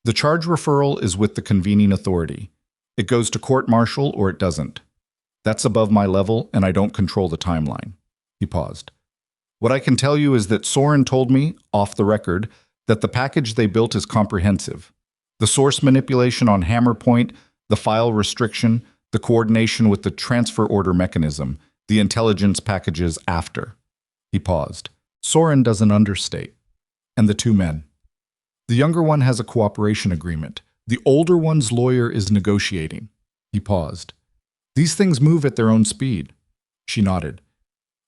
The charge referral is with the convening authority. It goes to court-martial or it doesn't. That's above my level, and I don't control the timeline. He paused. What I can tell you is that Soren told me, off the record, that the package they built is comprehensive. The source manipulation on hammer point, the file restriction, the coordination with the transfer order mechanism, the intelligence packages after. He paused. Soren doesn't understate. And the two men. The younger one has a cooperation agreement. The older one's lawyer is negotiating. He paused. These things move at their own speed. She nodded.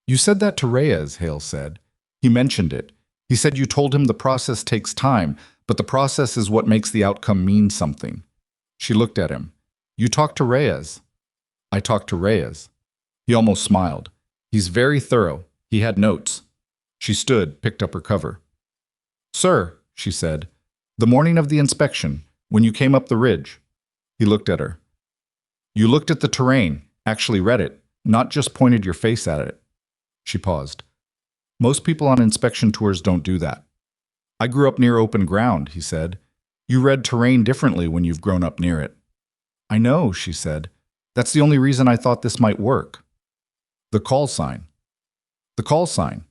You said that to Reyes, Hale said. He mentioned it. He said you told him the process takes time, but the process is what makes the outcome mean something. She looked at him. You talked to Reyes. I talked to Reyes. He almost smiled. He's very thorough. He had notes. She stood, picked up her cover. Sir, she said, the morning of the inspection, when you came up the ridge. He looked at her. You looked at the terrain, actually read it, not just pointed your face at it. She paused. Most people on inspection tours don't do that. I grew up near open ground, he said. You read terrain differently when you've grown up near it. I know, she said. That's the only reason I thought this might work. The call sign. The call sign.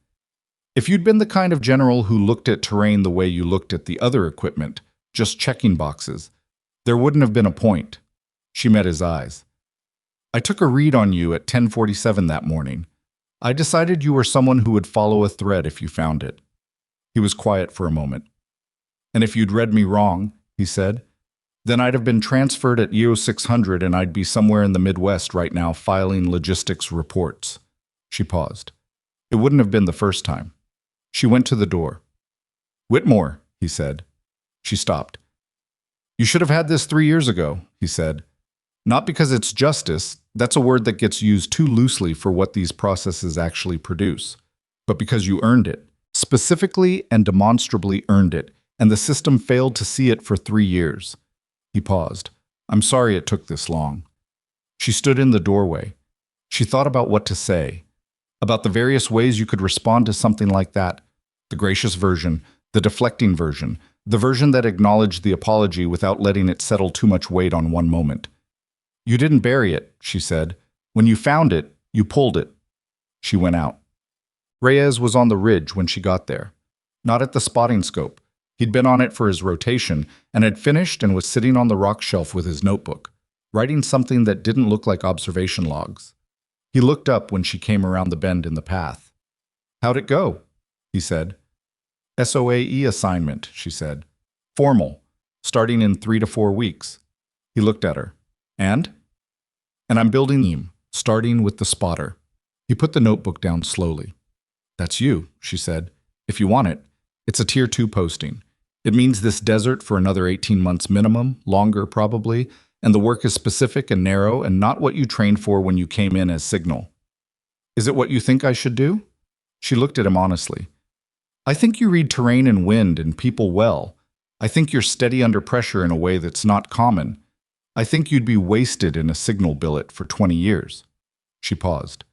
If you'd been the kind of general who looked at terrain the way you looked at the other equipment, just checking boxes, there wouldn't have been a point. She met his eyes. I took a read on you at 10:47 that morning. I decided you were someone who would follow a thread if you found it. He was quiet for a moment. And if you'd read me wrong, he said, then I'd have been transferred at EO 600 and I'd be somewhere in the Midwest right now filing logistics reports. She paused. It wouldn't have been the first time. She went to the door. Whitmore, he said. She stopped. You should have had this 3 years ago, he said. Not because it's justice, that's a word that gets used too loosely for what these processes actually produce, but because you earned it, specifically and demonstrably earned it, and the system failed to see it for 3 years. He paused. I'm sorry it took this long. She stood in the doorway. She thought about what to say, about the various ways you could respond to something like that, the gracious version, the deflecting version, the version that acknowledged the apology without letting it settle too much weight on one moment. You didn't bury it, she said. When you found it, you pulled it. She went out. Reyes was on the ridge when she got there. Not at the spotting scope. He'd been on it for his rotation and had finished and was sitting on the rock shelf with his notebook, writing something that didn't look like observation logs. He looked up when she came around the bend in the path. How'd it go? He said. SOAE assignment, she said. Formal, starting in 3 to 4 weeks. He looked at her. And I'm building him, starting with the spotter. He put the notebook down slowly. That's you, she said. If you want it, it's a Tier 2 posting. It means this desert for another 18 months minimum, longer probably, and the work is specific and narrow and not what you trained for when you came in as signal. Is it what you think I should do? She looked at him honestly. I think you read terrain and wind and people well. I think you're steady under pressure in a way that's not common. I think you'd be wasted in a signal billet for 20 years. She paused.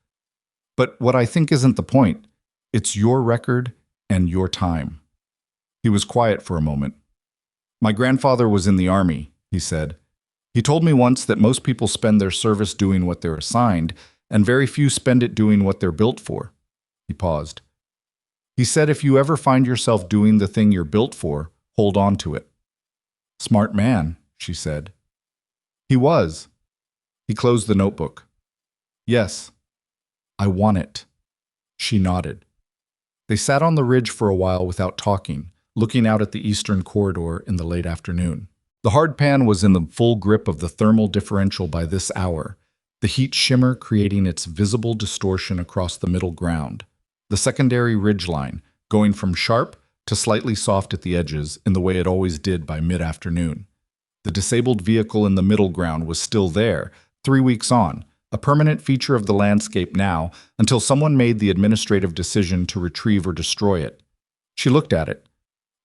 But what I think isn't the point. It's your record and your time. He was quiet for a moment. My grandfather was in the army, he said. He told me once that most people spend their service doing what they're assigned, and very few spend it doing what they're built for. He paused. He said if you ever find yourself doing the thing you're built for, hold on to it. Smart man, she said. He was. He closed the notebook. Yes, I want it. She nodded. They sat on the ridge for a while without talking, looking out at the eastern corridor in the late afternoon. The hardpan was in the full grip of the thermal differential by this hour, the heat shimmer creating its visible distortion across the middle ground, the secondary ridgeline going from sharp to slightly soft at the edges in the way it always did by mid-afternoon. The disabled vehicle in the middle ground was still there, 3 weeks on, a permanent feature of the landscape now, until someone made the administrative decision to retrieve or destroy it. She looked at it.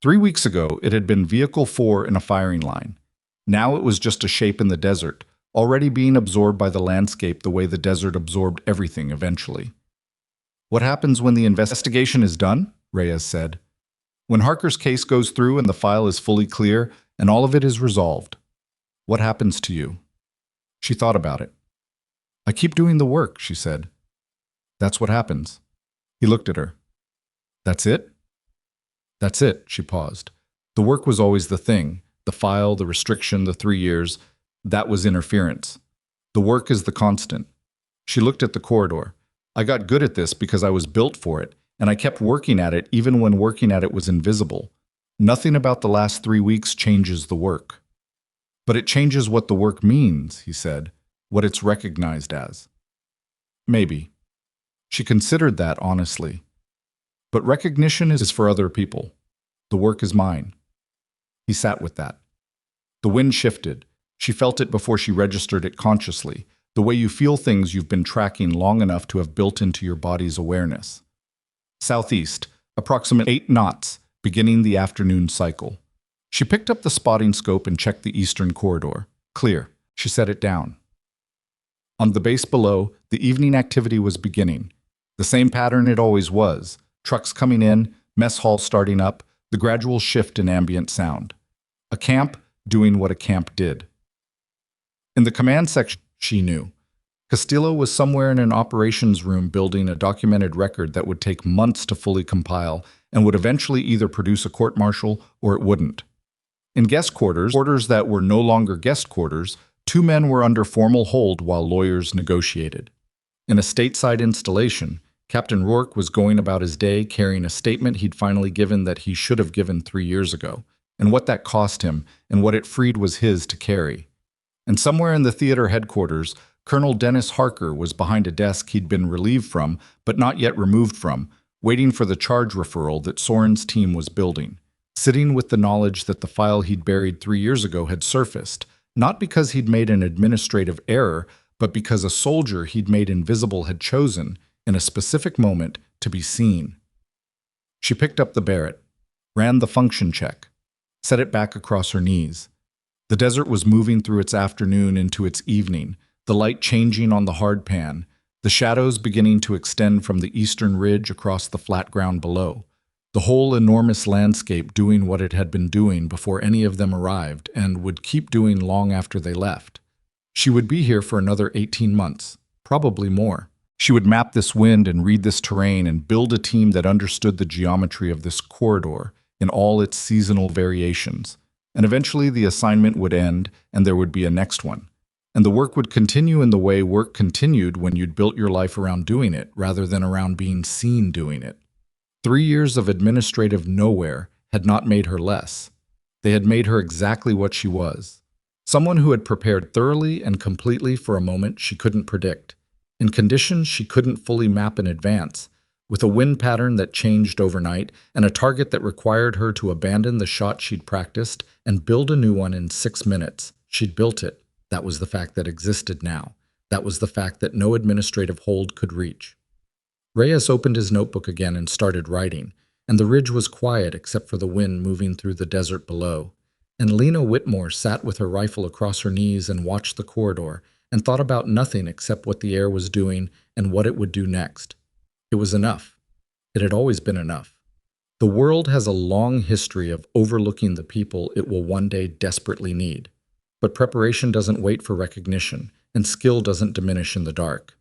3 weeks ago, it had been Vehicle 4 in a firing line. Now it was just a shape in the desert, already being absorbed by the landscape the way the desert absorbed everything eventually. "What happens when the investigation is done?" Reyes said. "When Harker's case goes through and the file is fully clear and all of it is resolved. What happens to you?" She thought about it. "I keep doing the work," she said. "That's what happens." He looked at her. "That's it?" "That's it," she paused. The work was always the thing, the file, the restriction, the 3 years. That was interference. The work is the constant. She looked at the corridor. "I got good at this because I was built for it, and I kept working at it even when working at it was invisible. Nothing about the last 3 weeks changes the work." "But it changes what the work means," he said, "what it's recognized as." Maybe. She considered that honestly. But recognition is for other people. The work is mine. He sat with that. The wind shifted. She felt it before she registered it consciously, the way you feel things you've been tracking long enough to have built into your body's awareness. Southeast, approximately 8 knots, beginning the afternoon cycle. She picked up the spotting scope and checked the eastern corridor. Clear. She set it down. On the base below, the evening activity was beginning. The same pattern it always was. Trucks coming in, mess hall starting up, the gradual shift in ambient sound. A camp doing what a camp did. In the command section, she knew. Castillo was somewhere in an operations room building a documented record that would take months to fully compile and would eventually either produce a court-martial or it wouldn't. In guest quarters that were no longer guest quarters, 2 men were under formal hold while lawyers negotiated. In a stateside installation, Captain Rourke was going about his day carrying a statement he'd finally given that he should have given 3 years ago, and what that cost him and what it freed was his to carry. And somewhere in the theater headquarters, Colonel Dennis Harker was behind a desk he'd been relieved from, but not yet removed from, waiting for the charge referral that Soren's team was building, sitting with the knowledge that the file he'd buried 3 years ago had surfaced, not because he'd made an administrative error, but because a soldier he'd made invisible had chosen, in a specific moment, to be seen. She picked up the Barrett, ran the function check, set it back across her knees. The desert was moving through its afternoon into its evening, the light changing on the hard pan, the shadows beginning to extend from the eastern ridge across the flat ground below, the whole enormous landscape doing what it had been doing before any of them arrived and would keep doing long after they left. She would be here for another 18 months, probably more. She would map this wind and read this terrain and build a team that understood the geometry of this corridor in all its seasonal variations. And eventually the assignment would end and there would be a next one. And the work would continue in the way work continued when you'd built your life around doing it rather than around being seen doing it. 3 years of administrative nowhere had not made her less. They had made her exactly what she was. Someone who had prepared thoroughly and completely for a moment she couldn't predict, in conditions she couldn't fully map in advance, with a wind pattern that changed overnight and a target that required her to abandon the shot she'd practiced and build a new one in 6 minutes. She'd built it. That was the fact that existed now. That was the fact that no administrative hold could reach. Reyes opened his notebook again and started writing, and the ridge was quiet except for the wind moving through the desert below. And Lena Whitmore sat with her rifle across her knees and watched the corridor and thought about nothing except what the air was doing and what it would do next. It was enough. It had always been enough. The world has a long history of overlooking the people it will one day desperately need. But preparation doesn't wait for recognition, and skill doesn't diminish in the dark.